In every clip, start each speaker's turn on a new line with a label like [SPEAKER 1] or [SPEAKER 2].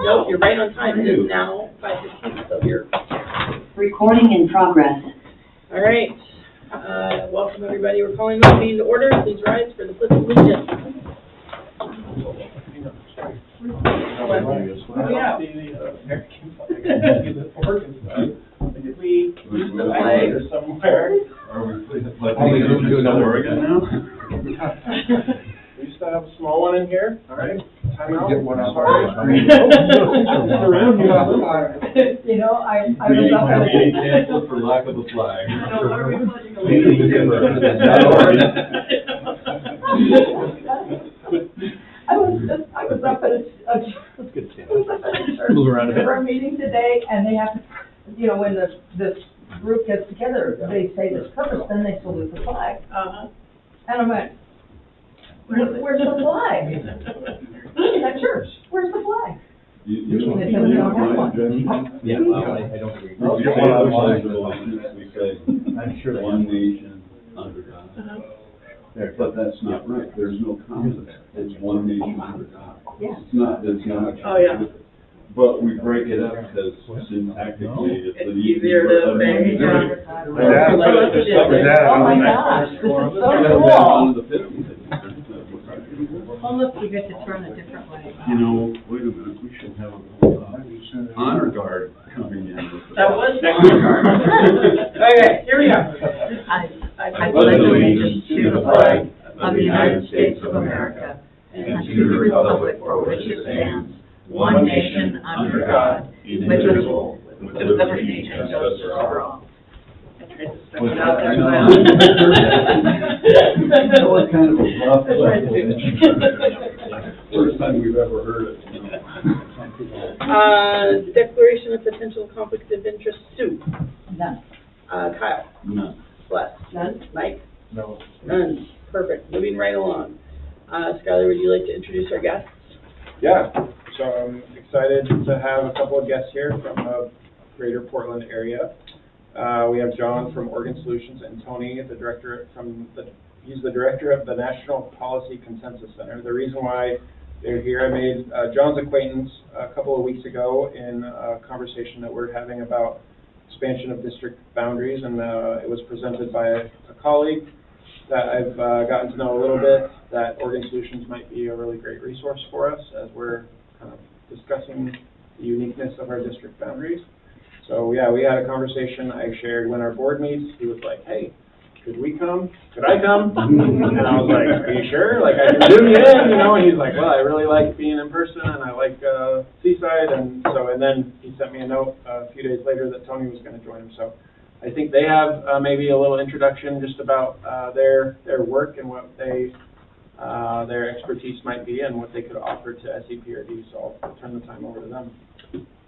[SPEAKER 1] Nope, you're right on time. It is now 5:15, so you're...
[SPEAKER 2] Recording in progress.
[SPEAKER 1] All right. Welcome, everybody. We're calling the meeting to order. Please rise for the Pledge of Allegiance.
[SPEAKER 3] We do another Oregon now? We used to have a small one in here. All right. Time out. Get one out.
[SPEAKER 4] You know, I was up at
[SPEAKER 3] Meeting canceled for lack of a flag.
[SPEAKER 4] I was up at a
[SPEAKER 3] Move around a bit.
[SPEAKER 4] for a meeting today, and they have, you know, when this group gets together, they say this purpose, then they salute the flag. And I'm like, where's the flag? At church, where's the flag?
[SPEAKER 3] You
[SPEAKER 4] They said we don't have one.
[SPEAKER 5] Yeah, well, I don't agree.
[SPEAKER 3] We say,
[SPEAKER 5] I'm sure they
[SPEAKER 3] one
[SPEAKER 5] have.
[SPEAKER 3] nation under God. But that's not right. There's no conflict. It's one nation under God.
[SPEAKER 4] Yeah.
[SPEAKER 3] It's not.
[SPEAKER 1] Oh, yeah.
[SPEAKER 3] But we break it up because syntactically it's an
[SPEAKER 1] easier to say, yeah.
[SPEAKER 4] Oh my gosh, this is so cool.
[SPEAKER 2] Well, look, you get to turn a different way.
[SPEAKER 3] You know, wait a minute, we should have honor guard coming in.
[SPEAKER 1] That was honor guard. Okay, here we go.
[SPEAKER 2] I pledge allegiance to the flag of the United States of America and to the republic for which it stands, one nation under God, indivisible, with liberty and justice for all.
[SPEAKER 3] What kind of a rough first time we've ever heard it.
[SPEAKER 1] Declaration of potential conflict of interest, Sue.
[SPEAKER 4] None.
[SPEAKER 1] Kyle.
[SPEAKER 3] None.
[SPEAKER 1] Celeste.
[SPEAKER 4] None.
[SPEAKER 1] Mike.
[SPEAKER 3] No.
[SPEAKER 1] None. Perfect. Moving right along. Skylar, would you like to introduce our guests?
[SPEAKER 6] Yeah, so I'm excited to have a couple of guests here from the greater Portland area. We have John from Oregon Solutions and Tony, he's the director of the National Policy Consensus Center. The reason why they're here, I made John's acquaintance a couple of weeks ago in a conversation that we're having about expansion of district boundaries, and it was presented by a colleague that I've gotten to know a little bit, that Oregon Solutions might be a really great resource for us as we're kind of discussing the uniqueness of our district boundaries. So yeah, we had a conversation. I shared when our board meets. He was like, "Hey, could we come? Could I come?" And I was like, "Are you sure? Like I can zoom you in, you know?" And he's like, "Well, I really like being in person, and I like Seaside." And then he sent me a note a few days later that Tony was going to join him. So I think they have maybe a little introduction just about their work and what their expertise might be and what they could offer to SEPRD. So I'll turn the time over to them.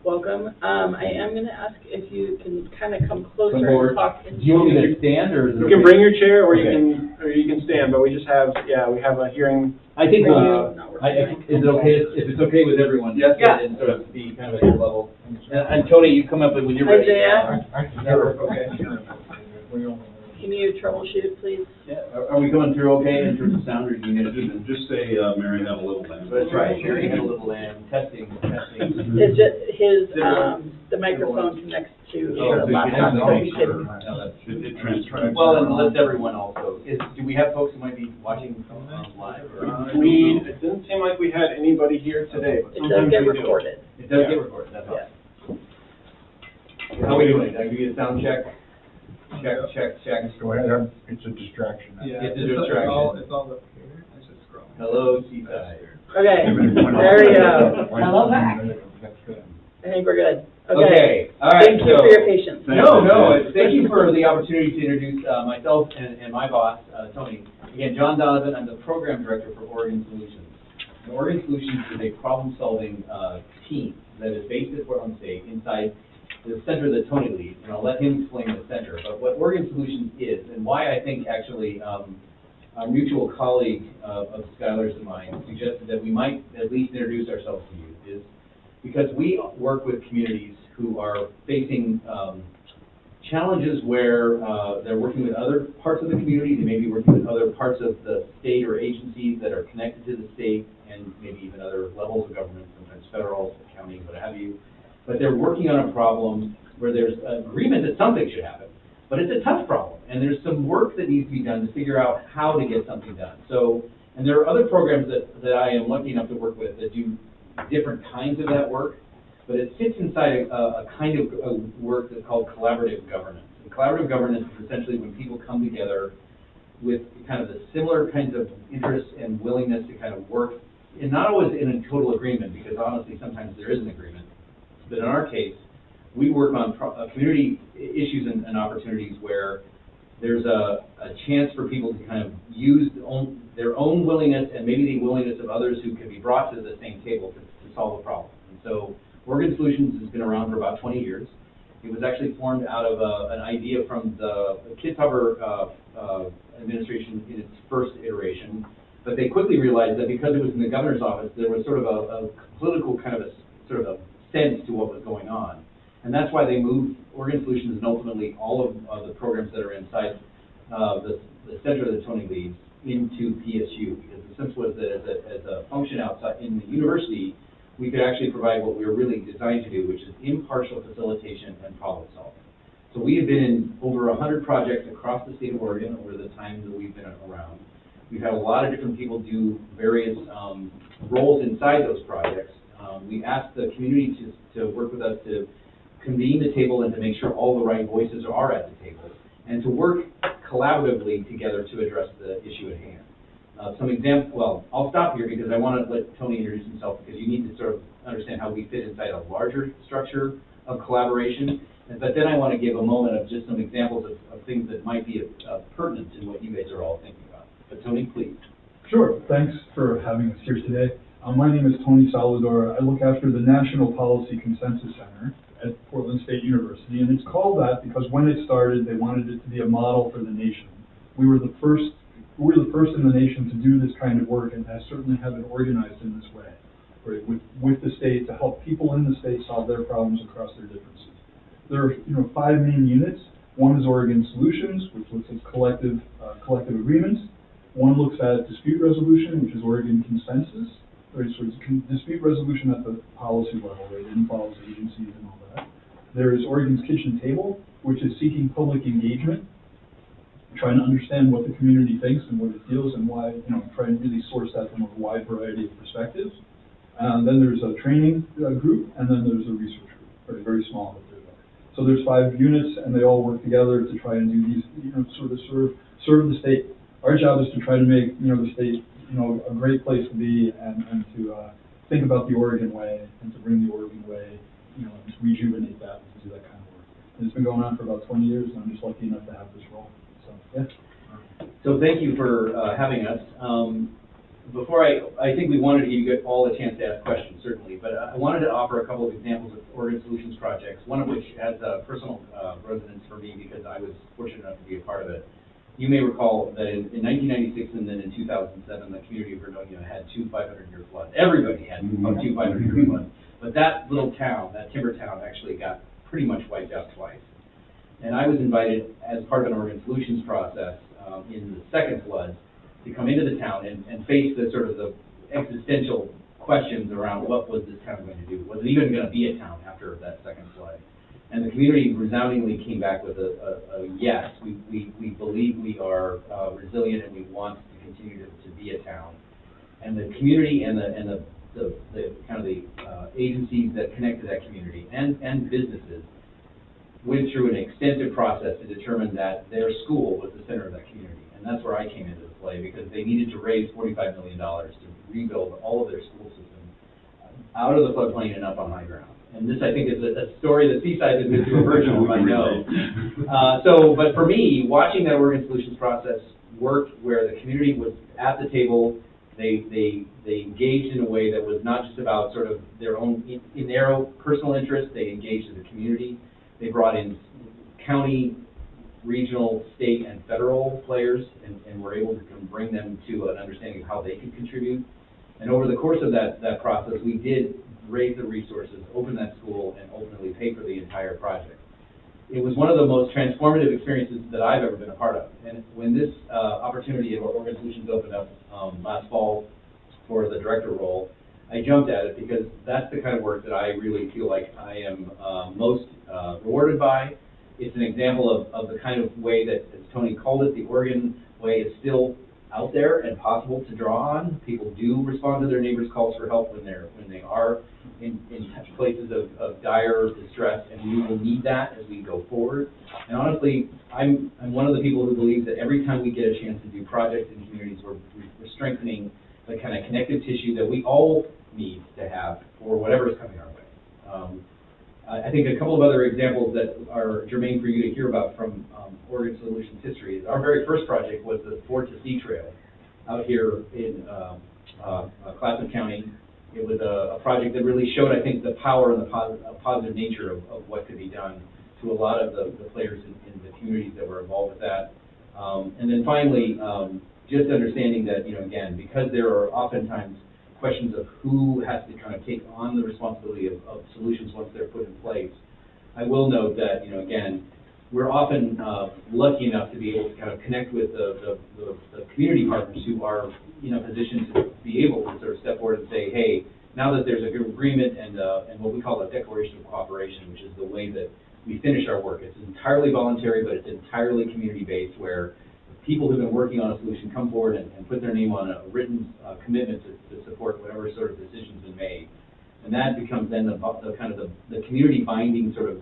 [SPEAKER 1] Welcome. I am going to ask if you can kind of come closer
[SPEAKER 5] Forward.
[SPEAKER 1] and talk into...
[SPEAKER 5] Do you want me to stand, or is it
[SPEAKER 6] You can
[SPEAKER 5] okay?
[SPEAKER 6] bring your chair, or
[SPEAKER 5] Okay.
[SPEAKER 6] you can stand. But we just have we have a hearing.
[SPEAKER 5] I think
[SPEAKER 1] Bring
[SPEAKER 5] we'll,
[SPEAKER 1] you-
[SPEAKER 5] is it okay, if it's okay with everyone?
[SPEAKER 6] Yes.
[SPEAKER 1] Yeah.
[SPEAKER 5] And sort of be kind of at your level. And Tony, you come up when you're
[SPEAKER 1] Hi,
[SPEAKER 5] ready.
[SPEAKER 1] Jaya.
[SPEAKER 5] Okay.
[SPEAKER 1] Can you troubleshoot, please?
[SPEAKER 5] Yeah. Are we coming through okay in terms of sound, or do you need to...
[SPEAKER 3] Just say, Mary had a little lamb.
[SPEAKER 5] That's right, Sherry had a little lamb, testing.
[SPEAKER 1] It's just the microphone connects to the laptop, so we can...
[SPEAKER 3] It transcribes.
[SPEAKER 5] Well, and let everyone also, do we have folks who might be watching live? or-
[SPEAKER 6] It didn't seem like we had anybody here today, but
[SPEAKER 1] It does
[SPEAKER 6] sometimes
[SPEAKER 1] get
[SPEAKER 6] we do.
[SPEAKER 1] recorded.
[SPEAKER 5] It does get recorded, that's all. How are we doing? Did I give you a sound check? Check.
[SPEAKER 7] Go ahead, it's a distraction.
[SPEAKER 5] It's a distraction.
[SPEAKER 7] It's all up here, I just scroll.
[SPEAKER 5] Hello, Seaside.
[SPEAKER 1] Okay, there we go.
[SPEAKER 4] Hello back.
[SPEAKER 7] That's good.
[SPEAKER 1] I think we're good.
[SPEAKER 5] Okay, all right.
[SPEAKER 1] Thank you for your patience.
[SPEAKER 5] Thank you for the opportunity to introduce myself and my boss, Tony. Again, John Donovan, I'm the program director for Oregon Solutions. And Oregon Solutions is a problem-solving team that is based at Portland State inside the center that Tony leads, and I'll let him explain the center. But what Oregon Solutions is, and why I think actually our mutual colleague of Skylar's and mine suggested that we might at least introduce ourselves to you, is because we work with communities who are facing challenges where they're working with other parts of the community, they may be working with other parts of the state or agencies that are connected to the state, and maybe even other levels of government, sometimes federal, county, what have you. But they're working on a problem where there's agreement that something should happen, but it's a tough problem, and there's some work that needs to be done to figure out how to get something done. So, and there are other programs that I am lucky enough to work with that do different kinds of that work, but it sits inside a kind of work that's called collaborative governance. And collaborative governance is essentially when people come together with kind of the similar kinds of interests and willingness to kind of work, and not always in a total agreement, because honestly, sometimes there is an agreement. But in our case, we work on community issues and opportunities where there's a chance for people to kind of use their own willingness and maybe the willingness of others who can be brought to the same table to solve a problem. And so Oregon Solutions has been around for about 20 years. It was actually formed out of an idea from the Kids-Hubber administration in its first iteration, but they quickly realized that because it was in the governor's office, there was sort of a political kind of sort of a sense to what was going on. And that's why they moved Oregon Solutions and ultimately all of the programs that are inside the center that Tony leads into PSU, because the sense was that as a function outside in the university, we could actually provide what we were really designed to do, which is impartial facilitation and problem solving. So we have been in over 100 projects across the state of Oregon over the time that we've been around. We've had a lot of different people do various roles inside those projects. We asked the community to work with us to convene the table and to make sure all the right voices are at the table, and to work collaboratively together to address the issue at hand. Some example, well, I'll stop here because I want to let Tony introduce himself, because you need to sort of understand how we fit inside a larger structure of collaboration. But then I want to give a moment of just some examples of things that might be pertinent to what you guys are all thinking about. But Tony, please.
[SPEAKER 8] Sure. Thanks for having us here today. My name is Tony Salvador. I look after the National Policy Consensus Center at Portland State University, and it's called that because when it started, they wanted it to be a model for the nation. We were the first in the nation to do this kind of work, and certainly have it organized in this way, right, with the state to help people in the state solve their problems across their differences. There are 5 main units. One is Oregon Solutions, which looks at collective agreements. One looks at dispute resolution, which is Oregon Consensus. Right, so it's dispute resolution at the policy level, right? It involves agencies and all that. There is Oregon's Kitchen Table, which is seeking public engagement, trying to understand what the community thinks and what it feels and why, trying to really source that from a wide variety of perspectives. Then there's a training group, and then there's a research group, right, very small. So there's 5 units, and they all work together to try and do these, sort of serve the state. Our job is to try to make, the state, a great place to be, and to think about the Oregon way, and to bring the Oregon way, and to rejuvenate that, and to do that kind of work. And it's been going on for about 20 years, and I'm just lucky enough to have this role. So, yeah.
[SPEAKER 5] So thank you for having us. Before I think we wanted to give you all a chance to ask questions, certainly, but I wanted to offer a couple of examples of Oregon Solutions projects, one of which has a personal resonance for me because I was fortunate enough to be a part of it. You may recall that in 1996 and then in 2007, the community of Vernonia had 2 500-year floods. Everybody had 2 500-year floods. But that little town, that timber town, actually got pretty much wiped out twice. And I was invited as part of an Oregon Solutions process in the second flood to come into the town and face the sort of the existential questions around what was this town going to do? Was it even going to be a town after that second flood? And the community resoundingly came back with a yes. We believe we are resilient and we want to continue to be a town. And the community and the kind of the agencies that connect to that community and businesses went through an extensive process to determine that their school was the center of that community. And that's where I came into the play, because they needed to raise $45 million to rebuild all of their school systems out of the floodplain and up on high ground. And this, I think, is a story that Seaside has been through a version of, I know. But for me, watching that Oregon Solutions process work where the community was at the table, they engaged in a way that was not just about sort of their own, in their own personal interest, they engaged as a community. They brought in county, regional, state, and federal players, and were able to bring them to an understanding of how they could contribute. And over the course of that process, we did raise the resources, open that school, and ultimately pay for the entire project. it was one of the most transformative experiences that I've ever been a part of. And when this opportunity at Organ Solutions opened up last fall for the director role, I jumped at it because that's the kind of work that I really feel like I am most rewarded by. It's an example of the kind of way that, as Tony called it, the Oregon way is still out there and possible to draw on. People do respond to their neighbors' calls for help when they are in places of dire distress, and we will need that as we go forward. And honestly, I'm one of the people who believes that every time we get a chance to do projects in communities, we're strengthening the kind of connective tissue that we all need to have for whatever is coming our way. I think a couple of other examples that are germane for you to hear about from Oregon Solutions history is our very first project was the Ford to Sea Trail out here in Clatsop County. It was a project that really showed, I think, the power and the positive nature of what could be done to a lot of the players in the communities that were involved with that. And then finally, just understanding that, again, because there are oftentimes questions of who has to kind of take on the responsibility of solutions once they're put in place, I will note that, again, we're often lucky enough to be able to kind of connect with the community partners who are in a position to be able to sort of step forward and say, hey, now that there's a good agreement and what we call a declaration of cooperation, which is the way that we finish our work. It's entirely voluntary, but it's entirely community-based, where people who've been working on a solution come forward and put their name on a written commitment to support whatever sort of decision's been made. And that becomes then the kind of the community binding sort of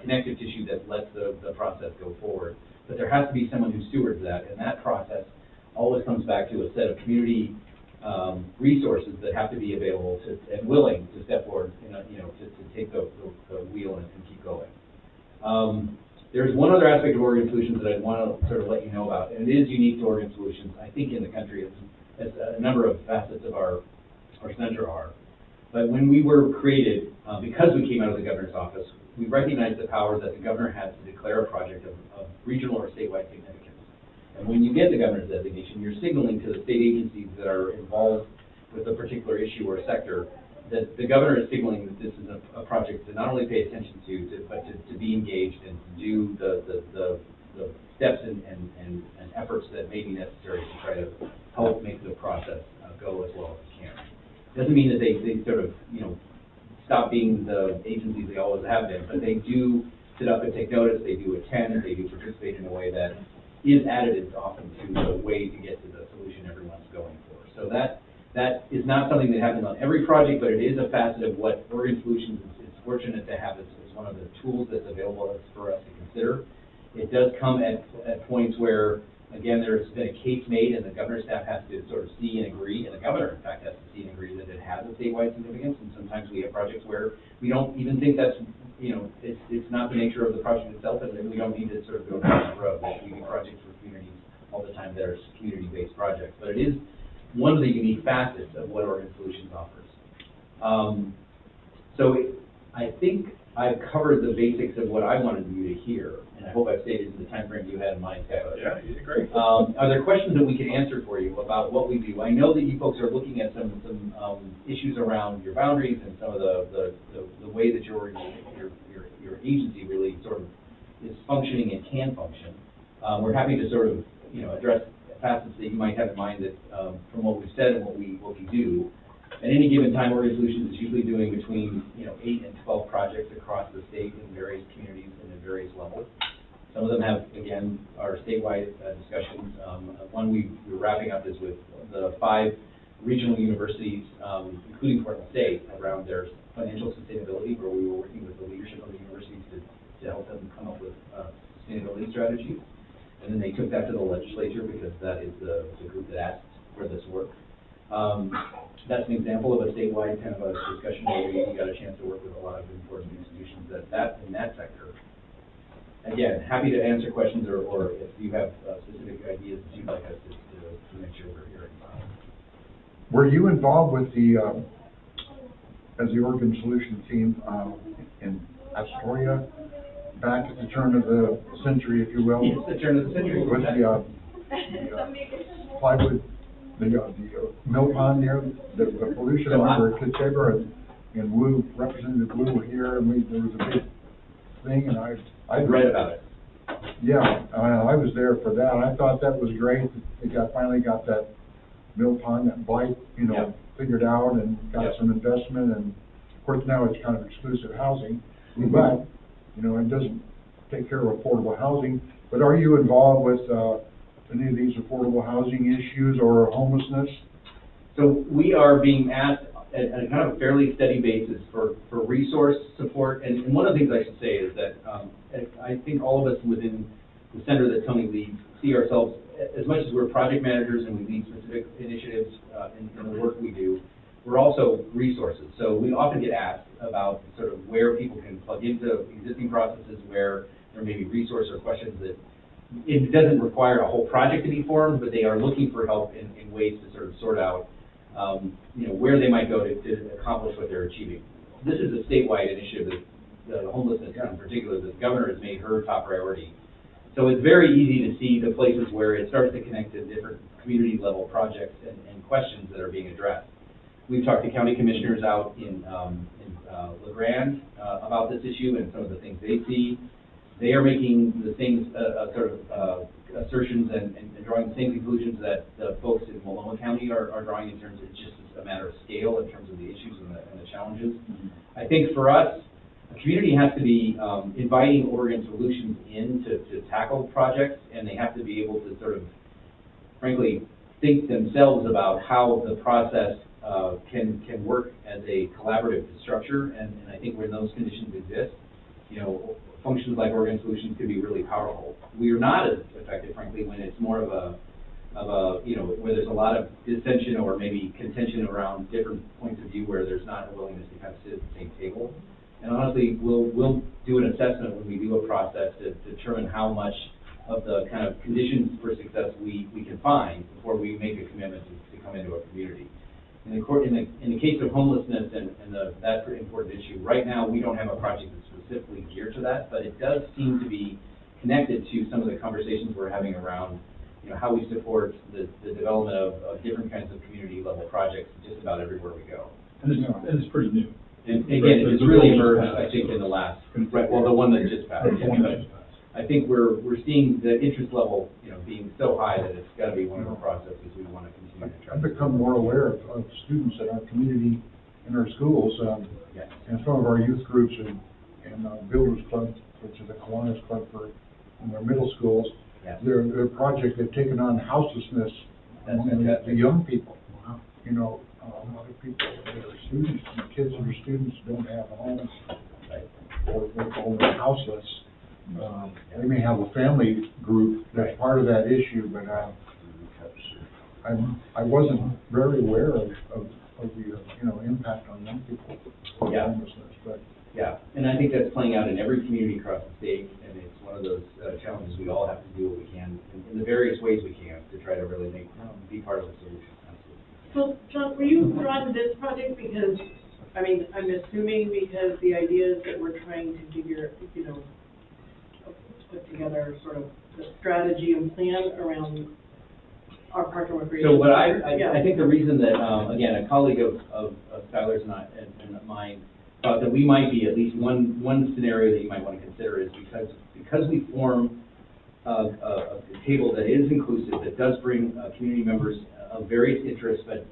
[SPEAKER 5] connective tissue that lets the process go forward. But there has to be someone who stewards that, and that process always comes back to a set of community resources that have to be available and willing to step forward, to take the wheel and keep going. There's one other aspect of Oregon Solutions that I want to sort of let you know about, and it is unique to Oregon Solutions, I think, in the country, as a number of facets of our center are. But when we were created, because we came out of the governor's office, we recognized the power that the governor has to declare a project of regional or statewide significance. And when you get the governor's designation, you're signaling to the state agencies that are involved with a particular issue or sector that the governor is signaling that this is a project to not only pay attention to, but to be engaged and to do the steps and efforts that may be necessary to try to help make the process go as well as it can. Doesn't mean that they sort of, stop being the agencies they always have been, but they do sit up and take notice, they do attend, they do participate in a way that is additive often to the way to get to the solution everyone's going for. So that is not something that happens on every project, but it is a facet of what Oregon Solutions is fortunate to have as one of the tools that's available for us to consider. It does come at points where, again, there's been a case made and the governor's staff has to sort of see and agree, and the governor, in fact, has to see and agree that it has a statewide significance, and sometimes we have projects where we don't even think that's, it's not the nature of the project itself, and we don't need to sort of go down that road. We do projects for communities all the time that are community-based projects, but it is one of the unique facets of what Oregon Solutions offers. I think I've covered the basics of what I wanted you to hear, and I hope I've stated in the time frame you had in mind, Skylar.
[SPEAKER 6] Yeah, you did great.
[SPEAKER 5] Are there questions that we can answer for you about what we do? I know that you folks are looking at some issues around your boundaries and some of the way that your agency really sort of is functioning and can function. We're happy to sort of address facets that you might have in mind that from what we've said and what we do. At any given time, Oregon Solutions is usually doing between 8 and 12 projects across the state in various communities and at various levels. Some of them have, again, our statewide discussions. One we're wrapping up is with the 5 regional universities, including Portland State, around their financial sustainability, where we were working with the leadership of the universities to help them come up with sustainability strategies. And then they took that to the legislature because that is the group that asked for this work. That's an example of a statewide kind of a discussion where we got a chance to work with a lot of important institutions in that sector. Again, happy to answer questions or if you have specific ideas that you'd like us to make sure we're hearing.
[SPEAKER 7] Were you involved with as the Oregon Solutions team in Astoria back at the turn of the century, if you will?
[SPEAKER 5] Yes, the turn of the century.
[SPEAKER 7] With the plywood, the mill pond there, the pollution. I remember Kitchever and Wu, Representative Wu were here, and there was a big thing, and
[SPEAKER 5] I've read about it.
[SPEAKER 7] Yeah, I was there for that. I thought that was great. They finally got that mill pond, that blight,
[SPEAKER 5] Yep.
[SPEAKER 7] figured out and got
[SPEAKER 5] Yep.
[SPEAKER 7] some investment, and of course now it's kind of exclusive housing, but, it doesn't take care of affordable housing. But are you involved with, any of these affordable housing issues or homelessness?
[SPEAKER 5] So we are being asked at a kind of fairly steady basis for resource support. And one of the things I should say is that I think all of us within the center that Tony leads see ourselves, as much as we're project managers and we lead specific initiatives in the work we do, we're also resources. So we often get asked about sort of where people can plug into existing processes, where there may be resource or questions that it doesn't require a whole project to be formed, but they are looking for help in ways to sort of sort out where they might go to accomplish what they're achieving. This is a statewide initiative that the homelessness in particular, the governor has made her top priority. So it's very easy to see the places where it starts to connect to different community level projects and questions that are being addressed. We've talked to county commissioners out in La Grande about this issue and some of the things they see. They are making the same sort of assertions and drawing the same conclusions that the folks in Multnomah County are drawing in terms of just a matter of scale in terms of the issues and the challenges. I think for us, a community has to be inviting Oregon Solutions in to tackle projects, and they have to be able to sort of, frankly, think themselves about how the process can work as a collaborative structure, and I think when those conditions exist, functions like Oregon Solutions can be really powerful. We are not as effective, frankly, when it's more of a where there's a lot of dissension or maybe contention around different points of view where there's not a willingness to kind of sit at the same table. And honestly, we'll do an assessment when we do a process to determine how much of the kind of conditions for success we can find before we make a commitment to come into a community. In the case of homelessness and that important issue, right now we don't have a project that's specifically geared to that, but it does seem to be connected to some of the conversations we're having around how we support the development of different kinds of community level projects just about everywhere we go.
[SPEAKER 8] And it's pretty new.
[SPEAKER 5] And again, it's really emerged, I think, in the last, the one that just passed. I think we're seeing the interest level, being so high that it's got to be one of the processes we want to continue to try.
[SPEAKER 7] I've become more aware of students in our community, in our schools,
[SPEAKER 5] Yes.
[SPEAKER 7] and some of our youth groups and Builders Club, which is a Kiwanis club in their middle schools.
[SPEAKER 5] Yes.
[SPEAKER 7] Their project, they've taken on houselessness
[SPEAKER 5] That's
[SPEAKER 7] among
[SPEAKER 5] fantastic.
[SPEAKER 7] the young people. A lot of people that are students, kids that are students don't have homes, or they're houseless. They may have a family group that's part of that issue, but I wasn't very aware of the impact on young people of
[SPEAKER 5] Yeah.
[SPEAKER 7] homelessness, but.
[SPEAKER 5] Yeah, and I think that's playing out in every community across the state, and it's one of those challenges we all have to do what we can in the various ways we can to try to really be part of the solution. Absolutely.
[SPEAKER 2] So, John, were you drawn to this project because, I'm assuming because the idea is that we're trying to figure, put together sort of the strategy and plan around our park and recreation.
[SPEAKER 5] So what
[SPEAKER 2] Yeah.
[SPEAKER 5] I think the reason that, again, a colleague of Skylar's and mine thought that we might be at least one scenario that you might want to consider is because we form a table that is inclusive, that does bring community members of various interests, but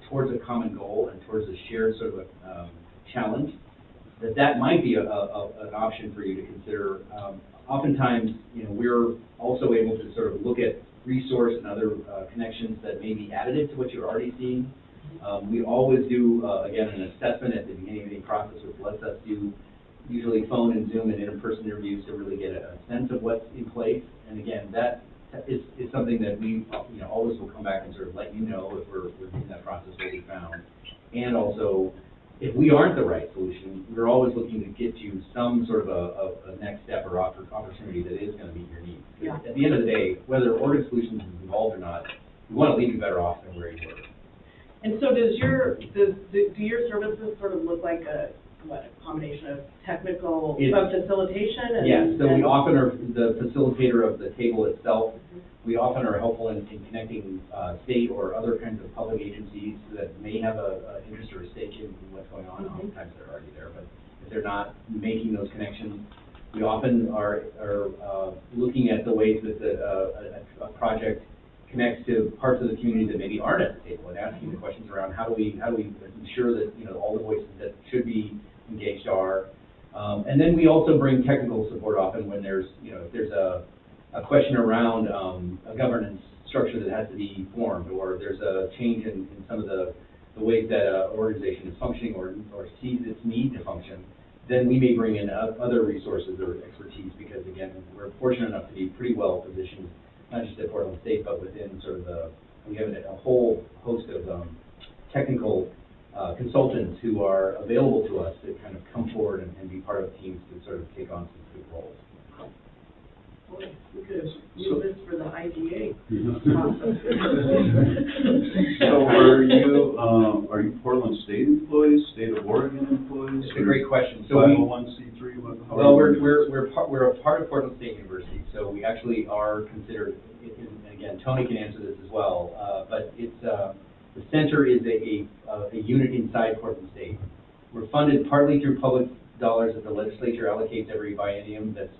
[SPEAKER 5] towards a common goal and towards a shared sort of challenge, that might be an option for you to consider. Oftentimes, we're also able to sort of look at resource and other connections that may be additive to what you're already seeing. We always do, again, an assessment at the beginning of any process, which lets us do usually phone and Zoom and in-person interviews to really get a sense of what's in place. And again, that is something that we always will come back and sort of let you know if we're doing that process, what we found. And also, if we aren't the right solution, we're always looking to get you some sort of a next step or opportunity that is going to meet your needs.
[SPEAKER 2] Yeah.
[SPEAKER 5] At the end of the day, whether Oregon Solutions is involved or not, we want to leave you better off than where you were.
[SPEAKER 2] And so do your services sort of look like a combination of technical, of facilitation and?
[SPEAKER 5] Yes, so we often are the facilitator of the table itself. We often are helpful in connecting state or other kinds of public agencies that may have an interest or a stake in what's going on. Oftentimes they're already there, but if they're not making those connections, We often are looking at the ways that a project connects to parts of the community that maybe aren't at the table, and asking the questions around how do we ensure that, you know, all the voices that should be engaged are. And then we also bring technical support often when there's, you know, if there's a question around a governance structure that has to be formed, or there's a change in some of the ways that an organization is functioning or sees its need to function, then we may bring in other resources or expertise, because again, we're fortunate enough to be pretty well positioned, not just at Portland State, but within sort of we have a whole host of technical consultants who are available to us to kind of come forward and be part of teams to sort of take on some big roles.
[SPEAKER 1] Boy, we could use this for the IGA.
[SPEAKER 3] So are you Portland State employees, State of Oregon employees?
[SPEAKER 5] It's a great question. So
[SPEAKER 3] 501c3,
[SPEAKER 5] well, we're a part of Portland State University, so we actually are considered, and again, Tony can answer this as well, but it's, the center is a unit inside Portland State. We're funded partly through public dollars that the legislature allocates every biennium that's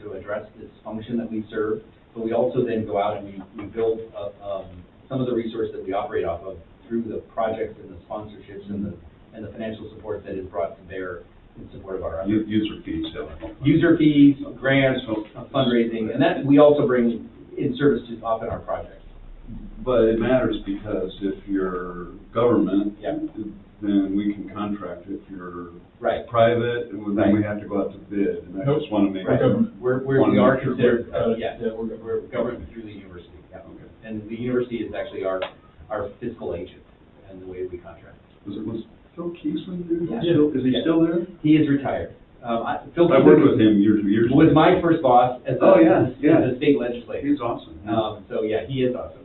[SPEAKER 5] to address this function that we serve, but we also then go out and we build some of the resources that we operate off of through the projects and the sponsorships and the financial support that is brought to bear in support of our efforts.
[SPEAKER 3] User fees.
[SPEAKER 5] User fees, grants, fundraising, and that we also bring in service to often our projects.
[SPEAKER 3] But it matters because if you're government,
[SPEAKER 5] Yeah.
[SPEAKER 3] then we can contract. If you're
[SPEAKER 5] Right.
[SPEAKER 3] private, then we have to go out to bid, and I
[SPEAKER 8] Nope.
[SPEAKER 3] just want to make
[SPEAKER 5] Right.
[SPEAKER 3] sure.
[SPEAKER 5] We are considered,
[SPEAKER 8] Yeah,
[SPEAKER 5] we're government through the university, yeah.
[SPEAKER 3] Okay.
[SPEAKER 5] And the university is actually our fiscal agent and the way we contract.
[SPEAKER 3] Was Phil Keesling there?
[SPEAKER 5] Yeah.
[SPEAKER 3] Is he
[SPEAKER 5] Yeah.
[SPEAKER 3] still there?
[SPEAKER 5] He is retired. Phil
[SPEAKER 3] I worked with him years
[SPEAKER 5] was
[SPEAKER 3] ago.
[SPEAKER 5] my first boss as a state legislator.
[SPEAKER 3] He's awesome.
[SPEAKER 5] So yeah, he is awesome,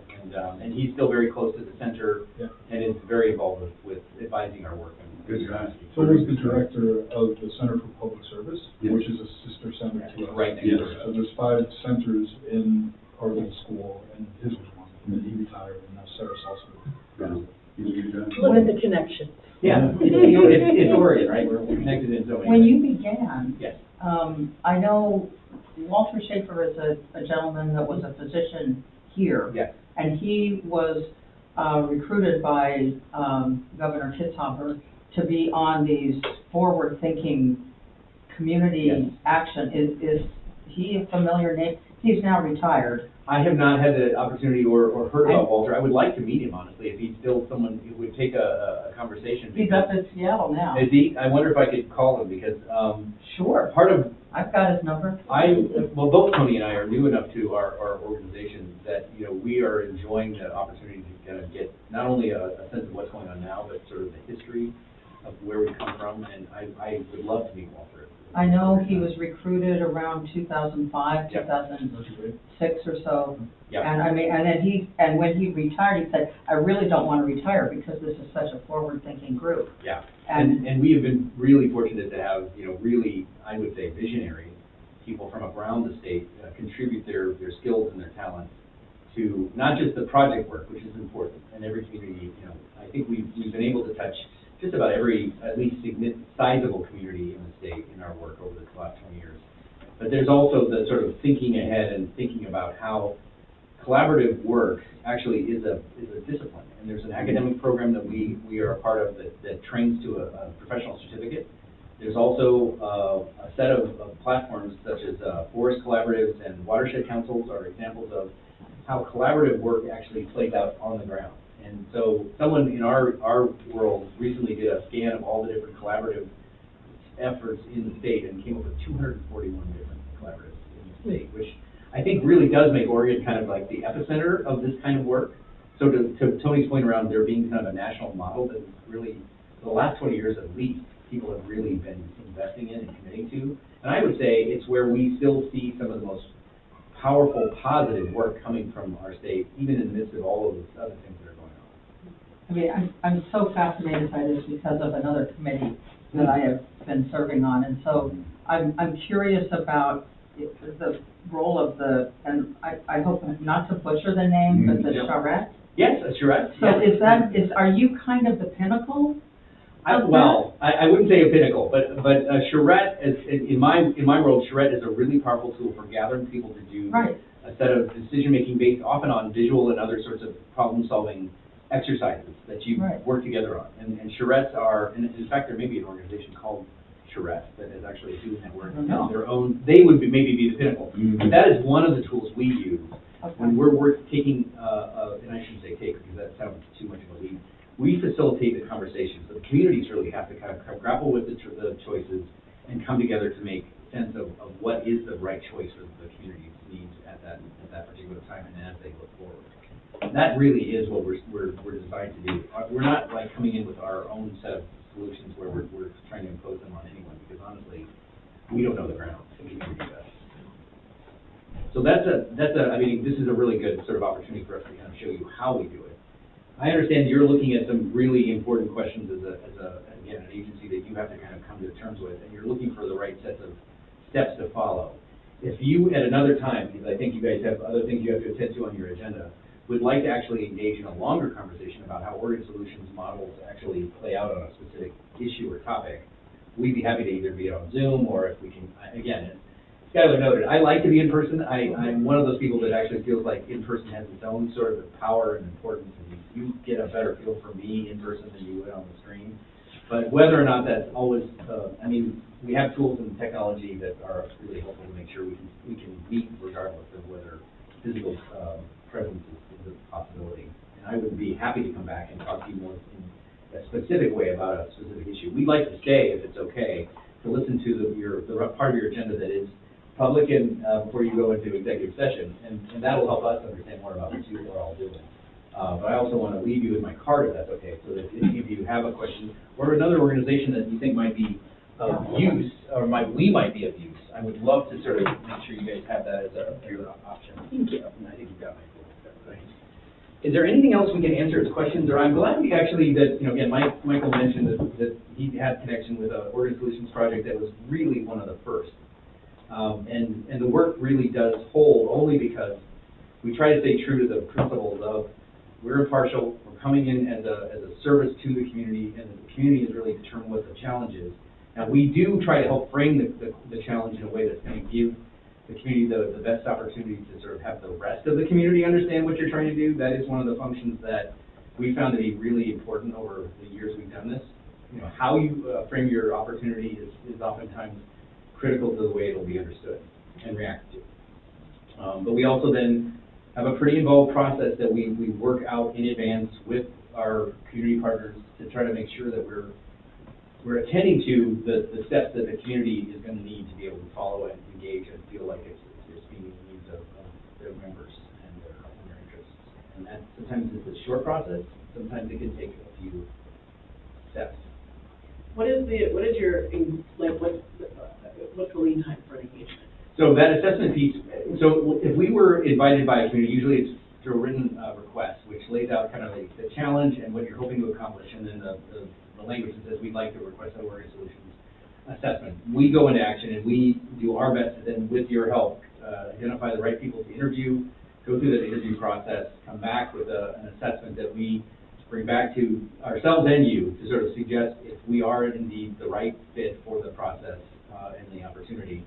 [SPEAKER 5] and he's still very close to the center,
[SPEAKER 8] Yeah.
[SPEAKER 5] and is very involved with advising our work.
[SPEAKER 3] Good guy.
[SPEAKER 8] So he's the director of the Center for Public Service,
[SPEAKER 3] Yeah.
[SPEAKER 8] which is a sister center to us.
[SPEAKER 5] Right next
[SPEAKER 3] Yes.
[SPEAKER 5] door.
[SPEAKER 8] So there's 5 centers in Portland School, and his was one, and then he retired, and now Sarah's also.
[SPEAKER 3] Yeah. He's a good guy.
[SPEAKER 1] Look at the connection.
[SPEAKER 5] Yeah, it's Oregon, right? We're connected in so many
[SPEAKER 4] When
[SPEAKER 5] ways.
[SPEAKER 4] you began,
[SPEAKER 5] Yes.
[SPEAKER 4] I know Walter Schaefer is a gentleman that was a physician here.
[SPEAKER 5] Yes.
[SPEAKER 4] And he was recruited by Governor Kitzhaber to be on these forward-thinking community
[SPEAKER 5] Yes.
[SPEAKER 4] action. Is he a familiar name? He's now retired.
[SPEAKER 5] I have not had the opportunity or heard about Walter. I would like to meet him, honestly, if he's still someone who would take a conversation.
[SPEAKER 4] He's up in Seattle now.
[SPEAKER 5] Is he? I wonder if I could call him, because
[SPEAKER 4] Sure.
[SPEAKER 5] part of,
[SPEAKER 4] I've got his number.
[SPEAKER 5] well, both Tony and I are new enough to our organization that, you know, we are enjoying the opportunity to kind of get not only a sense of what's going on now, but sort of the history of where we come from, and I would love to meet Walter.
[SPEAKER 4] I know he was recruited around 2005,
[SPEAKER 5] Yeah.
[SPEAKER 4] 2006 or so.
[SPEAKER 5] Yeah.
[SPEAKER 4] And I mean, and when he retired, he said, I really don't want to retire because this is such a forward-thinking group.
[SPEAKER 5] Yeah,
[SPEAKER 4] And-
[SPEAKER 5] and we have been really fortunate to have, you know, really, I would say, visionary people from around the state contribute their skills and their talents to not just the project work, which is important, and every community, you know, I think we've been able to touch just about every, at least sizable community in the state in our work over the last 20 years. But there's also the sort of thinking ahead and thinking about how collaborative work actually is a discipline. And there's an academic program that we are a part of that trains to a professional certificate. There's also a set of platforms such as forest collaboratives and watershed councils are examples of how collaborative work actually plays out on the ground. And so someone in our world recently did a scan of all the different collaborative efforts in the state and came up with 241 different collaboratives in the state, which I think really does make Oregon kind of like the epicenter of this kind of work. So to Tony's point around there being kind of a national model that is really, for the last 20 years at least, people have really been investing in and committing to. And I would say it's where we still see some of the most powerful, positive work coming from our state, even in the midst of all of those other things that are going on.
[SPEAKER 4] I mean, I'm so fascinated by this because of another committee that I have been serving on. And so I'm curious about the role of and I hope not to butcher the name, but the charrette.
[SPEAKER 5] Yes, that's right.
[SPEAKER 4] So are you kind of the pinnacle
[SPEAKER 5] I wouldn't say a pinnacle, but charrette, in my world, charrette is a really powerful tool for gathering people to do
[SPEAKER 4] Right.
[SPEAKER 5] a set of decision-making based often on visual and other sorts of problem-solving exercises that you
[SPEAKER 4] Right.
[SPEAKER 5] work together on. And charrettes are, and in fact, there may be an organization called Charrette that is actually doing that work on their own. They would maybe be the pinnacle. But that is one of the tools we use when we're taking, and I shouldn't say take because that sounds too much of a lead. We facilitate the conversations. The communities really have to kind of grapple with the choices and come together to make sense of what is the right choice for the community's needs at that particular time and as they look forward. And that really is what we're designed to do. We're not like coming in with our own set of solutions where we're trying to impose them on anyone, because honestly, we don't know the ground, the community does. So I mean, this is a really good sort of opportunity for us to kind of show you how we do it. I understand you're looking at some really important questions as again, an agency that you have to kind of come to terms with, and you're looking for the right sets of steps to follow. If you, at another time, because I think you guys have other things you have to attend to on your agenda, would like to actually engage in a longer conversation about how Oregon Solutions models actually play out on a specific issue or topic, we'd be happy to either be on Zoom, or if we can, again, as Skylar noted, I like to be in person. I'm one of those people that actually feels like in person has its own sort of power and importance, and you get a better feel for me in person than you would on the screen. But whether or not that's always, I mean, we have tools and technology that are really helpful to make sure we can meet regardless of whether physical presence is a possibility. And I would be happy to come back and talk to you more in a specific way about a specific issue. We'd like to stay, if it's okay, to listen to the part of your agenda that is public and before you go into executive session, and that'll help us understand more about what you are all doing. But I also want to leave you with my card, if that's okay, so that if any of you have a question or another organization that you think might be of use, or we might be of use, I would love to sort of make sure you guys have that as a option. Thank you. And I think you've got my quote. Is there anything else we can answer as questions? Or I'm glad we actually, that, you know, again, Michael mentioned that he had connection with an Oregon Solutions project that was really one of the first. And the work really does hold only because we try to stay true to the principles of we're impartial, we're coming in as a service to the community, and the community is really determined what the challenge is. Now, we do try to help frame the challenge in a way that's going to give the community the best opportunity to sort of have the rest of the community understand what you're trying to do. That is one of the functions that we found to be really important over the years we've done this. You know, how you frame your opportunity is oftentimes critical to the way it'll be understood and reacted to. But we also then have a pretty involved process that we work out in advance with our community partners to try to make sure that we're attending to the steps that the community is going to need to be able to follow and engage and feel like it's meeting the needs of their members and their interests. And that sometimes it's a short process, sometimes it can take a few steps.
[SPEAKER 1] What's the lead time for an engagement?
[SPEAKER 5] So that assessment piece, so if we were invited by a community, usually it's through a written request, which lays out kind of the challenge and what you're hoping to accomplish, and then the language that says we'd like to request an Oregon Solutions assessment. We go into action and we do our best to then, with your help, identify the right people to interview, go through the interview process, come back with an assessment that we bring back to ourselves and you to sort of suggest if we are indeed the right fit for the process and the opportunity.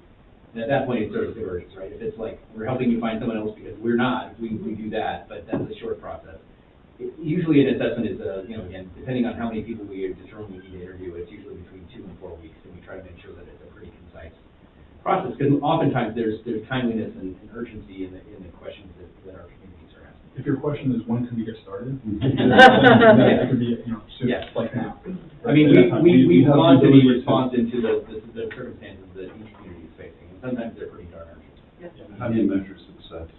[SPEAKER 5] And at that point, it sort of diverges, right? If it's like we're helping you find someone else because we're not, we do that, but that's a short process. Usually an assessment is, you know, again, depending on how many people we determine we need to interview, it's usually between 2 and 4 weeks, and we try to make sure that it's a pretty concise process, because oftentimes there's timeliness and urgency in the questions that our communities are asking.
[SPEAKER 8] If your question is when can we get started, that could be, you know, soon,
[SPEAKER 5] Yeah.
[SPEAKER 8] like now.
[SPEAKER 5] I mean, we want to be responsive to the circumstances that each community is facing, and sometimes they're pretty darn urgent.
[SPEAKER 3] How do you measure success?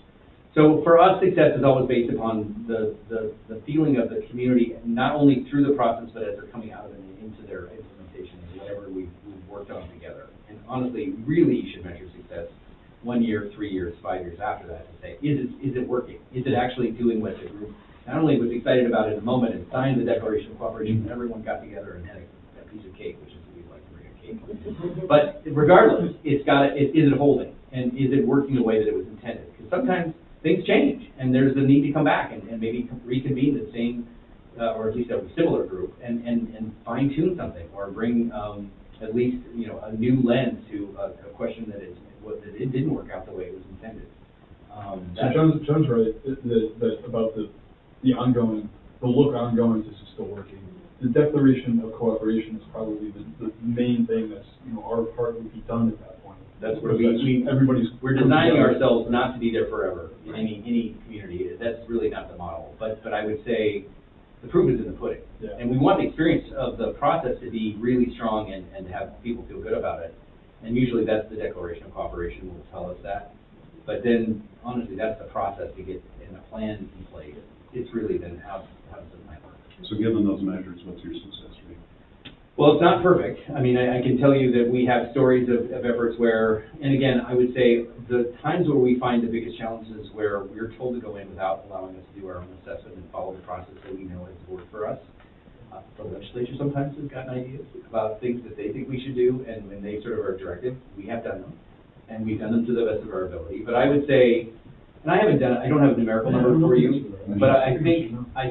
[SPEAKER 5] So for us, success is always based upon the feeling of the community, not only through the process, but as they're coming out of it and into their implementation of whatever we've worked on together. And honestly, really, you should measure success 1 year, 3 years, 5 years after that to say, is it working? Is it actually doing what the group not only was excited about in the moment and signed the Declaration of Cooperation, and everyone got together and had a piece of cake, which is what we like to bring a cake. But regardless, is it holding? And is it working the way that it was intended? Because sometimes things change, and there's the need to come back and maybe reconvene the same or at least a similar group, and fine tune something, or bring, at least, you know, a new lens to a question that it didn't work out the way it was intended.
[SPEAKER 8] So John's right, that about the ongoing, the look ongoing, this is still working. The declaration of cooperation is probably the main thing that's, you know, our part would be done at that point.
[SPEAKER 5] That's where
[SPEAKER 8] we're
[SPEAKER 5] designing ourselves not to be there forever in any community. That's really not the model. But I would say the proof is in the pudding.
[SPEAKER 8] Yeah.
[SPEAKER 5] And we want the experience of the process to be really strong and have people feel good about it. And usually that's the declaration of cooperation will tell us that. But then, honestly, that's the process to get in a plan in place. It's really then how does the plan work?
[SPEAKER 3] So given those measures, what's your success rate?
[SPEAKER 5] Well, it's not perfect. I mean, I can tell you that we have stories of efforts where, and again, I would say the times where we find the biggest challenges where we're told to go in without allowing us to do our own assessment and follow the process that we know has worked for us. The legislature sometimes has gotten ideas about things that they think we should do, and when they sort of are directed, we have done them, and we've done them to the best of our ability. But I would say, and I don't have a numerical number for you, but I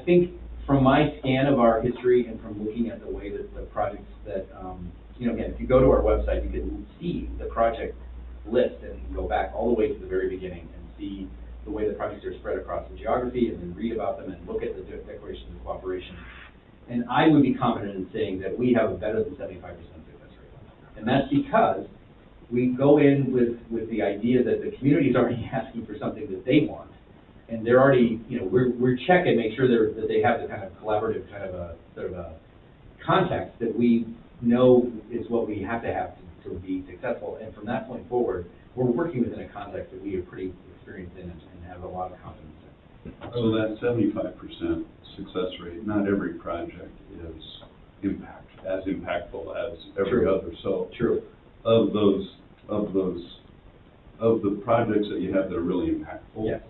[SPEAKER 5] think from my scan of our history and from looking at the way that the projects that, you know, again, if you go to our website, you can see the project list and go back all the way to the very beginning and see the way the projects are spread across the geography, and then read about them and look at the declarations of cooperation. And I would be confident in saying that we have a better than 75% success rate. And that's because we go in with the idea that the community is already asking for something that they want. And they're already, you know, we're checking, make sure that they have the kind of collaborative kind of a sort of a context that we know is what we have to to be successful. And from that point forward, we're working within a context that we are pretty experienced in and have a lot of confidence in.
[SPEAKER 3] So that 75% success rate, not every project is as impactful as every
[SPEAKER 5] True.
[SPEAKER 3] other. So
[SPEAKER 5] True.
[SPEAKER 3] of the projects that you have that are really impactful,
[SPEAKER 5] Yes.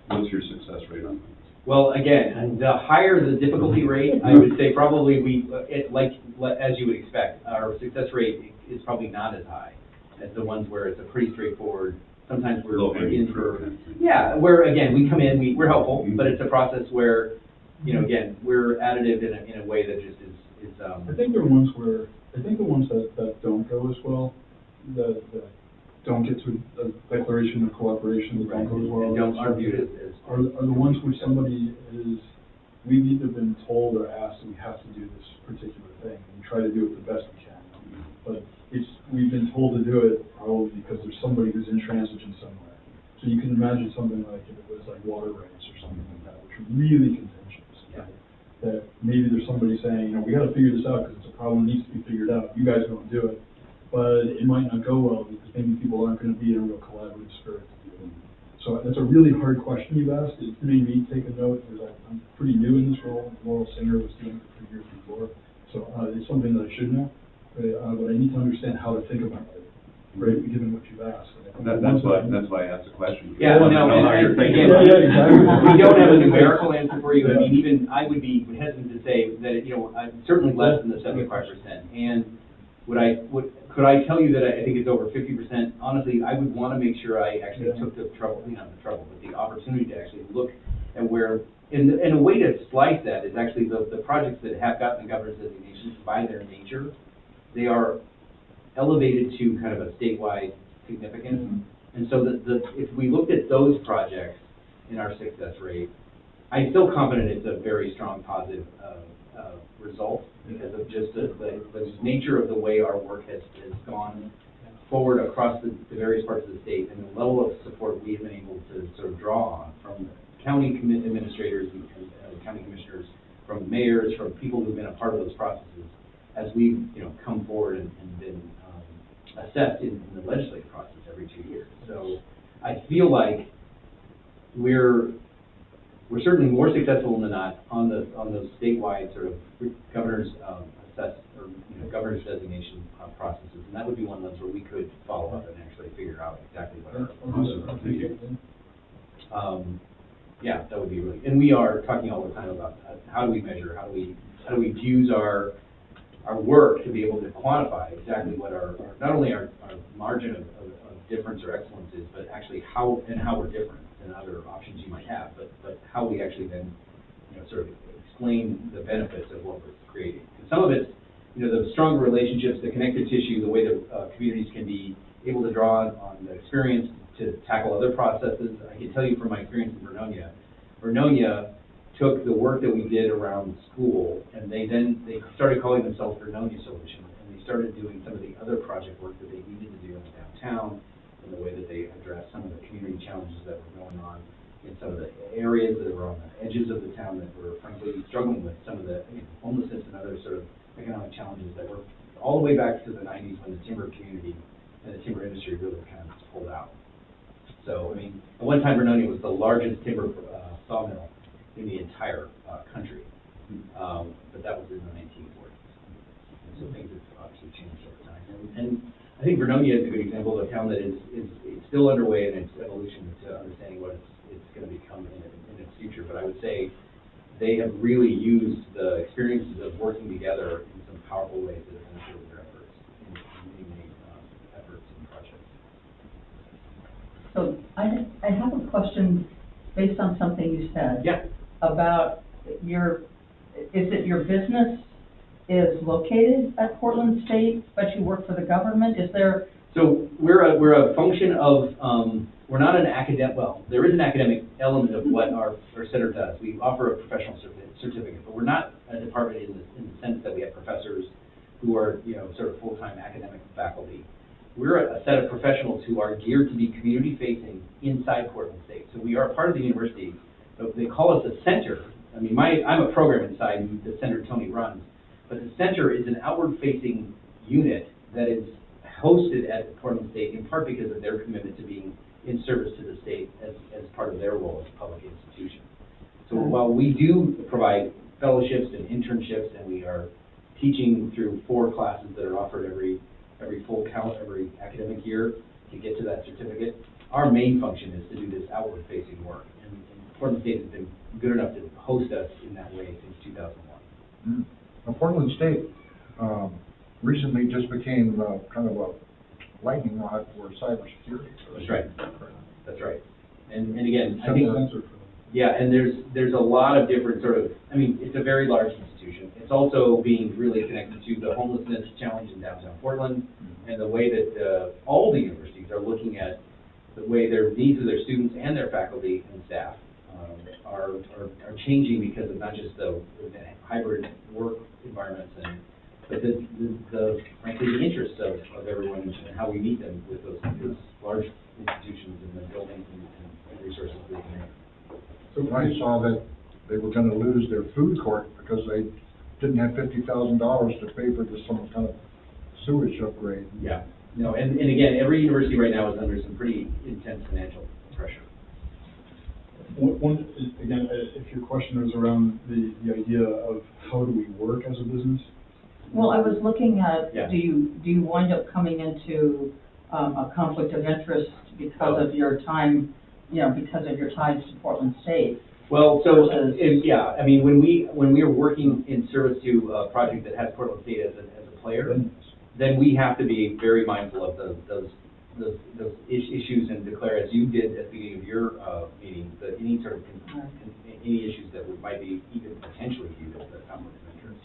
[SPEAKER 3] what's your success rate on them?
[SPEAKER 5] Well, again, the higher the difficulty rate, I would say probably as you would expect, our success rate is probably not as high as the ones where it's a pretty straightforward. Sometimes we're in for, yeah, where again, we come in, we're helpful, but it's a process where, you know, again, we're additive in a way that just is.
[SPEAKER 8] I think the ones that don't go as well, that don't get to a declaration of cooperation, that don't go as well.
[SPEAKER 5] And aren't viewed as
[SPEAKER 8] are the ones where somebody is, we've either been told or asked that we have to do this particular thing, and we try to do it the best we can. But we've been told to do it probably because there's somebody who's intransigent somewhere. So you can imagine something like if it was like water rights or something like that, which are really contentious.
[SPEAKER 5] Yeah.
[SPEAKER 8] That maybe there's somebody saying, you know, we got to figure this out because it's a problem that needs to be figured out. You guys don't do it. But it might not go well because maybe people aren't going to be in a real collaborative spirit to do it. So that's a really hard question you've asked. It made me take a note because I'm pretty new in this role. Laurel Singer was doing it for years before. So it's something that I should know. But I need to understand how to think about it, right, given what you've asked.
[SPEAKER 3] That's why I asked the question.
[SPEAKER 5] Yeah, no, and again, we don't have a numerical answer for you. I mean, even I would be hesitant to say that, you know, I'm certainly less than the 75%. And could I tell you that I think it's over 50%? Honestly, I would want to make sure I actually took the trouble, but the opportunity to actually look at where, and a way to slice that is actually the projects that have gotten the governor's designations by their nature, they are elevated to kind of a statewide significance. Mm-hmm. And so if we looked at those projects in our success rate, I'm still confident it's a very strong positive result because of just the nature of the way our work has gone forward across the various parts of the state and the level of support we've been able to sort of draw on from county administrators and county commissioners, from mayors, from people who've been a part of those processes as we've, you know, come forward and been assessed in the legislative process every 2 years. So I feel like we're certainly more successful than not on those statewide sort of governor's governor's designation processes, and that would be one of those where we could follow up and actually figure out exactly what our yeah, that would be really. And we are talking all the time about how do we measure, how do we use our work to be able to quantify exactly what our not only our margin of difference or excellence is, but actually how we're different than other options you might have, but how we actually then sort of explain the benefits of what we're creating. And some of it's, the stronger relationships, the connective tissue, the way that communities can be able to draw on the experience to tackle other processes. I can tell you from my experience in Vernonia took the work that we did around school, and they started calling themselves Vernonia Solutions, and they started doing some of the other project work that they needed to do in the downtown, in the way that they addressed some of the community challenges that were going on in some of the areas that were on the edges of the town that were frankly struggling with some of the homelessness and other sort of economic challenges that were all the way back to the 90s when the timber community and the timber industry really kind of pulled out. So, at one time Vernonia was the largest timber sawmill in the entire country, but that was in the 1940s. And so things have obviously changed over time. And I think Vernonia is a good example of a town that is still underway in its evolution to understanding what it's going to become in its future. But I would say they have really used the experiences of working together in some powerful ways that have benefited their efforts in many efforts and projects.
[SPEAKER 2] So I have a question based on something you said.
[SPEAKER 5] Yeah.
[SPEAKER 2] About is it your business is located at Portland State, but you work for the government? Is there? So we're a function of, we're not an academic, well, there is an academic element of what our center does. We offer a professional certificate, but we're not a department in the sense that we have professors who are, sort of full-time academic faculty. We're a set of professionals who are geared to be community-facing inside Portland State. So we are part of the university, but they call us a center. I'm a program inside the center Tony runs, but the center is an outward-facing unit that is hosted at Portland State in part because of their commitment to being in service to the state as part of their role as a public institution. So while we do provide fellowships and internships, and we are teaching through 4 classes that are offered every full count every academic year to get to that certificate, our main function is to do this outward-facing work. And Portland State has been good enough to host us in that way since 2001.
[SPEAKER 7] Now, Portland State recently just became kind of a lightning rod for cybersecurity.
[SPEAKER 5] That's right. That's right. And again, I think, yeah, and there's a lot of different sort of, it's a very large institution. It's also being really connected to the homelessness challenge in downtown Portland, and the way that all the universities are looking at the way their needs of their students and their faculty and staff are changing because of not just the hybrid work environments, but frankly the interests of everyone and how we meet them with those large institutions and the buildings and resources they can make.
[SPEAKER 7] So I saw that they were going to lose their food court because they didn't have $50,000 to pay for some kind of sewage upgrade.
[SPEAKER 5] Yeah. No, and again, every university right now is under some pretty intense financial pressure.
[SPEAKER 8] Again, if your question is around the idea of how do we work as a business?
[SPEAKER 2] Well, I was looking at,
[SPEAKER 5] yeah.
[SPEAKER 2] do you wind up coming into a conflict of interest because of your time, because of your ties to Portland State?
[SPEAKER 5] Well, so yeah, when we are working in service to a project that has Portland State as a player, then we have to be very mindful of those issues and declare, as you did at the beginning of your meeting, that any sort of any issues that might be even potentially viewed as a conflict of interest.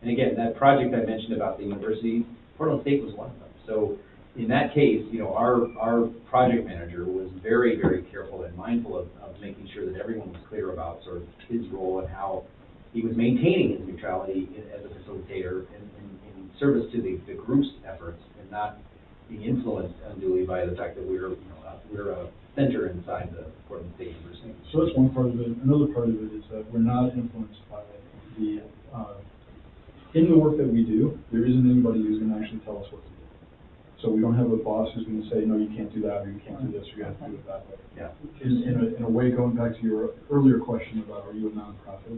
[SPEAKER 5] And again, that project I mentioned about the university, Portland State was one of them. So in that case, our project manager was very, very careful and mindful of making sure that everyone was clear about sort of his role and how he was maintaining his neutrality as a facilitator in service to the group's efforts and not being influenced unduly by the fact that we're a center inside the Portland State University.
[SPEAKER 8] So that's one part of it. Another part of it is that we're not influenced by in the work that we do, there isn't anybody who's going to actually tell us what to do. So we don't have a boss who's going to say, no, you can't do that, or you can't do this, or you have to do it that way.
[SPEAKER 5] Yeah.
[SPEAKER 8] In a way, going back to your earlier question about, are you a nonprofit?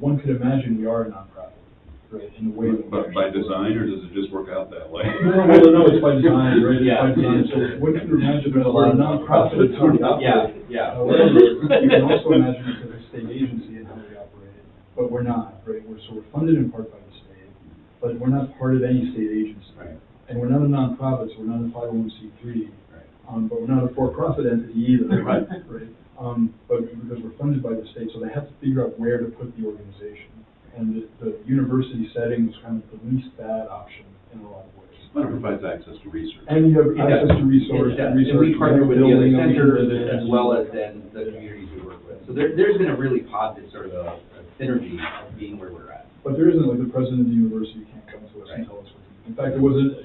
[SPEAKER 8] One could imagine we are a nonprofit, right? In a way.
[SPEAKER 3] But by design, or does it just work out that way?
[SPEAKER 8] No, it's by design, right?
[SPEAKER 5] Yeah.
[SPEAKER 8] It's by design. So one could imagine that we're a nonprofit. It's how we operate.
[SPEAKER 5] Yeah.
[SPEAKER 8] However, you can also imagine it's a state agency and how we operate it. But we're not, right? We're funded in part by the state, but we're not part of any state agency.
[SPEAKER 5] Right.
[SPEAKER 8] And we're not a nonprofit, so we're not a 501c3.
[SPEAKER 5] Right.
[SPEAKER 8] But we're not a for-profit entity either.
[SPEAKER 5] Right.
[SPEAKER 8] Right. but because we're funded by the state, so they have to figure out where to put the organization. And the university setting was kind of the least bad option in a lot of ways.
[SPEAKER 3] But it provides access to research.
[SPEAKER 8] And you have access to resources.
[SPEAKER 5] And we partner with the other centers as well as then the communities we work with. So there's been a really positive sort of a synergy of being where we're at.
[SPEAKER 8] But there isn't, like, the president of the university can't come to us and tell us what to do. In fact, there was a,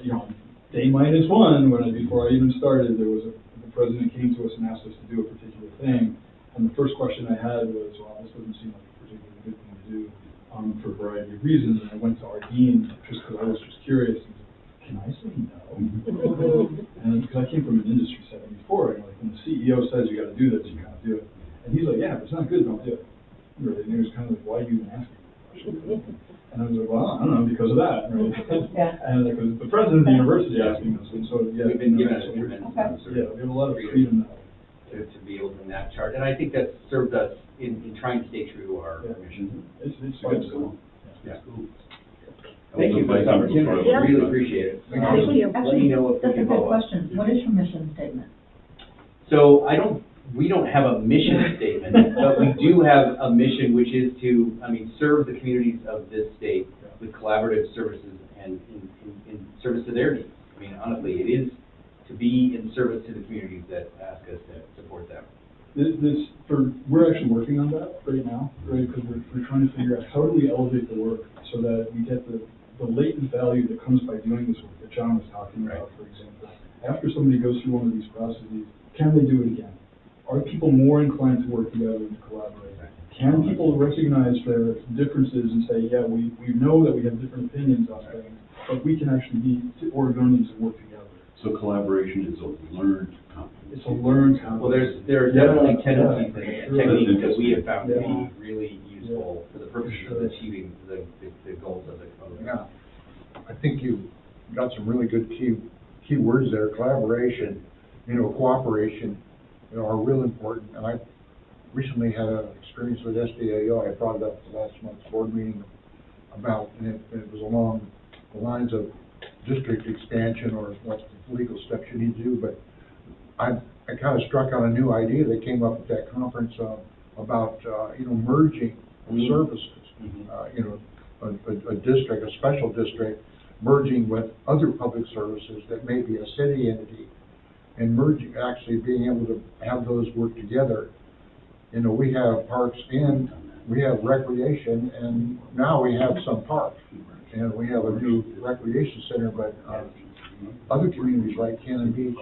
[SPEAKER 8] day -1, before I even started, the president came to us and asked us to do a particular thing. And the first question I had was, well, this doesn't seem like a particularly good thing to do, for a variety of reasons. And I went to our dean, just because I was just curious, and said, can I say no? And because I came from an industry setting before, and like, when the CEO says you gotta do this, you gotta do it. And he's like, yeah, if it's not good, don't do it. Really, and he was kind of like, why are you even asking? And I was like, well, I don't know, because of that, right?
[SPEAKER 4] Yeah.
[SPEAKER 8] And because the president of the university asking us, and so, yeah.
[SPEAKER 5] We've been given a
[SPEAKER 8] so
[SPEAKER 5] tremendous
[SPEAKER 4] Okay.
[SPEAKER 5] amount of sort of
[SPEAKER 8] Yeah, we have a lot of freedom now.
[SPEAKER 5] to be able to map chart. And I think that's served us in trying to stay true to our
[SPEAKER 8] Yeah.
[SPEAKER 5] mission.
[SPEAKER 8] It's
[SPEAKER 3] It's
[SPEAKER 8] fun.
[SPEAKER 3] good school. Yeah.
[SPEAKER 5] Thank you for this opportunity,
[SPEAKER 4] Yeah.
[SPEAKER 5] really appreciate it.
[SPEAKER 7] Thank
[SPEAKER 5] Let me
[SPEAKER 2] Actually,
[SPEAKER 5] know if we
[SPEAKER 2] that's a
[SPEAKER 5] can
[SPEAKER 2] good
[SPEAKER 5] follow up.
[SPEAKER 2] question. What is your mission statement?
[SPEAKER 5] So we don't have a mission statement, but we do have a mission, which is to, serve the communities of this state with collaborative services and in service to their needs. Honestly, it is to be in service to the communities that ask us to support them.
[SPEAKER 8] We're actually working on that right now, right? Because we're trying to figure out how do we elevate the work so that we get the latent value that comes by doing this work that John was talking about, for example. After somebody goes through one of these processes, can they do it again? Are people more inclined to work together and to collaborate? Can people recognize their differences and say, yeah, we know that we have different opinions on things, but we can actually be Oregonians and work together?
[SPEAKER 3] So collaboration is a learned competence.
[SPEAKER 8] It's a learned
[SPEAKER 5] Well, there are definitely tendencies and techniques that we have found to be really useful for the purposes of achieving the goals of the program.
[SPEAKER 7] Yeah, I think you got some really good key words there, collaboration, cooperation, are real important. And I recently had an experience with SDAO. I brought it up at last month's board meeting about, and it was along the lines of district expansion or what legal steps you need to do, but I kind of struck on a new idea that came up at that conference about, merging services. A district, a special district, merging with other public services that may be a city entity, and merging, actually being able to have those work together. We have parks and we have recreation, and now we have some parks, and we have a new recreation center, but other communities like Cannon Beach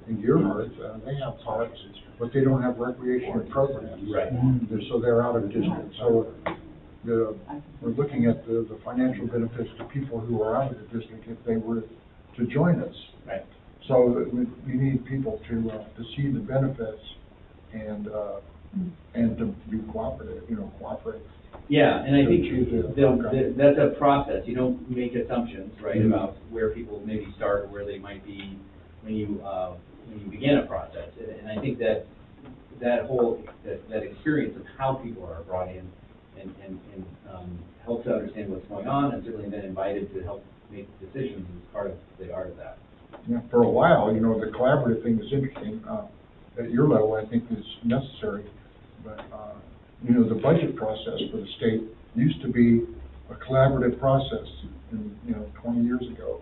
[SPEAKER 7] and Gearhart, they have parks, but they don't have recreation programs.
[SPEAKER 5] Right.
[SPEAKER 7] So they're out of district. So we're looking at the financial benefits to people who are out of the district if they were to join us.
[SPEAKER 5] Right.
[SPEAKER 7] So we need people to see the benefits and to be cooperative, cooperate.
[SPEAKER 5] Yeah, and I think that's a process. You don't make assumptions, right, about where people maybe start or where they might be when you begin a process. And I think that experience of how people are brought in and help to understand what's going on, and certainly then invited to help make decisions is part of the art of that.
[SPEAKER 7] Yeah, for a while, the collaborative thing is interesting. At your level, I think is necessary, but the budget process for the state used to be a collaborative process, 20 years ago,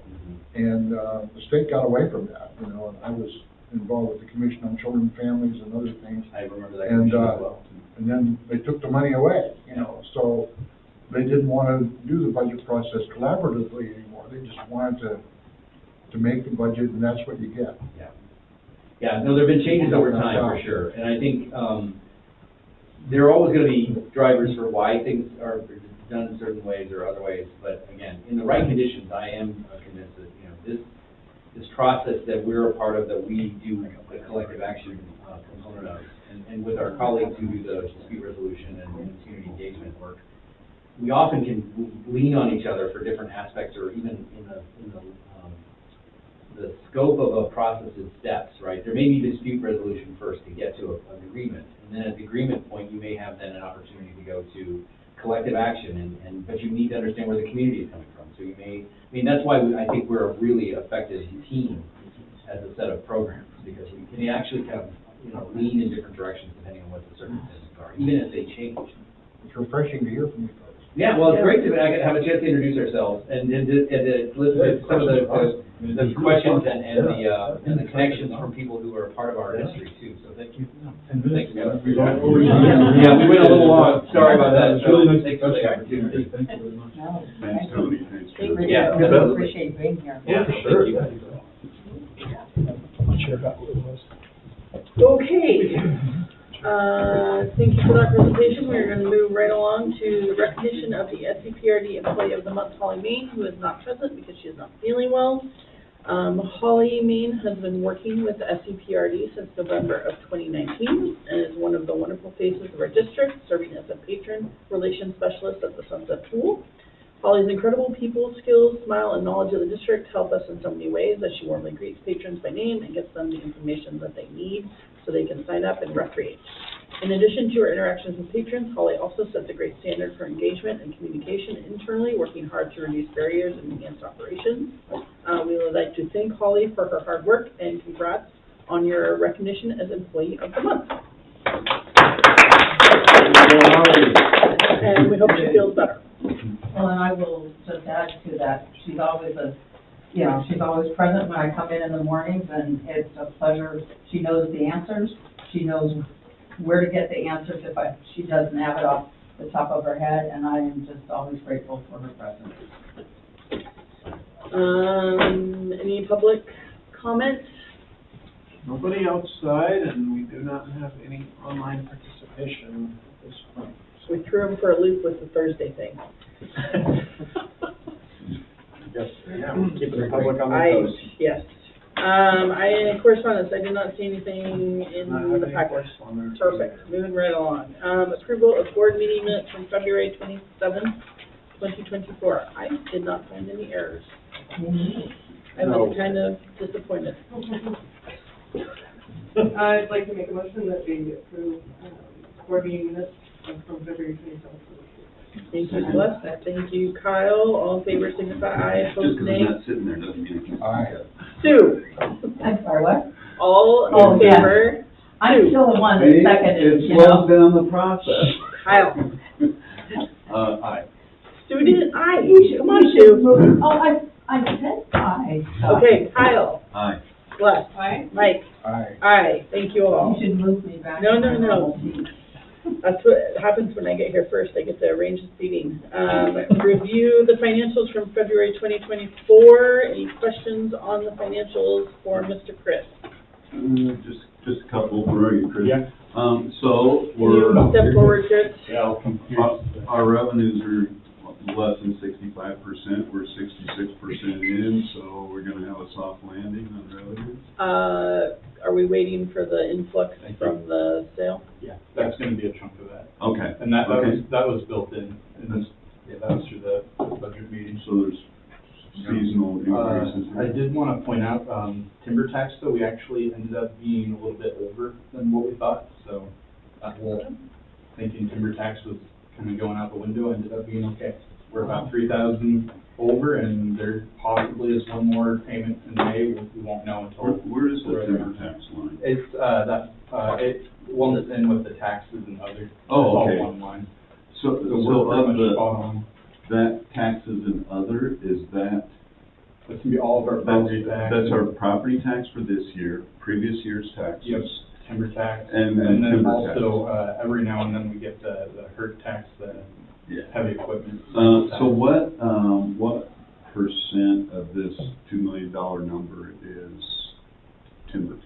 [SPEAKER 7] and the state got away from that. And I was involved with the Commission on Children and Families and other things.
[SPEAKER 5] I remember that
[SPEAKER 7] And
[SPEAKER 5] commission as well.
[SPEAKER 7] and then they took the money away. So they didn't want to do the budget process collaboratively anymore. They just wanted to make the budget, and that's what you get.
[SPEAKER 5] Yeah, no, there have been changes over time, for sure, and I think there are always going to be drivers for why things are done in certain ways or other ways, but again, in the right conditions, I am convinced that, this process that we're a part of, that we do the collective action component of, and with our colleagues who do the dispute resolution and community engagement work, we often can lean on each other for different aspects, or even in the scope of a process's steps, right? There may be dispute resolution first to get to an agreement, and then at the agreement point, you may have then an opportunity to go to collective action, but you need to understand where the community is coming from. So you may, that's why I think we're a really effective team as a set of programs, because we can actually kind of lean in different directions depending on what the circumstances are, even if they change.
[SPEAKER 7] It's refreshing to hear from you folks.
[SPEAKER 5] Yeah, well, it's great to have a chance to introduce ourselves and to listen to some of the questions and the connections from people who are a part of our history too, so thank you. Thanks, guys. Yeah, we went a little long, sorry about that.
[SPEAKER 8] It's really nice.
[SPEAKER 5] Thanks for the opportunity.
[SPEAKER 8] Thank you very much.
[SPEAKER 3] Thanks, Tony, thanks.
[SPEAKER 1] Thank you.
[SPEAKER 5] Yeah.
[SPEAKER 4] Really appreciate being here.
[SPEAKER 5] Yeah,
[SPEAKER 8] For sure.
[SPEAKER 5] thank you.
[SPEAKER 8] Not sure about what it was.
[SPEAKER 1] Okay. Thank you for that presentation. We're going to move right along to the recognition of the SEPRD Employee of the Month, Holly Main, who is not present because she is not feeling well. Holly Main has been working with the SEPRD since November of 2019 and is one of the wonderful faces of our district, serving as a patron relations specialist at the Sunset Pool. Holly's incredible people skills, smile, and knowledge of the district help us in so many ways, as she warmly greets patrons by name and gets them the information that they need so they can sign up and recreate. In addition to her interactions with patrons, Holly also sets a great standard for engagement and communication internally, working hard to reduce barriers and enhance operations. We would like to thank Holly for her hard work and congrats on your recognition as Employee of the Month. And we hope she feels better.
[SPEAKER 4] Well, and I will just add to that, she's always she's always present when I come in the mornings, and it's a pleasure. She knows the answers. She knows where to get the answers if she doesn't have it off the top of her head, and I am just always grateful for her presence.
[SPEAKER 1] Any public comments?
[SPEAKER 6] Nobody outside, and we do not have any online participation at this point.
[SPEAKER 1] We threw him for a loop with the Thursday thing.
[SPEAKER 6] Yes, yeah, keeping the public on their toes.
[SPEAKER 1] Yes. In correspondence, I did not see anything in the packet. Perfect, moving right along. Approval of board meeting minutes from February 27th, 2024. I did not find any errors. I was kind of disappointed.
[SPEAKER 9] I'd like to make a motion that we approve board meeting minutes from February 27th.
[SPEAKER 1] Thank you, Celeste. Thank you, Kyle. All in favor, signify aye.
[SPEAKER 3] Just
[SPEAKER 1] Opposed,
[SPEAKER 3] because
[SPEAKER 1] nay.
[SPEAKER 3] I'm not sitting there doesn't mean I can't.
[SPEAKER 7] Aye.
[SPEAKER 1] Sue.
[SPEAKER 4] I'm sorry, what?
[SPEAKER 1] All
[SPEAKER 4] Oh,
[SPEAKER 1] in
[SPEAKER 4] yes.
[SPEAKER 1] favor.
[SPEAKER 4] I'm still the one that seconded,
[SPEAKER 3] It
[SPEAKER 4] you know?
[SPEAKER 3] slows down the process.
[SPEAKER 1] Kyle.
[SPEAKER 3] Aye.
[SPEAKER 1] Sue did aye. Come on, Sue.
[SPEAKER 4] Oh, I said aye.
[SPEAKER 1] Okay, Kyle.
[SPEAKER 3] Aye.
[SPEAKER 1] Celeste.
[SPEAKER 9] Aye.
[SPEAKER 1] Mike.
[SPEAKER 7] Aye.
[SPEAKER 1] Aye. Thank you all.
[SPEAKER 4] You should move me back.
[SPEAKER 1] No,
[SPEAKER 4] to
[SPEAKER 1] no,
[SPEAKER 4] my
[SPEAKER 1] no.
[SPEAKER 4] normal seat.
[SPEAKER 1] That's what happens when I get here first. I get to arrange the seating. Review the financials from February 2024. Any questions on the financials for Mr. Chris?
[SPEAKER 3] Just a couple, where are you, Chris?
[SPEAKER 6] Yeah.
[SPEAKER 3] So,
[SPEAKER 1] Can you step forward, Chris?
[SPEAKER 3] our revenues are less than 65%, we're 66% in, so we're gonna have a soft landing on revenues.
[SPEAKER 1] Are we waiting for the influx from the sale?
[SPEAKER 10] Yeah, that's gonna be a chunk of that.
[SPEAKER 3] Okay.
[SPEAKER 10] And that
[SPEAKER 3] Okay.
[SPEAKER 10] was built in this, that was through the budget meeting.
[SPEAKER 3] So there's seasonal increases.
[SPEAKER 10] I did wanna point out, timber tax, though, we actually ended up being a little bit over than what we thought, so that whole thinking timber tax was kinda going out the window, ended up being okay. We're about 3,000 over, and there possibly is one more payment in May, we won't know until.
[SPEAKER 3] Where is the timber tax line?
[SPEAKER 10] It's, it lumps in with the taxes and other.
[SPEAKER 3] Oh, okay.
[SPEAKER 10] It's all one line.
[SPEAKER 3] So
[SPEAKER 10] we're pretty
[SPEAKER 3] of
[SPEAKER 10] much spot on.
[SPEAKER 3] that taxes and other, is that?
[SPEAKER 10] That's gonna be all of our property tax.
[SPEAKER 3] That's our property tax for this year, previous year's taxes.
[SPEAKER 10] Yep, timber tax.
[SPEAKER 3] And then
[SPEAKER 10] then
[SPEAKER 3] timber
[SPEAKER 10] also, every now and then we get the HERT tax, the
[SPEAKER 3] Yeah.
[SPEAKER 10] heavy equipment.
[SPEAKER 3] So what percent of this $2 million number is timber tax?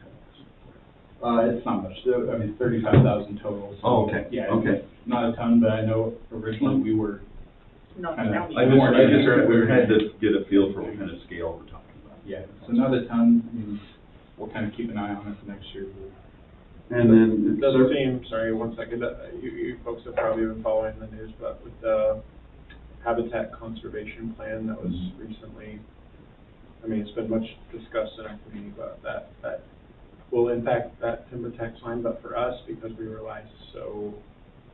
[SPEAKER 10] It's not much, I mean, 35,000 total. So,
[SPEAKER 3] Oh, okay,
[SPEAKER 10] Yeah,
[SPEAKER 3] okay.
[SPEAKER 10] it's not a ton, but I know originally we were
[SPEAKER 1] No,
[SPEAKER 10] kind
[SPEAKER 1] no.
[SPEAKER 10] of.
[SPEAKER 3] I just we had to get a feel for what kind of scale we're talking about.
[SPEAKER 10] Yeah, so not a ton, I mean, we'll kind of keep an eye on it for next year.
[SPEAKER 3] And then.
[SPEAKER 6] It doesn't seem, sorry, one second, you folks have probably been following the news, but with the Habitat Conservation Plan that was recently, I mean, it's been much discussed in our community, but that will impact that timber tax line, but for us, because we rely so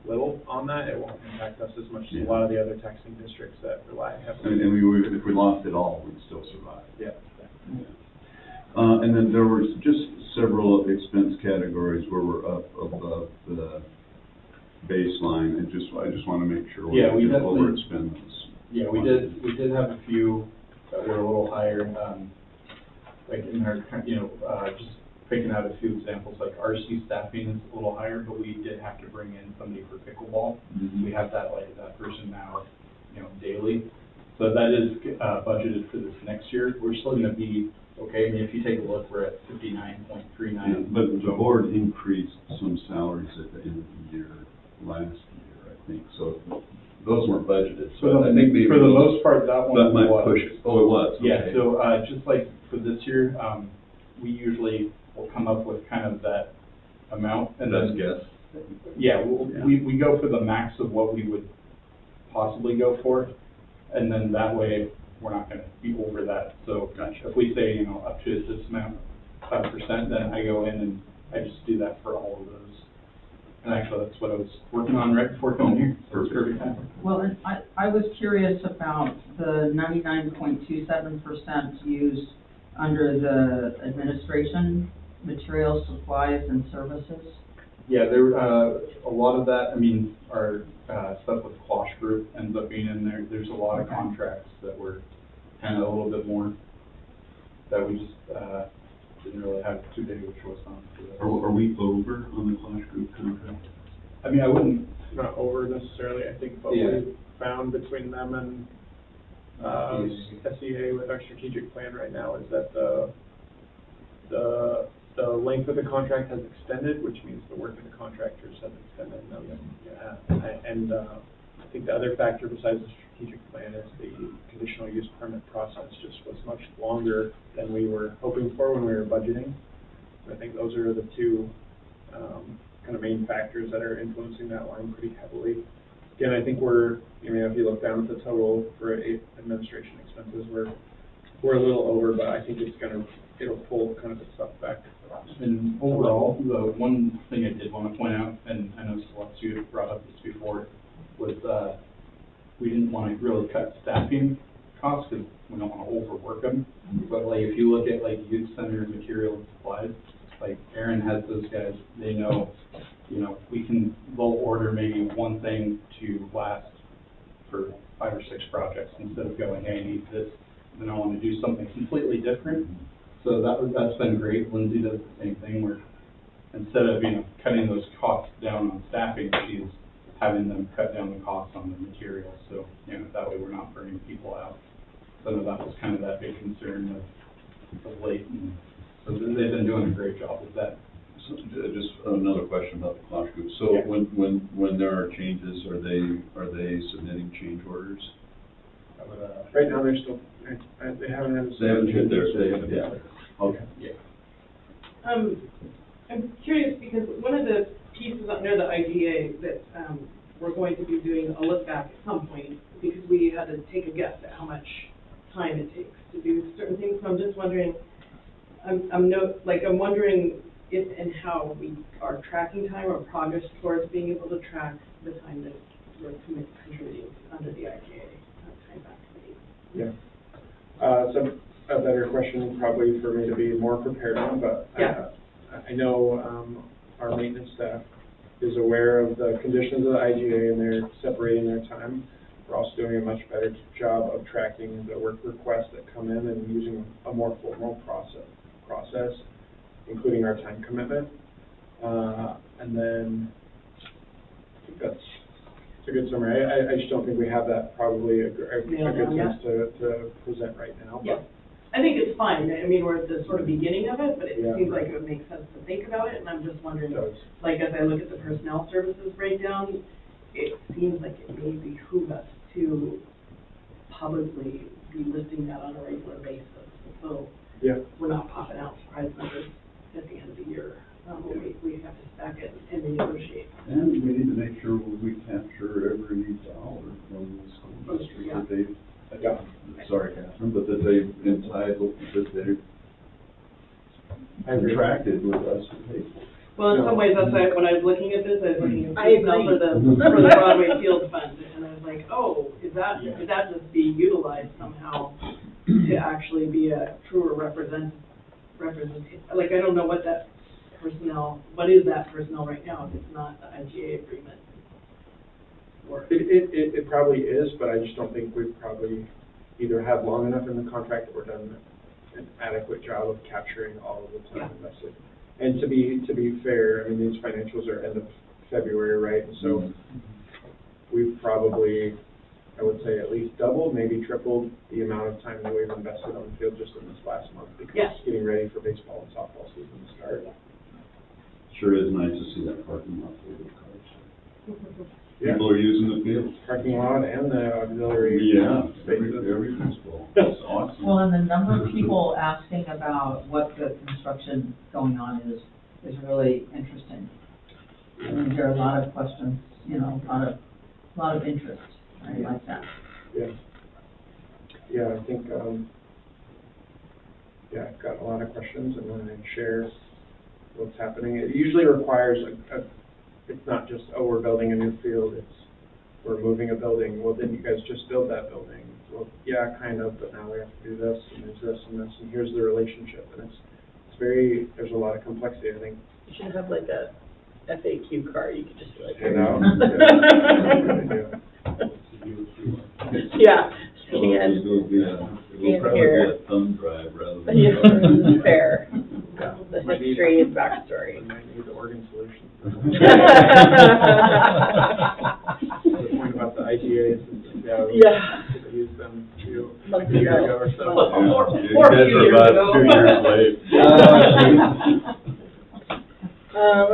[SPEAKER 6] little on that, it won't impact us as much as a lot of the other taxing districts that rely heavily.
[SPEAKER 3] And we would, if we lost it all, we'd still survive.
[SPEAKER 6] Yeah.
[SPEAKER 3] And then there was just several expense categories where we're up above the baseline, I just wanna make sure
[SPEAKER 10] Yeah, we
[SPEAKER 3] we don't
[SPEAKER 10] definitely-
[SPEAKER 3] overexpend those.
[SPEAKER 10] Yeah, we did have a few that were a little higher, like in our, just picking out a few examples, like RC staffing is a little higher, but we did have to bring in somebody for pickleball.
[SPEAKER 3] Mhm.
[SPEAKER 10] We have that person now, daily. So that is, budgeted for this next year. We're still gonna be, okay, I mean, if you take a look, we're at 59.39.
[SPEAKER 3] But the board increased some salaries at the end of the year, last year, I think, so those weren't budgeted, so I think maybe.
[SPEAKER 10] For the most part, that one
[SPEAKER 3] That might
[SPEAKER 10] was.
[SPEAKER 3] push it, oh, it was,
[SPEAKER 10] Yeah,
[SPEAKER 3] okay.
[SPEAKER 10] so, just like for this year, we usually will come up with kind of that amount and
[SPEAKER 3] Best
[SPEAKER 10] then.
[SPEAKER 3] guess.
[SPEAKER 10] Yeah,
[SPEAKER 3] Yeah.
[SPEAKER 10] we go for the max of what we would possibly go for, and then that way, we're not gonna be over that. So
[SPEAKER 3] Gotcha.
[SPEAKER 10] if we say, up to this amount, 5%, then I go in and I just do that for all of those. And actually, that's what I was working on right before coming here, so it's perfect time.
[SPEAKER 2] Well, and I was curious about the 99.27% used under the administration, materials, supplies, and services.
[SPEAKER 10] Yeah, there, a lot of that, I mean, our, stuff with Quash Group ends up being in there. There's a lot of contracts that were kind of a little bit more, that we just, didn't really have too big of a choice on.
[SPEAKER 3] Are we over on the Clash Group contract?
[SPEAKER 10] I mean, I wouldn't,
[SPEAKER 6] Not over necessarily, I think, what
[SPEAKER 10] Yeah.
[SPEAKER 6] we found between them and, SEA with our strategic plan right now is that the length of the contract has extended, which means the work of the contractors has extended. And I think the other factor besides the strategic plan is the conditional use permit process just was much longer than we were hoping for when we were budgeting. I think those are the two, kind of main factors that are influencing that line pretty heavily. Again, I think if you look down at the total for administration expenses, we're a little over, but I think it'll pull kind of itself back.
[SPEAKER 10] and overall, the one thing I did want to point out, and I know Celeste, you brought up this before, was, we didn't want to really cut staffing costs because we don't want to overwork them. But like, if you look at like youth center material and supplies, like Aaron has those guys, they know, they'll order maybe one thing to last for 5 or 6 projects instead of going, hey, I need this, then I want to do something completely different. So that's been great. Lindsay does the same thing where instead of, cutting those costs down on staffing, she's having them cut down the costs on the materials. So, that way we're not burning people out. So that was kind of that big concern of late. And so they've been doing a great job with that.
[SPEAKER 3] So, just another question about the Clash Group. So
[SPEAKER 6] Yeah.
[SPEAKER 3] when there are changes, are they submitting change orders?
[SPEAKER 6] Right now, they're still, they haven't had.
[SPEAKER 3] They haven't hit theirs, yeah. Okay.
[SPEAKER 10] Yeah.
[SPEAKER 9] I'm curious because one of the pieces under the IGA that, we're going to be doing a look back at some point because we had to take a guess at how much time it takes to do certain things. So I'm just wondering, I'm wondering if and how we are tracking time or progress towards being able to track the time that we're contributing under the IGA time back committee.
[SPEAKER 6] Yeah. So a better question probably for me to be more prepared on, but
[SPEAKER 9] Yeah.
[SPEAKER 6] I know our maintenance staff is aware of the conditions of the IGA and they're separating their time. We're also doing a much better job of tracking the work requests that come in and using a more formal process, including our time commitment. And then I think that's a good summary. I just don't think we have that probably a good sense to present right now.
[SPEAKER 9] Yeah, I think it's fine. I mean, we're at the sort of beginning of it, but it
[SPEAKER 6] Yeah.
[SPEAKER 9] seems like it would make sense to think about it. And I'm just wondering,
[SPEAKER 6] It does.
[SPEAKER 9] like, as I look at the personnel services breakdown, it seems like it may behoove us to publicly be listing that on a regular basis. So
[SPEAKER 6] Yeah.
[SPEAKER 9] we're not popping out surprise numbers at the end of the year. We have to stack it and renegotiate.
[SPEAKER 3] And we need to make sure we capture every dollar from the school district that they've, sorry, Catherine, but that they've entitled, that they've contracted with us to pay for.
[SPEAKER 9] Well, in some ways, that's why when I was looking at this, I was looking at
[SPEAKER 1] I
[SPEAKER 9] personnel for
[SPEAKER 1] agree.
[SPEAKER 9] the Broadway Field Fund, and I was like, oh, could that just be utilized somehow to actually be a truer representative representation, like, I don't know what that personnel, what is that personnel right now if it's not the IGA agreement? Or,
[SPEAKER 6] It probably is, but I just don't think we've probably either had long enough in the contract or done an adequate job of capturing all of the time invested. And to be fair, I mean, these financials are end of February, right? And so we've probably, I would say, at least doubled, maybe tripled the amount of time that we've invested on the field just in this last month because getting ready for baseball and softball season to start.
[SPEAKER 3] Sure is nice to see that parking lot full of cars.
[SPEAKER 6] Yeah.
[SPEAKER 3] People are using the field.
[SPEAKER 6] Parking lot and the auxiliary.
[SPEAKER 3] Yeah,
[SPEAKER 6] spaces.
[SPEAKER 3] everything's full. That's awesome.
[SPEAKER 4] Well, and the number of people asking about what the construction going on is really interesting. I mean, there are a lot of questions, you know, a lot of interest, I like that.
[SPEAKER 6] Yeah. Yeah, I think, I've got a lot of questions, and when I share what's happening, it usually requires it's not just, oh, we're building a new field, it's, we're moving a building, well, then you guys just build that building. Well, yeah, kind of, but now we have to do this, and there's this, and this, and here's the relationship, and it's very, there's a lot of complexity, I think.
[SPEAKER 1] You should have like a FAQ card, you could just be like.
[SPEAKER 6] You know?
[SPEAKER 1] Yeah.
[SPEAKER 3] It'll
[SPEAKER 1] Scan
[SPEAKER 3] probably
[SPEAKER 1] here.
[SPEAKER 3] be a thumb drive rather than.
[SPEAKER 1] Yeah, fair.
[SPEAKER 6] Yeah.
[SPEAKER 1] The history and backstory.
[SPEAKER 6] I need the organ solution. The point about the IGA systems,
[SPEAKER 1] Yeah.
[SPEAKER 6] we could use them a
[SPEAKER 1] Months
[SPEAKER 6] year
[SPEAKER 1] ago.
[SPEAKER 6] ago or so.
[SPEAKER 1] Or
[SPEAKER 3] You
[SPEAKER 1] a
[SPEAKER 3] guys
[SPEAKER 1] few
[SPEAKER 3] are
[SPEAKER 1] years
[SPEAKER 3] about
[SPEAKER 1] ago.
[SPEAKER 3] 2 years late.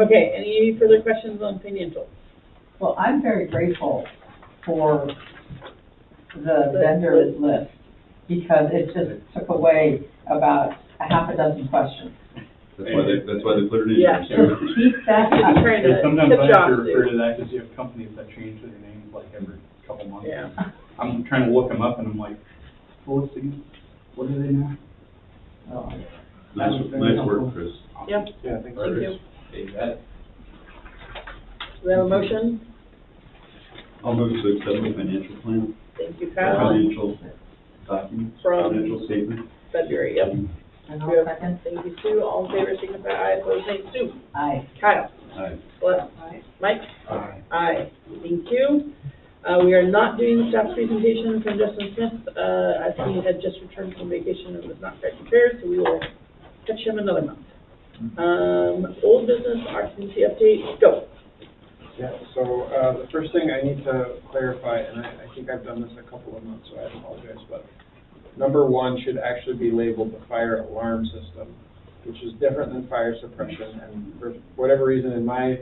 [SPEAKER 1] Okay, any further questions on financials?
[SPEAKER 4] Well, I'm very grateful for the vendor list, because it just took away about a half a dozen questions.
[SPEAKER 3] That's why they put it in.
[SPEAKER 1] Yeah.
[SPEAKER 3] there.
[SPEAKER 4] Just keep that up.
[SPEAKER 1] Trying to
[SPEAKER 10] Sometimes
[SPEAKER 1] tip
[SPEAKER 10] I have
[SPEAKER 1] jobs,
[SPEAKER 10] to refer
[SPEAKER 1] dude.
[SPEAKER 10] to that because you have companies that change their names like every couple months.
[SPEAKER 1] Yeah.
[SPEAKER 10] I'm trying to look them up and I'm like, well, let's see, what are they now?
[SPEAKER 4] Oh.
[SPEAKER 3] Nice work, Chris.
[SPEAKER 1] Yep,
[SPEAKER 6] Yeah, thanks.
[SPEAKER 1] thank you.
[SPEAKER 10] Hey, that,
[SPEAKER 1] Do we have a motion?
[SPEAKER 3] I'll move to accept the financial plan,
[SPEAKER 1] Thank you, Kyle.
[SPEAKER 3] financial documents,
[SPEAKER 1] From-
[SPEAKER 3] financial statement.
[SPEAKER 1] February, yep.
[SPEAKER 4] And
[SPEAKER 1] We
[SPEAKER 4] I'll
[SPEAKER 1] have-
[SPEAKER 4] second.
[SPEAKER 1] Thank you, Sue. All in favor, signify aye. Opposed, nay. Sue.
[SPEAKER 4] Aye.
[SPEAKER 1] Kyle.
[SPEAKER 3] Aye.
[SPEAKER 1] Celeste. Mike.
[SPEAKER 6] Aye.
[SPEAKER 1] Aye. Thank you. We are not doing the staff presentation from Justin Smith, as he had just returned from vacation and was not quite prepared, so we will catch him another month. Old business occupancy update, go.
[SPEAKER 6] Yeah, so, the first thing I need to clarify, and I think I've done this a couple of months, so I apologize, but number one should actually be labeled the fire alarm system, which is different than fire suppression, and for whatever reason, in my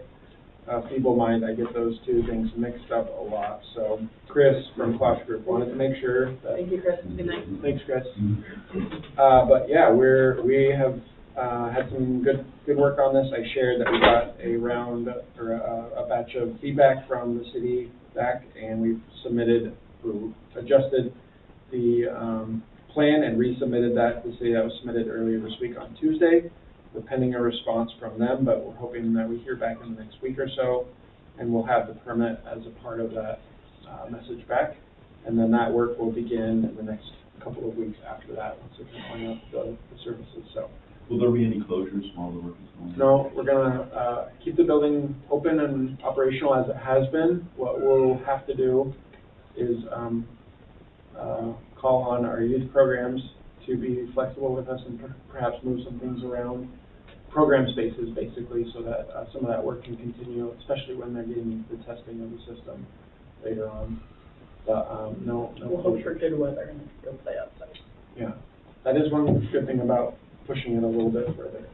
[SPEAKER 6] feeble mind, I get those two things mixed up a lot. So Chris from Klaus Group wanted to make sure that.
[SPEAKER 1] Thank you, Chris. Good night.
[SPEAKER 6] Thanks, Chris. But yeah, we have had some good work on this. I shared that we got a round or a batch of feedback from the city back, and we've adjusted the plan and resubmitted that to the city. That was submitted earlier this week on Tuesday. We're pending a response from them, but we're hoping that we hear back in the next week or so, and we'll have the permit as a part of that message back. And then that work will begin in the next couple of weeks after that, once we can line up the services. So.
[SPEAKER 3] Will there be any closures while the work is going on?
[SPEAKER 6] No, we're gonna keep the building open and operational as it has been. What we'll have to do is call on our youth programs to be flexible with us and perhaps move some things around, program spaces basically, so that some of that work can continue, especially when they're getting the testing of the system later on. But no
[SPEAKER 1] We'll hope for good weather and go play outside.
[SPEAKER 6] Yeah, that is one good thing about pushing it a little bit further.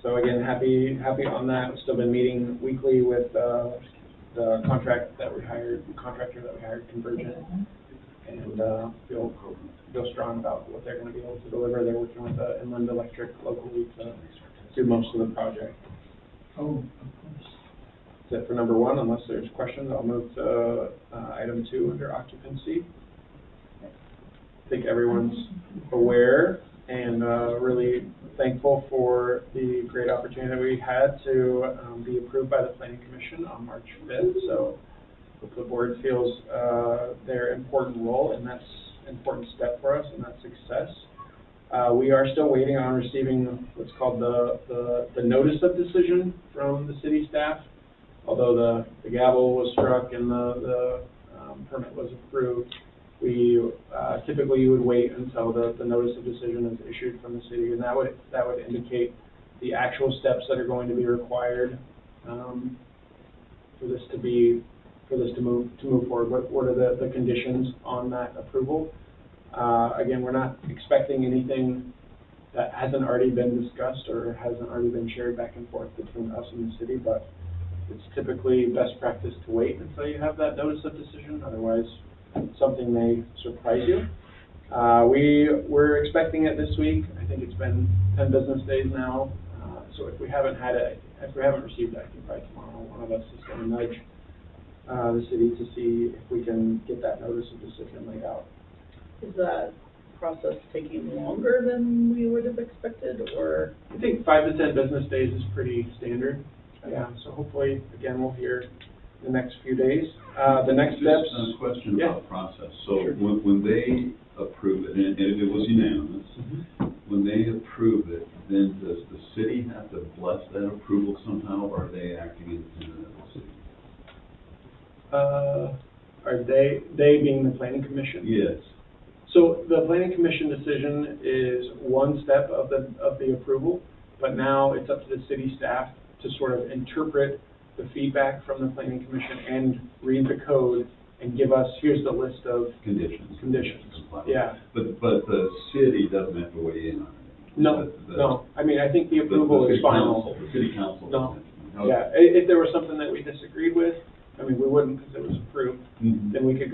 [SPEAKER 6] So again, happy on that. We've still been meeting weekly with the contractor that we hired, Convergent, and feel strong about what they're going to be able to deliver. They're working with Inland Electric locally to do most of the project.
[SPEAKER 4] Oh, of course.
[SPEAKER 6] That's it for number one. Unless there's questions, I'll move to item 2 under occupancy. I think everyone's aware and really thankful for the great opportunity that we had to be approved by the Planning Commission on March 5th. So hope the board feels their important role in that important step for us and that success. We are still waiting on receiving what's called the notice of decision from the city staff. Although the gavel was struck and the permit was approved, we typically would wait until the notice of decision is issued from the city, and that would indicate the actual steps that are going to be required for this to move forward. What are the conditions on that approval? Again, we're not expecting anything that hasn't already been discussed or hasn't already been shared back and forth between us and the city, but it's typically best practice to wait until you have that notice of decision, otherwise something may surprise you. We're expecting it this week. I think it's been 10 business days now, so if we haven't received it, I think by tomorrow one of us is going to nudge the city to see if we can get that notice of decision laid out.
[SPEAKER 1] Is that process taking longer than we would have expected, or?
[SPEAKER 6] I think 5 to 10 business days is pretty standard. Yeah, so hopefully, again, we'll hear the next few days. The next steps.
[SPEAKER 3] Just a question
[SPEAKER 6] Yeah.
[SPEAKER 3] about process. So
[SPEAKER 6] Sure.
[SPEAKER 3] when they approve it, and it was unanimous, when they approve it, then does the city have to bless that approval somehow, or are they acting independent of the city?
[SPEAKER 6] Are they being the planning commission?
[SPEAKER 3] Yes.
[SPEAKER 6] So the planning commission decision is one step of the approval, but now it's up to the city staff to sort of interpret the feedback from the planning commission and read the code and give us, here's the list of
[SPEAKER 3] Conditions.
[SPEAKER 6] Yeah.
[SPEAKER 3] But the city doesn't have to weigh in on it?
[SPEAKER 6] No, no. I mean, I think the approval is final.
[SPEAKER 3] The city council
[SPEAKER 6] No.
[SPEAKER 3] doesn't.
[SPEAKER 6] Yeah, if there was something that we disagreed with, I mean, we wouldn't because it was approved,
[SPEAKER 3] Mhm.
[SPEAKER 6] then we could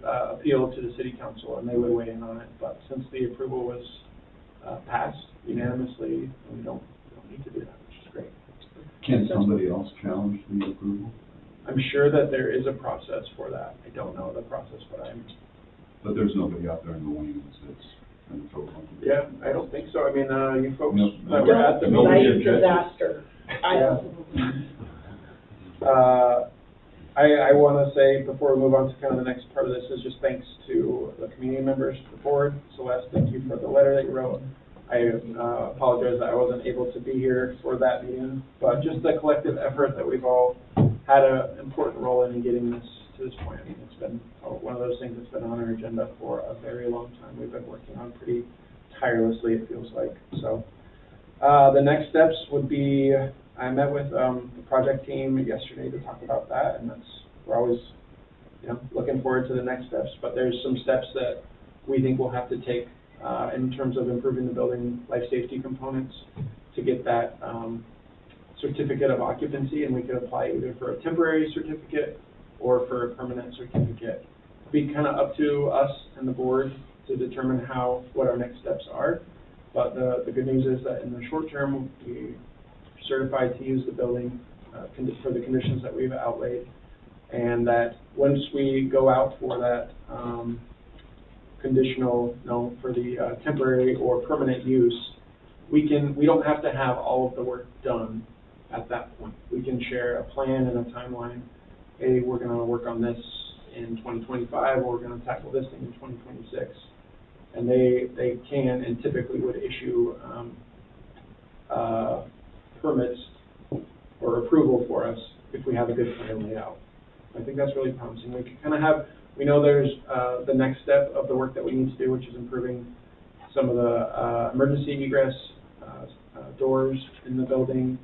[SPEAKER 6] appeal to the city council and they would weigh in on it. But since the approval was passed unanimously, we don't need to do that, which is great.
[SPEAKER 3] Can somebody else challenge the approval?
[SPEAKER 6] I'm sure that there is a process for that. I don't know the process,
[SPEAKER 3] But there's nobody out there in the wings that's going to throw something?
[SPEAKER 6] yeah, I don't think so. I mean, you folks
[SPEAKER 3] No,
[SPEAKER 6] that were at the
[SPEAKER 1] Don't
[SPEAKER 3] nobody
[SPEAKER 1] cite
[SPEAKER 3] objected.
[SPEAKER 1] disaster.
[SPEAKER 6] I want to say, before we move on to kind of the next part of this, is just thanks to the community members, the board. Celeste, thank you for the letter that you wrote. I apologize that I wasn't able to be here for that meeting, but just the collective effort that we've all had an important role in getting this to this point. I mean, it's been one of those things that's been on our agenda for a very long time. We've been working on pretty tirelessly, it feels like. So the next steps would be, I met with the project team yesterday to talk about that, and we're always, looking forward to the next steps. But there's some steps that we think we'll have to take in terms of improving the building life safety components to get that certificate of occupancy, and we could apply either for a temporary certificate or for a permanent certificate. It'd be kind of up to us and the board to determine what our next steps are. But the good news is that in the short term, we certified to use the building for the conditions that we've outlaid, and that once we go out for that for the temporary or permanent use, we don't have to have all of the work done at that point. We can share a plan and a timeline. Hey, we're going to work on this in 2025, or we're going to tackle this thing in 2026. And they can and typically would issue permits or approval for us if we have a good plan laid out. I think that's really promising. We can kind of we know there's the next step of the work that we need to do, which is improving some of the emergency egress doors in the building,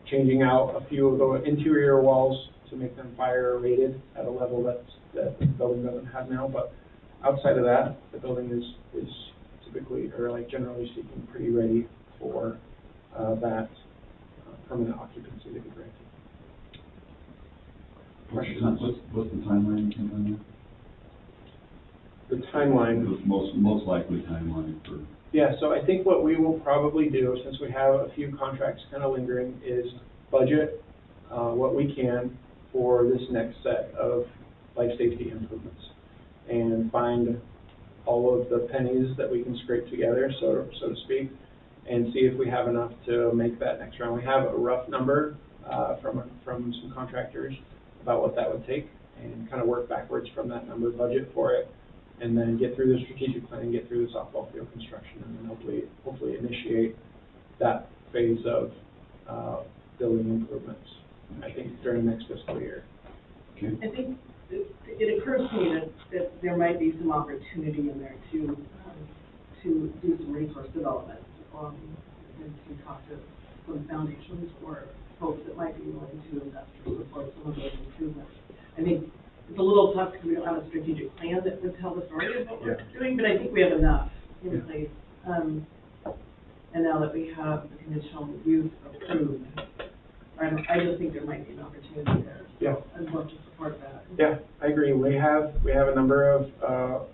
[SPEAKER 6] changing out a few of the interior walls to make them fire rated at a level that the building doesn't have now. But outside of that, the building is typically, or like generally speaking, pretty ready for that permanent occupancy to be granted.
[SPEAKER 3] What's the timeline on
[SPEAKER 6] The timeline.
[SPEAKER 3] that? The most likely timeline for?
[SPEAKER 6] Yeah, so I think what we will probably do, since we have a few contracts kind of lingering, is budget what we can for this next set of life safety improvements, and find all of the pennies that we can scrape together, so to speak, and see if we have enough to make that next round. We have a rough number from some contractors about what that would take, and kind of work backwards from that number, budget for it, and then get through the strategic plan, get through the softball field construction, and then hopefully initiate that phase of, building improvements, I think, during next fiscal year.
[SPEAKER 3] Okay.
[SPEAKER 9] I think it occurs to me that there might be some opportunity in there to do some resource development, and to talk to some foundations or folks that might be willing to invest or support some of those improvements. I think it's a little tough because we don't have a strategic plan that would tell the story of what we're doing, but I think we have enough in place. And now that we have the conditional use approved, I just think there might be an opportunity there.
[SPEAKER 6] Yeah.
[SPEAKER 9] I'd love to support that.
[SPEAKER 6] Yeah, I agree. We have a number of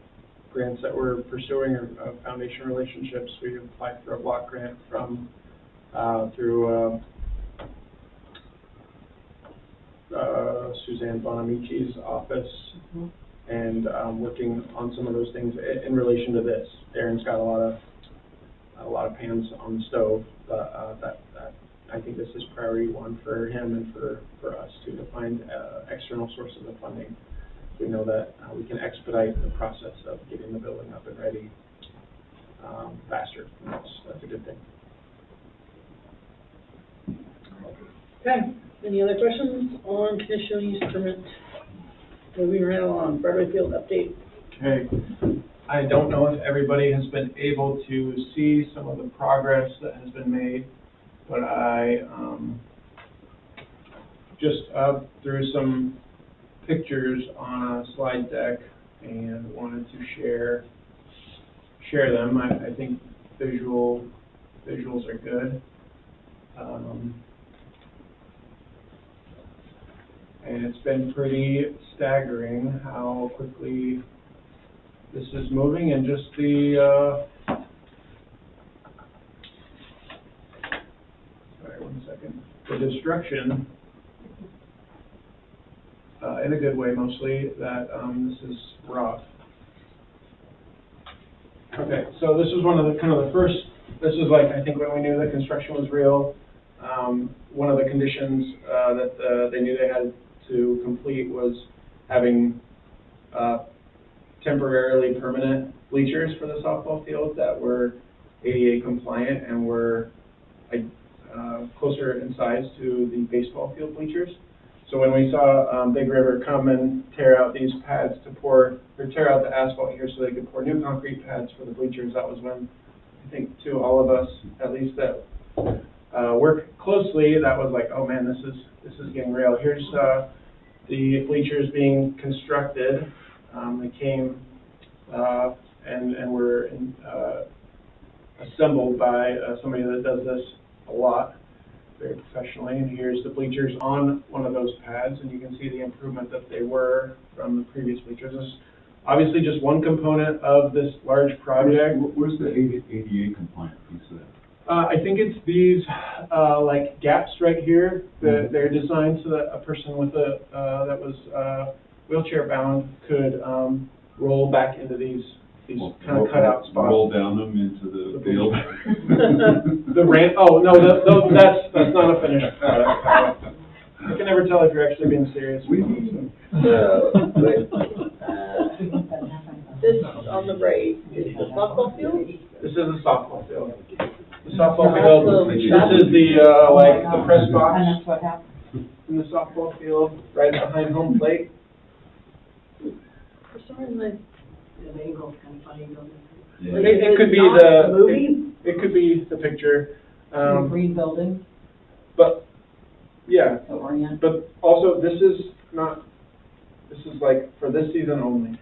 [SPEAKER 6] grants that we're pursuing, or foundation relationships. We applied for a block grant from through Suzanne Bonamici's office, and working on some of those things in relation to this. Aaron's got a lot of pans on the stove, but that I think this is priority one for him and for us too, to find external sources of funding. We know that we can expedite the process of getting the building up and ready faster. And that's a good thing.
[SPEAKER 1] Okay, any other questions on conditional use permit? Moving right along, Broadway Field update.
[SPEAKER 6] Okay. I don't know if everybody has been able to see some of the progress that has been made, but I just threw some pictures on a slide deck and wanted to share them. I think visuals are good. And it's been pretty staggering how quickly this is moving, and just the, sorry, 1 second, the destruction, in a good way mostly, that this is rough. Okay, so this was one of the, kind of the first, this is like, I think when we knew that construction was real, one of the conditions that they knew they had to complete was having temporarily permanent bleachers for the softball field that were ADA compliant and were closer in size to the baseball field bleachers. So when we saw Big River come and tear out these pads to pour, or tear out the asphalt here so they could pour new concrete pads for the bleachers, that was when, I think, to all of us, at least that work closely, that was like, oh man, this is getting real. Here's the bleachers being constructed. They came and were assembled by somebody that does this a lot, very professionally. And here's the bleachers on one of those pads, and you can see the improvement that they were from the previous bleachers. This is obviously just one component of this large project.
[SPEAKER 3] Where's the ADA compliant piece of that?
[SPEAKER 6] I think it's these like gaps right here that they're designed so that a person with a that was wheelchair bound could roll back into these kind of cutout spots.
[SPEAKER 3] Roll down them into the field.
[SPEAKER 6] The ramp. Oh no, that's not a finished product. I can never tell if you're actually being serious.
[SPEAKER 1] So, this on the right is the softball field?
[SPEAKER 6] This is the softball field. The softball field, this is the, like, the press box
[SPEAKER 4] And that's what happened.
[SPEAKER 6] in the softball field, right behind home plate.
[SPEAKER 1] For some reason,
[SPEAKER 9] The angle's kind of funny, don't
[SPEAKER 3] Yeah.
[SPEAKER 6] It could be
[SPEAKER 1] Not the movie?
[SPEAKER 6] it could be the picture,
[SPEAKER 4] Green building,
[SPEAKER 6] but, yeah,
[SPEAKER 4] the Orient.
[SPEAKER 6] but also, this is like for this season only.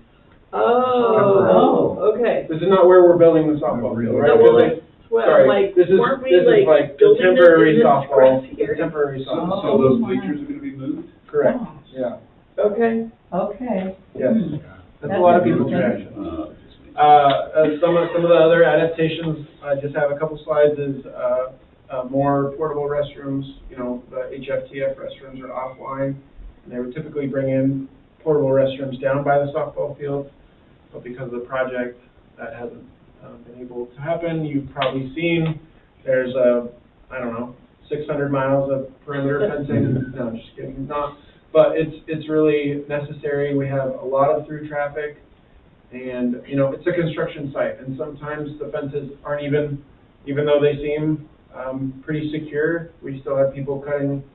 [SPEAKER 1] Oh, okay.
[SPEAKER 6] This is not where we're building the softball field, right?
[SPEAKER 1] No, well,
[SPEAKER 6] Because
[SPEAKER 1] well,
[SPEAKER 6] sorry,
[SPEAKER 1] like,
[SPEAKER 6] this is
[SPEAKER 1] weren't we
[SPEAKER 6] like
[SPEAKER 1] like
[SPEAKER 6] the
[SPEAKER 1] building this
[SPEAKER 6] temporary
[SPEAKER 1] in this
[SPEAKER 6] softball,
[SPEAKER 1] grassy
[SPEAKER 6] the
[SPEAKER 1] area?
[SPEAKER 6] temporary
[SPEAKER 3] So
[SPEAKER 6] softball.
[SPEAKER 3] those bleachers are gonna be moved?
[SPEAKER 6] Correct,
[SPEAKER 4] Oh.
[SPEAKER 6] yeah,
[SPEAKER 1] Okay.
[SPEAKER 4] Okay.
[SPEAKER 6] yes.
[SPEAKER 4] Hmm.
[SPEAKER 6] That's a lot of people's reaction. Some of the other adaptations, I just have a couple slides, is more portable restrooms. You know, the HFTF restrooms are offline, and they would typically bring in portable restrooms down by the softball field, but because of the project, that hasn't been able to happen. You've probably seen there's I don't know, 600 miles of perimeter fencing. No, I'm just kidding, not. But it's really necessary. We have a lot of through traffic, And, you know, it's a construction site, and sometimes the fences aren't even though they seem pretty secure, we still have people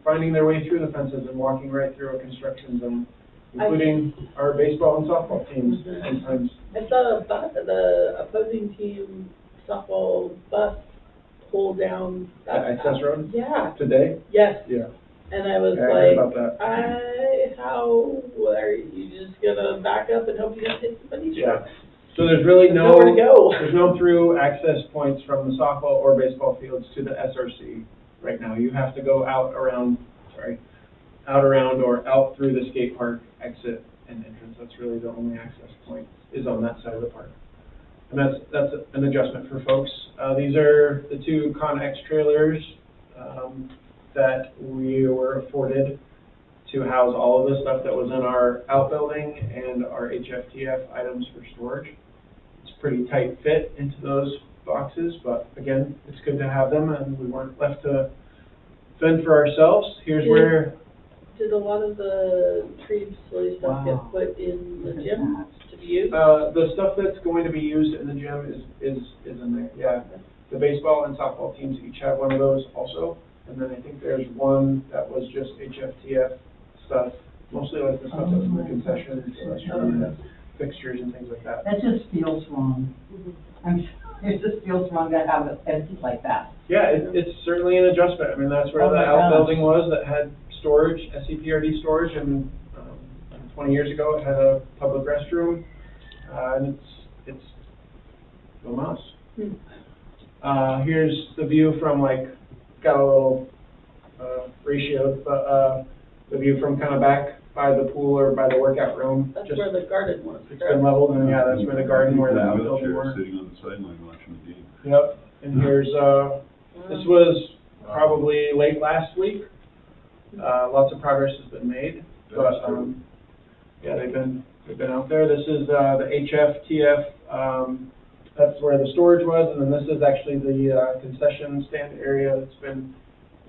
[SPEAKER 6] finding their way through the fences and walking right through a construction zone, including our baseball and softball teams sometimes.
[SPEAKER 1] I saw the opposing team softball bus pull down.
[SPEAKER 6] Access road?
[SPEAKER 1] Yeah,
[SPEAKER 6] Today?
[SPEAKER 1] yes.
[SPEAKER 6] Yeah.
[SPEAKER 1] And I was
[SPEAKER 6] Yeah, I heard
[SPEAKER 1] like,
[SPEAKER 6] about that.
[SPEAKER 1] how are you just gonna back up and hope you don't hit somebody's
[SPEAKER 6] Yeah.
[SPEAKER 1] truck?
[SPEAKER 6] So there's really
[SPEAKER 1] Nowhere to go.
[SPEAKER 6] there's no through access points from the softball or baseball fields to the SRC right now. You have to go out around or out through the skate park exit and entrance. That's really the only access point is on that side of the park. And that's an adjustment for folks. These are the two Con-X trailers that we were afforded to house all of the stuff that was in our outbuilding and our HFTF items for storage. It's pretty tight fit into those boxes, but again, it's good to have them, and we weren't left to fend for ourselves. Here's where...
[SPEAKER 1] Did a lot of the treaty facility stuff get put in the gym to be used?
[SPEAKER 6] The stuff that's going to be used in the gym is in there, yeah. The baseball and softball teams each have one of those also, and then I think there's one that was just HFTF stuff, mostly like the stuff that's in the concessions, fixtures and things like that.
[SPEAKER 4] That just feels wrong. It just feels wrong to have it empty like that.
[SPEAKER 6] Yeah, it's certainly an adjustment. I mean, that's where
[SPEAKER 4] Oh
[SPEAKER 6] the
[SPEAKER 4] my gosh.
[SPEAKER 6] outbuilding was that had storage, SEPRD storage, and 20 years ago it had a public restroom, and it's a mess. Here's the view from got a little ratio, but the view from kind of back by the pool or by the workout room.
[SPEAKER 1] That's
[SPEAKER 6] just
[SPEAKER 1] where the garden was.
[SPEAKER 6] It's been leveled, and yeah, that's where the garden, where the outbuilding
[SPEAKER 3] Wheelchair
[SPEAKER 6] were.
[SPEAKER 3] sitting on the sideline watching the game.
[SPEAKER 6] Yep, and here's, this was probably late last week. Lots of progress has been made, but, yeah, they've been out there. This is, the HFTF, that's where the storage was, and then this is actually the, concession stand area that's been,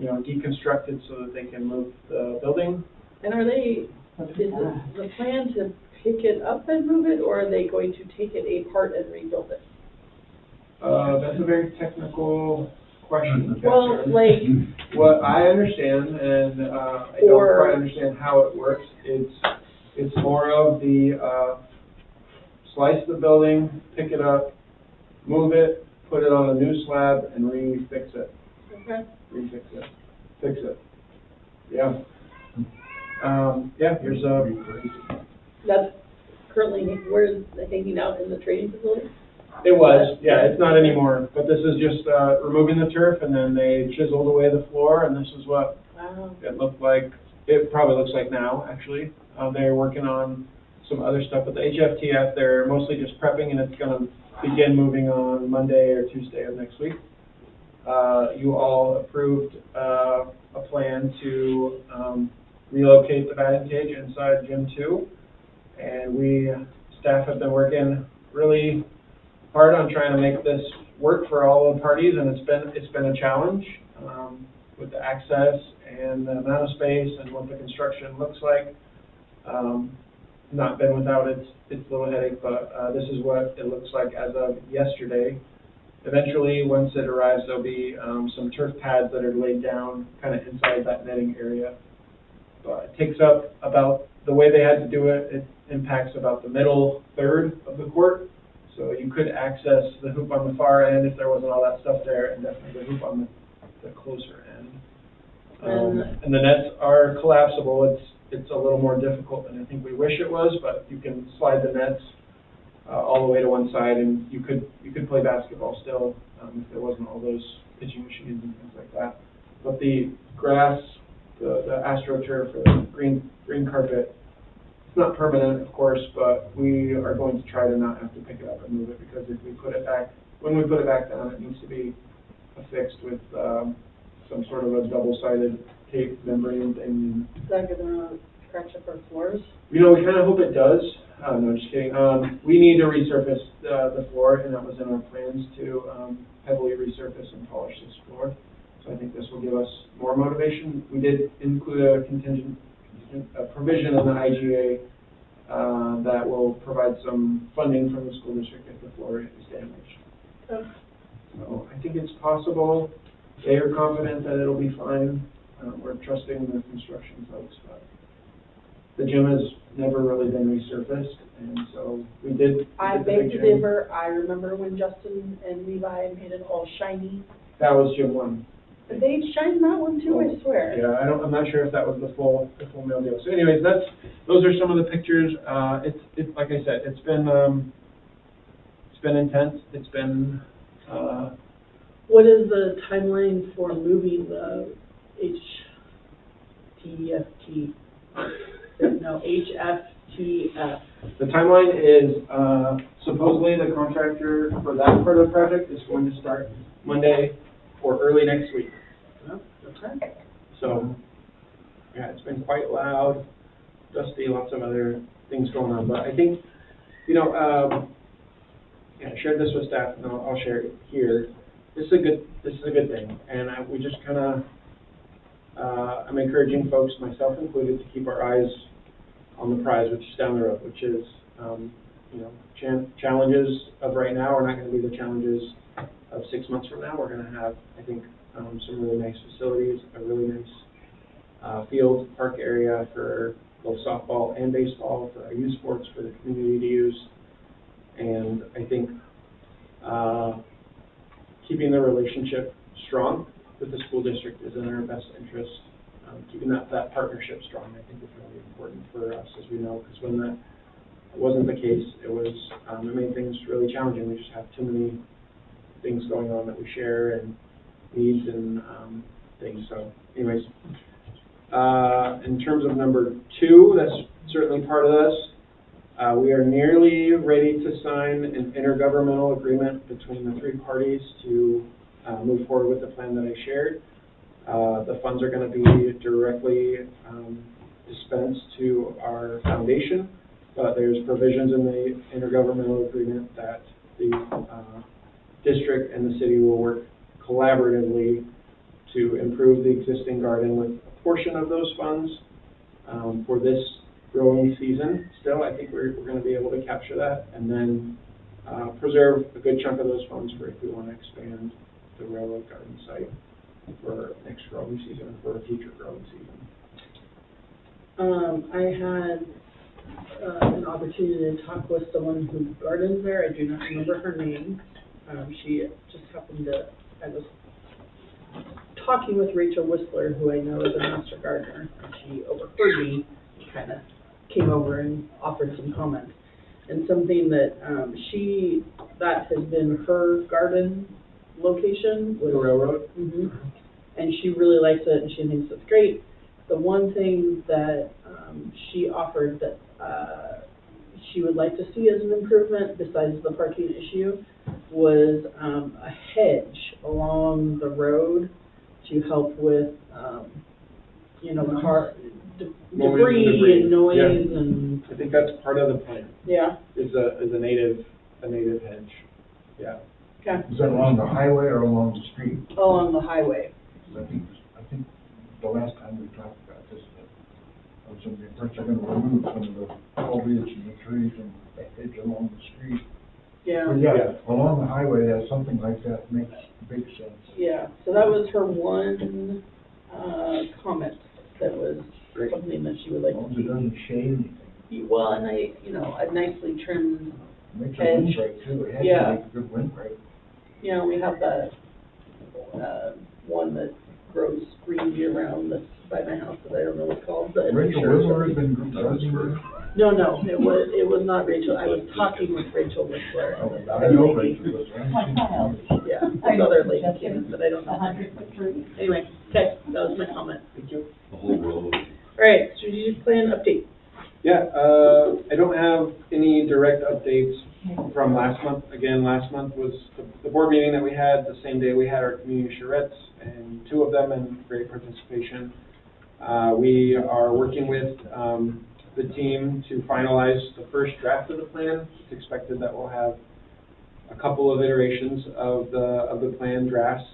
[SPEAKER 6] deconstructed so that they can move the building.
[SPEAKER 1] And are they, is the plan to pick it up and move it, or are they going to take it apart and rebuild it?
[SPEAKER 6] That's a very technical question,
[SPEAKER 1] Well,
[SPEAKER 6] Catherine. What I understand, and I don't quite understand how it works, it's more of the slice the building, pick it up, move it, put it on a new slab, and refix it.
[SPEAKER 1] Okay.
[SPEAKER 6] Refix it. Fix it. Yeah. Here's
[SPEAKER 1] That's currently, where is it hanging out in the training facility?
[SPEAKER 6] It was, yeah, it's not anymore, but this is just removing the turf, and then they chiseled away the floor, and this is what it looked like. It probably looks like now, actually. They're working on some other stuff, but the HFTF, they're mostly just prepping, and it's going to begin moving on Monday or Tuesday of next week. You all approved a plan to relocate the batting cage inside Gym 2, and staff have been working really hard on trying to make this work for all the parties, and it's been a challenge with the access and the amount of space and what the construction looks like. Not been without its little headache, but this is what it looks like as of yesterday. Eventually, once it arrives, there'll be some turf pads that are laid down kind of inside that netting area. But it takes up about, the way they had to do it, it impacts about the middle third of the court. So you could access the hoop on the far end if there wasn't all that stuff there, and definitely the hoop on the closer end. And the nets are collapsible. It's a little more difficult than I think we wish it was, but you can slide the nets all the way to one side, and you could play basketball still if there wasn't all those pitching machines and things like that. But the grass, the AstroTurf, or the green carpet, it's not permanent, of course, but we are going to try to not have to pick it up and move it, because if we put it back, when we put it back down, it needs to be affixed with some sort of a double-sided tape membrane thing.
[SPEAKER 1] Is that gonna scratch up our floors?
[SPEAKER 6] We kind of hope it does. No, just kidding. We need to resurface the floor, and that was in our plans to heavily resurface and polish this floor. So I think this will give us more motivation. We did include a provision in the IGA that will provide some funding from the school district if the floor is damaged.
[SPEAKER 1] Okay.
[SPEAKER 6] So I think it's possible. They are confident that it'll be fine. We're trusting the construction folks, but the gym has never really been resurfaced, and so we did.
[SPEAKER 1] I
[SPEAKER 6] the
[SPEAKER 1] beg
[SPEAKER 6] big
[SPEAKER 1] to
[SPEAKER 6] gym.
[SPEAKER 1] differ. I remember when Justin and Levi made it all shiny.
[SPEAKER 6] That was gym one.
[SPEAKER 1] But they shined that one too, I swear.
[SPEAKER 6] Yeah, I'm not sure if that was the full meal deal. So anyways, those are some of the pictures. It's like I said, it's been intense. It's been,
[SPEAKER 1] What is the timeline for moving the HTFT? No, HFTF.
[SPEAKER 6] the timeline is, supposedly the contractor for that part of the project is going to start Monday or early next week.
[SPEAKER 1] Oh, okay.
[SPEAKER 6] So, yeah, it's been quite loud, dusty, lots of other things going on. But I think, yeah, I shared this with staff, and I'll share it here. This is a good thing, and we just kind of, I'm encouraging folks, myself included, to keep our eyes on the prize, which is down the road, which is, challenges of right now are not going to be the challenges of 6 months from now. We're going to have, I think, some really nice facilities, a really nice field, park area for both softball and baseball, for our youth sports, for the community to use. And I think keeping the relationship strong with the school district is in our best interest. Keeping that partnership strong, I think, is really important for us, as we know, because when that wasn't the case, it made things really challenging. We just have too many things going on that we share, and needs and things. So anyways, in terms of number 2, that's certainly part of this. We are nearly ready to sign an intergovernmental agreement between the 3 parties to move forward with the plan that I shared. The funds are going to be directly dispensed to our foundation, but there's provisions in the intergovernmental agreement that the district and the city will work collaboratively to improve the existing garden with a portion of those funds for this growing season. Still, I think we're going to be able to capture that, and then preserve a good chunk of those funds for if we want to expand the railroad garden site for next growing season, for a future growing season.
[SPEAKER 1] I had an opportunity to talk with someone who gardens there. I do not remember her name. She just happened to, I was talking with Rachel Whistler, who I know is a master gardener, and she overheard me, kind of came over and offered some comments. And something that that has been her garden location was
[SPEAKER 6] The railroad?
[SPEAKER 1] Mm-hmm. And she really likes it, and she thinks it's great. The one thing that she offered that she would like to see as an improvement, besides the parking issue, was a hedge along the road to help with, car debris and noise,
[SPEAKER 6] yeah.
[SPEAKER 1] and
[SPEAKER 6] I think that's part of the plan.
[SPEAKER 1] yeah.
[SPEAKER 6] Is a native hedge. Yeah.
[SPEAKER 1] Okay.
[SPEAKER 7] Is that along the highway or along the street?
[SPEAKER 1] Along the highway.
[SPEAKER 7] I think the last time we talked about this, I was under the impression they're going to remove some of the foliage and the trees and the hedge along the street.
[SPEAKER 1] Yeah.
[SPEAKER 7] But yeah, along the highway, something like that makes big sense.
[SPEAKER 1] Yeah. So that was her one comment. That was
[SPEAKER 6] Great.
[SPEAKER 1] something that she would like
[SPEAKER 7] As long
[SPEAKER 1] to
[SPEAKER 7] as it doesn't shade
[SPEAKER 1] see. Well, and a nicely trimmed.
[SPEAKER 7] makes a
[SPEAKER 1] Hedge.
[SPEAKER 7] windbreak too. It has
[SPEAKER 1] Yeah.
[SPEAKER 7] to make a good windbreak.
[SPEAKER 1] We have that one that grows green year round that's by my house that I don't know what's called, but.
[SPEAKER 7] Rachel Whistler has been gardening there?
[SPEAKER 1] No, it was not Rachel. I was talking with Rachel Whistler.
[SPEAKER 7] Oh,
[SPEAKER 1] This
[SPEAKER 7] I
[SPEAKER 1] other
[SPEAKER 7] know
[SPEAKER 1] lady.
[SPEAKER 7] Rachel Whistler. I haven't seen her.
[SPEAKER 1] Yeah, this other lady came in, but I don't know. Anyway, okay, that was my comment.
[SPEAKER 6] Thank you.
[SPEAKER 3] The whole road.
[SPEAKER 1] All right, strategic plan update.
[SPEAKER 6] Yeah, I don't have any direct updates from last month. Again, last month was the board meeting that we had, the same day we had our community charrettes, and 2 of them in great participation. We are working with the team to finalize the first draft of the plan. It's expected that we'll have a couple of iterations of the plan drafts,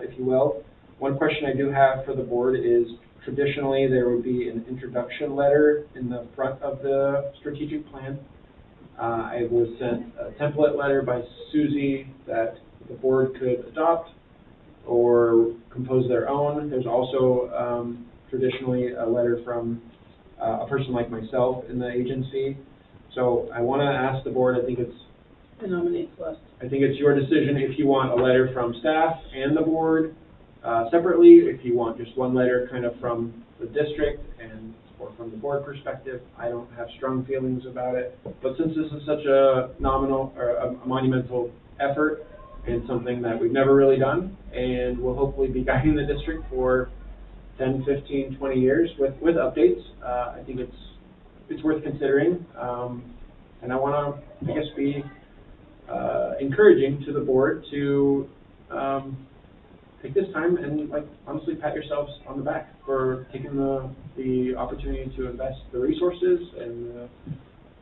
[SPEAKER 6] if you will. One question I do have for the board is, Traditionally, there would be an introduction letter in the front of the strategic plan. I was sent a template letter by Susie that the board could adopt or compose their own. There's also traditionally a letter from a person like myself in the agency. So I want to ask the board, I think it's your decision if you want a letter from staff and the board separately, if you want just one letter kind of from the district and or from the board perspective. I don't have strong feelings about it, but since this is such a nominal or a monumental effort and something that we've never really done and will hopefully be guiding the district for 10, 15, 20 years with updates, I think it's worth considering. And I want to, I guess, be encouraging to the board to take this time and, like, honestly pat yourselves on the back for taking the opportunity to invest the resources and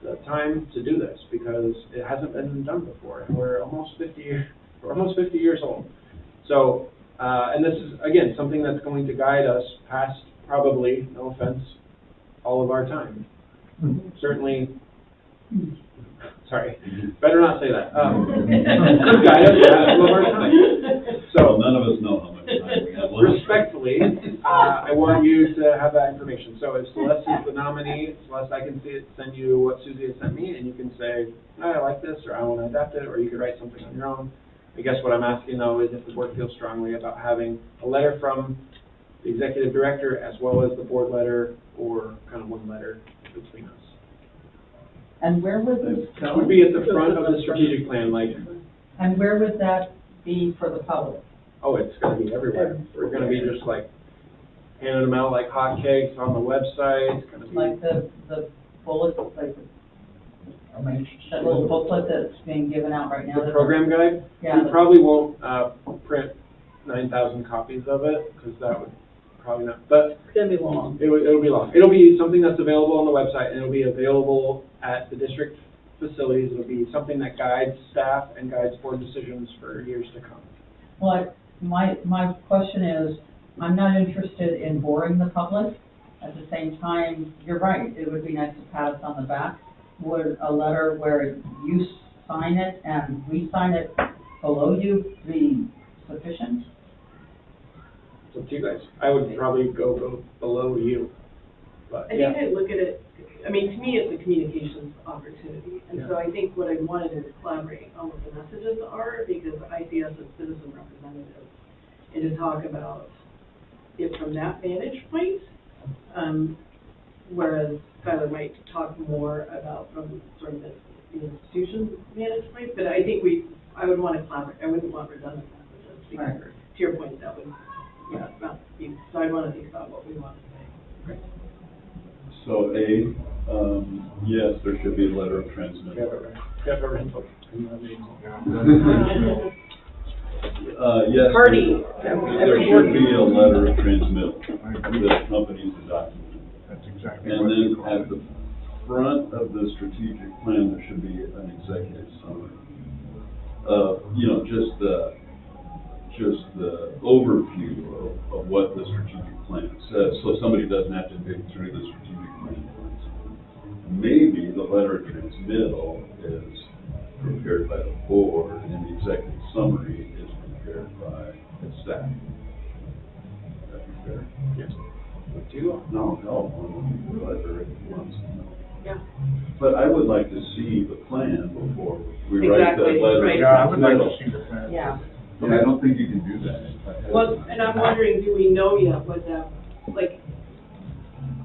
[SPEAKER 6] the time to do this, because it hasn't been done before, and we're almost 50 years old. So, and this is, again, something that's going to guide us past, probably, no offense, all of our time. Certainly, sorry, better not say that. Could guide us past all of our time. So,
[SPEAKER 3] none of us know how much time we have left.
[SPEAKER 6] Respectfully, I want you to have that information. So if Celeste is the nominee, Celeste, I can send you what Susie has sent me, and you can say, oh, I like this, or I want to adapt it, or you could write something on your own. I guess what I'm asking, though, is if the board feels strongly about having a letter from the executive director as well as the board letter, or kind of one letter between us.
[SPEAKER 4] And where would this
[SPEAKER 6] It
[SPEAKER 4] go?
[SPEAKER 6] would be at the front of the strategic plan, like,
[SPEAKER 4] And where would that be for the public?
[SPEAKER 6] oh, it's going to be everywhere. We're going to be just like handing them out like hotcakes on the website. It's going to be
[SPEAKER 4] Like the bullet, like that little booklet that's being given out right now?
[SPEAKER 6] the program guide.
[SPEAKER 4] Yeah.
[SPEAKER 6] We probably won't print 9,000 copies of it, because that would probably not. But
[SPEAKER 1] It's gonna be long.
[SPEAKER 6] it'll be long. It'll be something that's available on the website, and it'll be available at the district facilities. It'll be something that guides staff and guides board decisions for years to come.
[SPEAKER 4] Well, my question is, I'm not interested in boring the public. At the same time, you're right, it would be nice to pat us on the back. Would a letter where you sign it and we sign it below you be sufficient?
[SPEAKER 6] It's up to you guys. I would probably go below you, but
[SPEAKER 9] I
[SPEAKER 6] yeah.
[SPEAKER 9] think I look at it, I mean, to me, it's a communications opportunity. And so I think what I wanted is to collaborate on what the messages are, because I see us as citizen representatives, and to talk about it from that vantage point, whereas Tyler might talk more about from sort of the institution vantage point. But I think I would want to collaborate. I wouldn't want redundant messages, because to your point, that would, not be, so I want to think about what we want to say.
[SPEAKER 3] So yes, there should be a letter of transmittal. Yes.
[SPEAKER 1] Party.
[SPEAKER 3] There should be a letter of transmittal that accompanies the document.
[SPEAKER 7] That's exactly
[SPEAKER 3] And
[SPEAKER 7] what
[SPEAKER 3] then
[SPEAKER 7] we call
[SPEAKER 3] at the front of the strategic plan, there should be an executive summary. Just the overview of what the strategic plan says, so somebody doesn't have to dig through the strategic plan. Maybe the letter of transmittal is prepared by the board, and the executive summary is prepared by the staff. Would that be fair?
[SPEAKER 6] Yes. Do you?
[SPEAKER 3] No, whatever it wants to know.
[SPEAKER 9] Yeah.
[SPEAKER 3] But I would like to see the plan before we write the
[SPEAKER 9] Exactly,
[SPEAKER 3] letter.
[SPEAKER 9] right.
[SPEAKER 7] Yeah, I would like to see the plan.
[SPEAKER 4] Yeah.
[SPEAKER 3] And I don't think you can do that.
[SPEAKER 9] Well, and I'm wondering, do we know yet what that, like,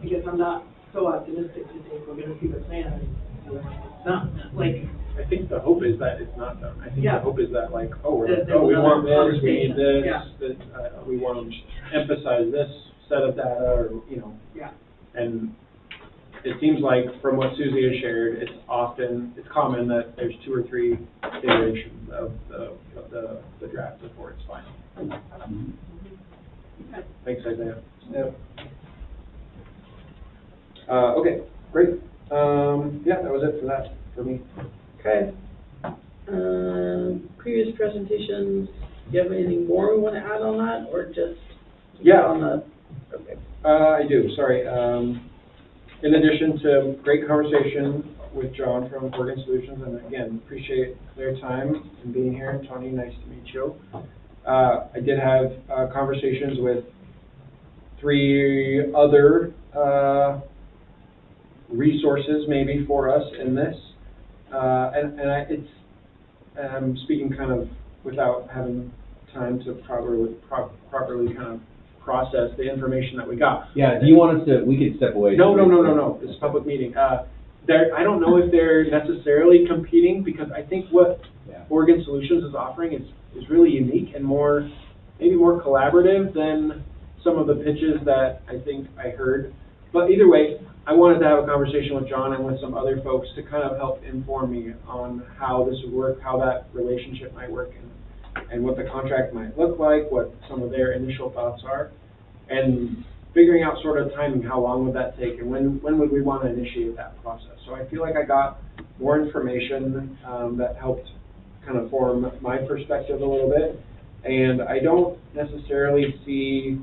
[SPEAKER 9] I guess I'm not so optimistic to think we're gonna see the plan. It's not, like,
[SPEAKER 6] I think the hope is that it's not done. I think
[SPEAKER 9] Yeah.
[SPEAKER 6] the hope is that, like, we
[SPEAKER 9] There's
[SPEAKER 6] want
[SPEAKER 9] another
[SPEAKER 6] this, we need this,
[SPEAKER 9] Yeah.
[SPEAKER 6] that, we want to emphasize this set of data, or,
[SPEAKER 9] yeah.
[SPEAKER 6] and it seems like from what Susie has shared, it's common that there's 2 or 3 iterations of the draft before it's final. Thanks, Isaiah. Yep. Okay, great. Yeah, that was it for that, for me.
[SPEAKER 1] Okay. Previous presentations, do you have anything more we want to add on that, or just
[SPEAKER 6] Yeah.
[SPEAKER 1] on the
[SPEAKER 6] I do, sorry. In addition to great conversation with John from Oregon Solutions, and again, appreciate their time and being here, and Tony, nice to meet you. I did have conversations with 3 other resources maybe for us in this. I'm speaking kind of without having time to properly kind of process the information that we got.
[SPEAKER 5] Yeah, do you want us to, we could step away.
[SPEAKER 6] No, it's a public meeting. I don't know if they're necessarily competing, because I think what Oregon Solutions is offering is really unique and maybe more collaborative than some of the pitches that I think I heard. But either way, I wanted to have a conversation with John and with some other folks to kind of help inform me on how this would work, how that relationship might work, and what the contract might look like, what some of their initial thoughts are, and figuring out sort of timing, how long would that take, and when would we want to initiate that process. So I feel like I got more information that helped kind of form my perspective a little bit, and I don't necessarily see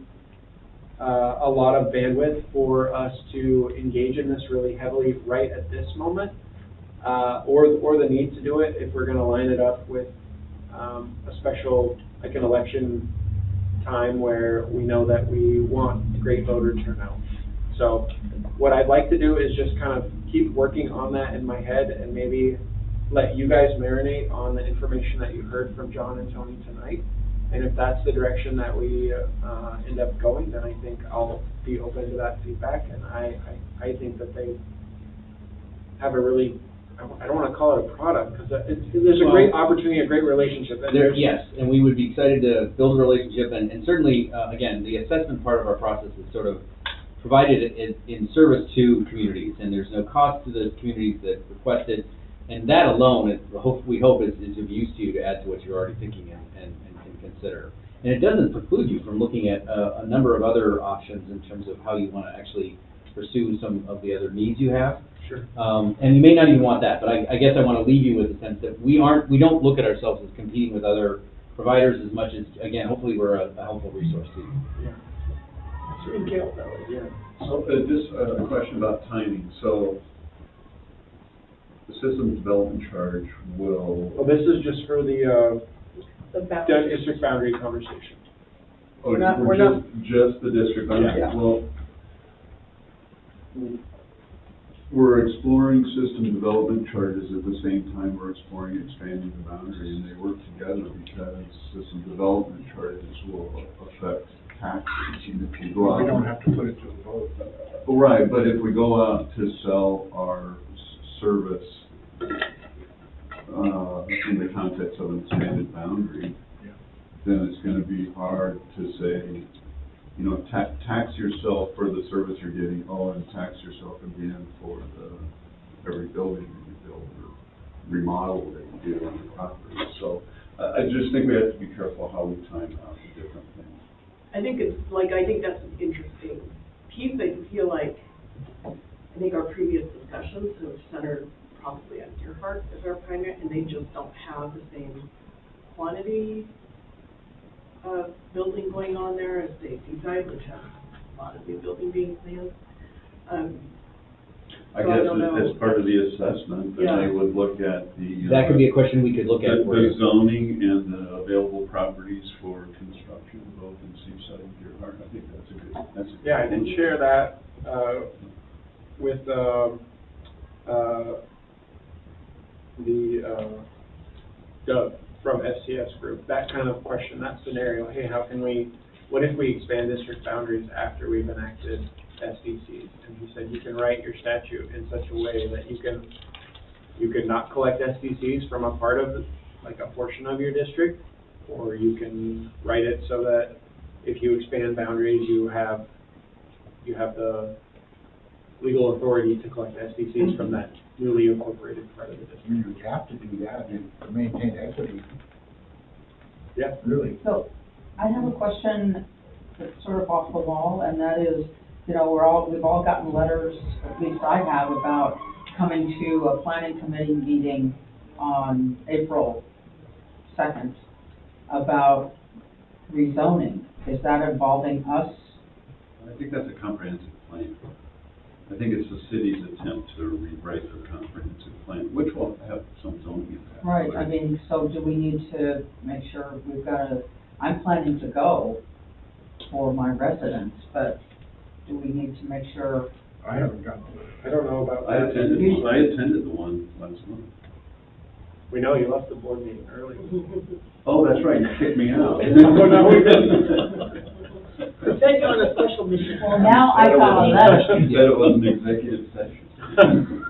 [SPEAKER 6] a lot of bandwidth for us to engage in this really heavily right at this moment, or the need to do it if we're going to line it up with a special, like an election time where we know that we want great voter turnout. So what I'd like to do is just kind of keep working on that in my head, and maybe let you guys marinate on the information that you heard from John and Tony tonight. And if that's the direction that we end up going, then I think I'll be open to that feedback. And I think that they have a really, I don't want to call it a product, because there's a great opportunity, a great relationship. And
[SPEAKER 5] Yes, and we would be excited to build a relationship, and certainly, again, the assessment part of our process is sort of provided in service to communities, and there's no cost to the communities that request it, and that alone, we hope is of use to you to add to what you're already thinking and can consider. And it doesn't preclude you from looking at a number of other options in terms of how you want to actually pursue some of the other needs you have.
[SPEAKER 6] Sure.
[SPEAKER 5] And you may not even want that, but I guess I want to leave you with the sense that we don't look at ourselves as competing with other providers as much as, again, hopefully we're a helpful resource to you.
[SPEAKER 6] Yeah. Sure, Gail, that way, yeah.
[SPEAKER 3] So just a question about timing. So the systems development charge will.
[SPEAKER 6] Well, this is just for the
[SPEAKER 1] boundary.
[SPEAKER 6] district boundary conversation.
[SPEAKER 3] Oh,
[SPEAKER 1] We're not-
[SPEAKER 3] just the district boundary?
[SPEAKER 6] Yeah.
[SPEAKER 3] Well, we're exploring system development charges at the same time we're exploring expanding the boundary, and they work together because system development charges will affect taxes. And if you go out,
[SPEAKER 7] We don't have to put it to the vote.
[SPEAKER 3] right, but if we go out to sell our service in the context of an expanded boundary, then it's going to be hard to say, you know, tax yourself for the service you're getting, and tax yourself again for every building that you build or remodel that you do on your property. So I just think we have to be careful how we time out the different things.
[SPEAKER 9] I think that's an interesting piece. I feel like, I think our previous discussions have centered probably on Earhart as our primary, and they just don't have the same quantity of building going on there as the Seaside, which has a lot of new building being planned.
[SPEAKER 3] I
[SPEAKER 9] So
[SPEAKER 3] guess
[SPEAKER 9] don't know.
[SPEAKER 3] as part of the assessment, then
[SPEAKER 9] Yeah.
[SPEAKER 3] they would look at the.
[SPEAKER 5] That could be a question we could look at.
[SPEAKER 3] The zoning and the available properties for construction, both in Seaside and Deer Park. I think that's a good.
[SPEAKER 6] Yeah, I did share that with Doug from FCS Group. That kind of question, that scenario. Hey, what if we expand district boundaries after we've enacted SDCs? And he said you can write your statute in such a way that you can not collect SDCs from a part of, like a portion of your district, or you can write it so that if you expand boundaries, you have the legal authority to collect SDCs from that newly incorporated part of the district.
[SPEAKER 7] You have to do that to maintain equity.
[SPEAKER 6] Yeah.
[SPEAKER 7] Really.
[SPEAKER 4] So, I have a question that's sort of off the wall, and that is, we've all gotten letters, at least I have, about coming to a planning committee meeting on April 2nd about rezoning. Is that involving us?
[SPEAKER 3] I think that's a comprehensive plan. I think it's the city's attempt to rewrite their comprehensive plan, which will have some zoning impact.
[SPEAKER 4] Right, I mean, so do we need to make sure we've got I'm planning to go for my residents, but do we need to make sure?
[SPEAKER 7] I haven't gotten to it.
[SPEAKER 6] I don't know about
[SPEAKER 3] I
[SPEAKER 6] that.
[SPEAKER 3] attended the one last month.
[SPEAKER 6] We know you left the board meeting early.
[SPEAKER 3] Oh, that's right, you kicked me out.
[SPEAKER 6] Oh, no, we didn't.
[SPEAKER 1] We sent you on a special mission.
[SPEAKER 4] Well, now I got a letter.
[SPEAKER 3] You said it was an executive session.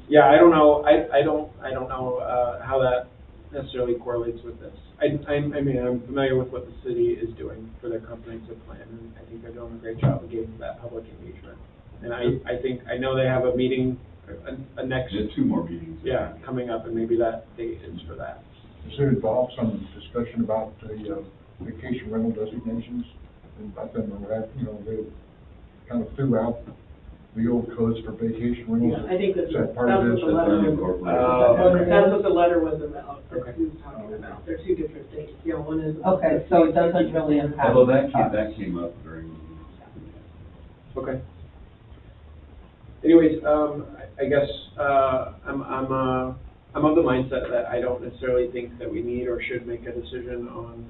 [SPEAKER 6] Yeah, I don't know, I don't know, how that necessarily correlates with this. I mean, I'm familiar with what the city is doing for their comprehensive plan, and I think they're doing a great job of getting that public engagement. And I know they have a meeting, a next,
[SPEAKER 3] There's 2 more meetings.
[SPEAKER 6] yeah, coming up, and maybe that date is for that.
[SPEAKER 7] Does it involve some discussion about the vacation rental designations? And I think that, you know, they kind of threw out the old codes for vacation rentals.
[SPEAKER 9] I think that's
[SPEAKER 7] Is that part
[SPEAKER 9] what
[SPEAKER 7] of
[SPEAKER 9] the
[SPEAKER 7] this?
[SPEAKER 9] letter was.
[SPEAKER 3] Incorporated.
[SPEAKER 9] That's what the letter was about,
[SPEAKER 6] Okay.
[SPEAKER 9] that he was talking about. They're two different things. Yeah, one is.
[SPEAKER 4] Okay, so it doesn't really impact.
[SPEAKER 3] Although that came up during the meeting.
[SPEAKER 6] Okay. Anyways, I guess, I'm of the mindset that I don't necessarily think that we need or should make a decision on,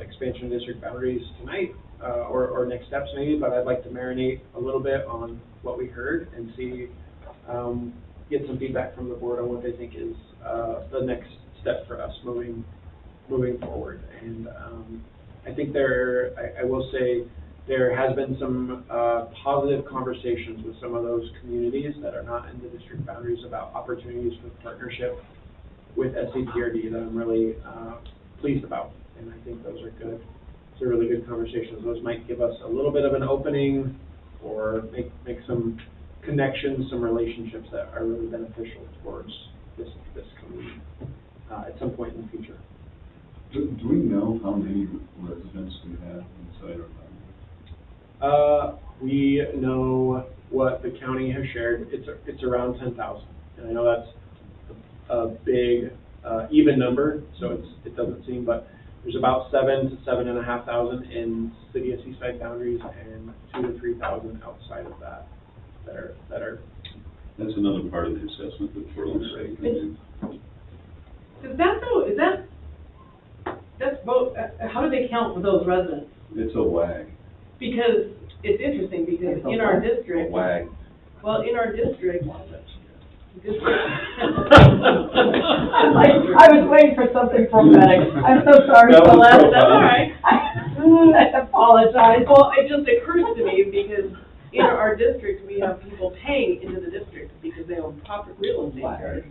[SPEAKER 6] expansion district boundaries tonight, or next steps maybe, but I'd like to marinate a little bit on what we heard and see, get some feedback from the board on what they think is, the next step for us moving forward. And, I think I will say, there has been some positive conversations with some of those communities that are not in the district boundaries about opportunities for partnership with SEPRD that I'm really pleased about. And I think those are good. Those are really good conversations. Those might give us a little bit of an opening or make some connections, some relationships that are really beneficial towards this community at some point in the future.
[SPEAKER 3] Do we know how many residents we have inside our boundaries?
[SPEAKER 6] We know what the county has shared. It's around 10,000, and I know that's a big even number, so it doesn't seem, but there's about 7,000 to 7,500 in city of Seaside boundaries, and 2,000 to 3,000 outside of that are.
[SPEAKER 3] That's another part of the assessment that Portland State can do.
[SPEAKER 9] That's both, how do they count for those residents?
[SPEAKER 3] It's a WAG.
[SPEAKER 9] Because it's interesting, because in our district,
[SPEAKER 3] WAG.
[SPEAKER 9] well, in our district.
[SPEAKER 4] I was waiting for something prophetic. I'm so sorry,
[SPEAKER 3] That was
[SPEAKER 4] Celeste.
[SPEAKER 9] That's all right.
[SPEAKER 4] I apologize.
[SPEAKER 9] Well, it just occurs to me because in our district, we have people paying into the district because they own proper real estate.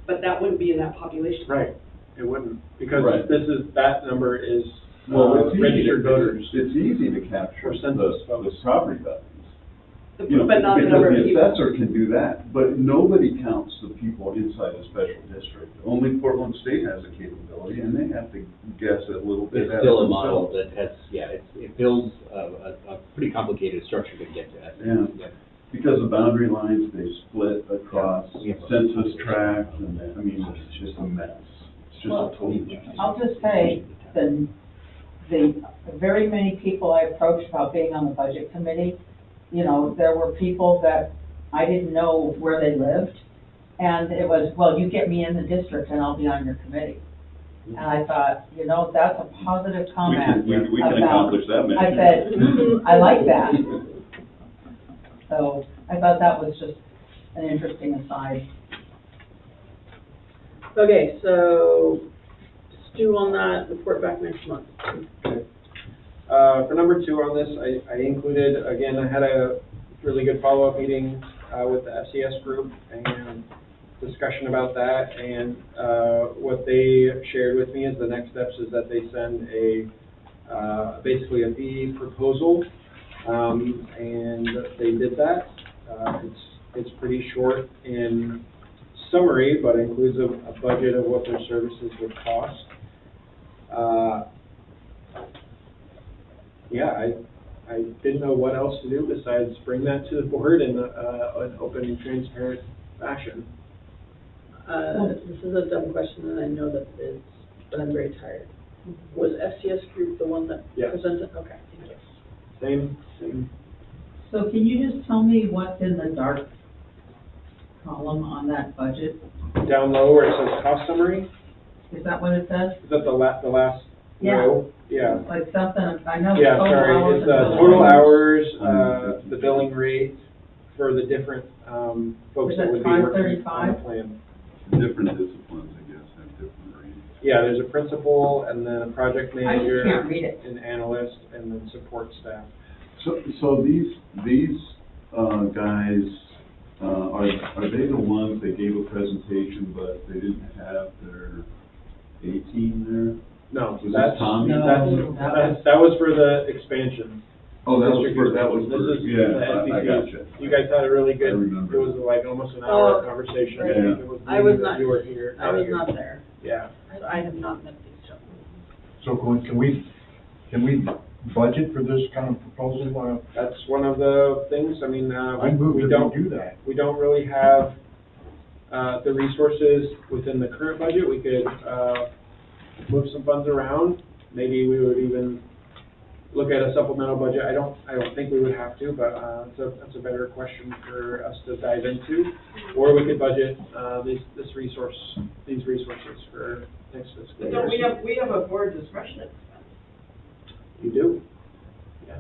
[SPEAKER 9] But that wouldn't be in that population.
[SPEAKER 6] Right, it wouldn't, because
[SPEAKER 3] Right.
[SPEAKER 6] that number is
[SPEAKER 3] Well, it's easy
[SPEAKER 6] registered
[SPEAKER 3] to,
[SPEAKER 6] voters.
[SPEAKER 3] it's easy to capture
[SPEAKER 6] Or census
[SPEAKER 3] the
[SPEAKER 6] votes.
[SPEAKER 3] property values. You know,
[SPEAKER 9] But not the number of
[SPEAKER 3] because the
[SPEAKER 9] people.
[SPEAKER 3] assessor can do that, but nobody counts the people inside a special district. Only Portland State has a capability, and they have to guess a little bit.
[SPEAKER 11] It's
[SPEAKER 3] at
[SPEAKER 11] still a
[SPEAKER 3] it
[SPEAKER 11] model
[SPEAKER 3] themselves.
[SPEAKER 11] that has, it builds a pretty complicated structure to get to that.
[SPEAKER 3] Yeah. Because the boundary lines, they split across
[SPEAKER 11] Yeah.
[SPEAKER 3] census tracts, and, I mean, it's just a mess. It's just a total mess.
[SPEAKER 4] I'll just say, the very many people I approached about being on the budget committee, you know, there were people that I didn't know where they lived, and it was, well, you get me in the district and I'll be on your committee. And I thought, you know, that's a positive comment.
[SPEAKER 3] We can
[SPEAKER 4] about-
[SPEAKER 3] accomplish that mission.
[SPEAKER 4] I said, I like that. So I thought that was just an interesting aside.
[SPEAKER 1] Okay, so stew on that, report back next month.
[SPEAKER 6] Okay. For number 2 on this, I included, again, I had a really good follow-up meeting with the SES group and discussion about that, and what they shared with me is the next steps is that they send basically a fee proposal, and they did that. It's pretty short in summary, but includes a budget of what their services would cost. Yeah, I didn't know what else to do besides bring that to the board in an open and transparent fashion.
[SPEAKER 1] This is a dumb question, and I know that it is, but I'm very tired. Was FCS Group the one that
[SPEAKER 6] Yes.
[SPEAKER 1] presented? Okay.
[SPEAKER 6] Same.
[SPEAKER 2] So can you just tell me what's in the dark column on that budget?
[SPEAKER 6] Down low where it says cost summary,
[SPEAKER 2] Is that what it says?
[SPEAKER 6] is that the last
[SPEAKER 2] Yeah.
[SPEAKER 6] row? Yeah.
[SPEAKER 2] Like something, I know.
[SPEAKER 6] Yeah,
[SPEAKER 2] total
[SPEAKER 6] sorry,
[SPEAKER 2] hours
[SPEAKER 6] it's,
[SPEAKER 2] and
[SPEAKER 6] total
[SPEAKER 2] billing.
[SPEAKER 6] hours, the billing rate for the different, folks
[SPEAKER 2] Is
[SPEAKER 6] that
[SPEAKER 2] it
[SPEAKER 6] would be working on the
[SPEAKER 2] 535?
[SPEAKER 6] plan.
[SPEAKER 3] Different disciplines, I guess, have different rates.
[SPEAKER 6] Yeah, there's a principal, and then a project
[SPEAKER 2] I just
[SPEAKER 6] manager,
[SPEAKER 2] can't read it.
[SPEAKER 6] an analyst, and then support staff.
[SPEAKER 3] So these, guys, are they the ones that gave a presentation, but they didn't have their A team there?
[SPEAKER 6] No,
[SPEAKER 3] Was
[SPEAKER 6] that's,
[SPEAKER 3] this Tommy?
[SPEAKER 2] No.
[SPEAKER 6] that was for the expansion.
[SPEAKER 3] Oh, that was
[SPEAKER 6] District
[SPEAKER 3] for, that was
[SPEAKER 6] expansion.
[SPEAKER 3] for,
[SPEAKER 6] This is
[SPEAKER 3] yeah,
[SPEAKER 6] the
[SPEAKER 3] I
[SPEAKER 6] SEC.
[SPEAKER 3] gotcha.
[SPEAKER 6] You guys had a really good,
[SPEAKER 3] I remember.
[SPEAKER 6] it was like almost an hour conversation.
[SPEAKER 1] right.
[SPEAKER 6] think it was
[SPEAKER 1] I was
[SPEAKER 6] that
[SPEAKER 1] not,
[SPEAKER 6] You were here.
[SPEAKER 1] I was not there.
[SPEAKER 6] Yeah.
[SPEAKER 1] I have not met these gentlemen.
[SPEAKER 7] So can we budget for this kind of proposal?
[SPEAKER 6] That's one of the things, I mean,
[SPEAKER 7] I move
[SPEAKER 6] we
[SPEAKER 7] that
[SPEAKER 6] don't,
[SPEAKER 7] we do that.
[SPEAKER 6] we don't really have, the resources within the current budget. We could, move some funds around. Maybe we would even look at a supplemental budget. I don't think we would have to, but, that's a better question for us to dive into. Or we could budget, these resources for next fiscal
[SPEAKER 9] But
[SPEAKER 6] year.
[SPEAKER 9] don't we have a board discretion expense.
[SPEAKER 6] You do? Yeah.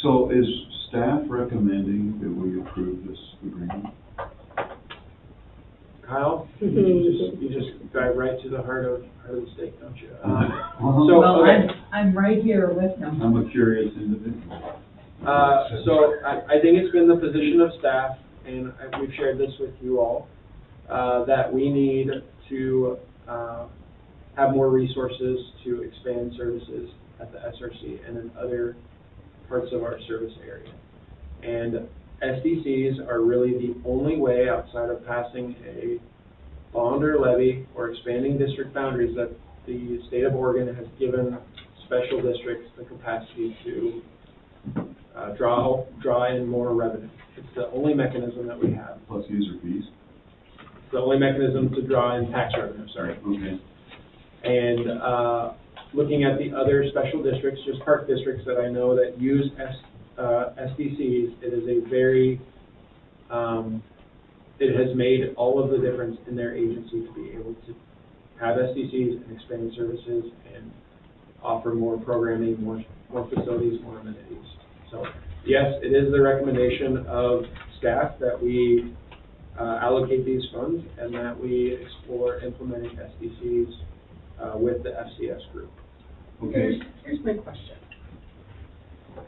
[SPEAKER 3] So is staff recommending that we approve this agreement?
[SPEAKER 6] Kyle, you just drive right to the heart of the state, don't you?
[SPEAKER 3] So,
[SPEAKER 2] Well,
[SPEAKER 6] okay.
[SPEAKER 2] I'm right here with them.
[SPEAKER 3] I'm a curious individual.
[SPEAKER 6] So I think it's been the position of staff, and we've shared this with you all, that we need to have more resources to expand services at the SRC and in other parts of our service area. And SDCs are really the only way outside of passing a bond or levy or expanding district boundaries that the state of Oregon has given special districts the capacity to draw in more revenue. It's the only mechanism that we have.
[SPEAKER 3] Plus user fees?
[SPEAKER 6] It's the only mechanism to draw in tax revenue, sorry.
[SPEAKER 3] Okay.
[SPEAKER 6] And looking at the other special districts, just park districts that I know that use SDCs, it is a very, it has made all of the difference in their agency to be able to have SDCs and expand services and offer more programming, more facilities, more amenities. So yes, it is the recommendation of staff that we allocate these funds and that we explore implementing SDCs with the FCS group.
[SPEAKER 3] Okay.
[SPEAKER 1] Here's my question.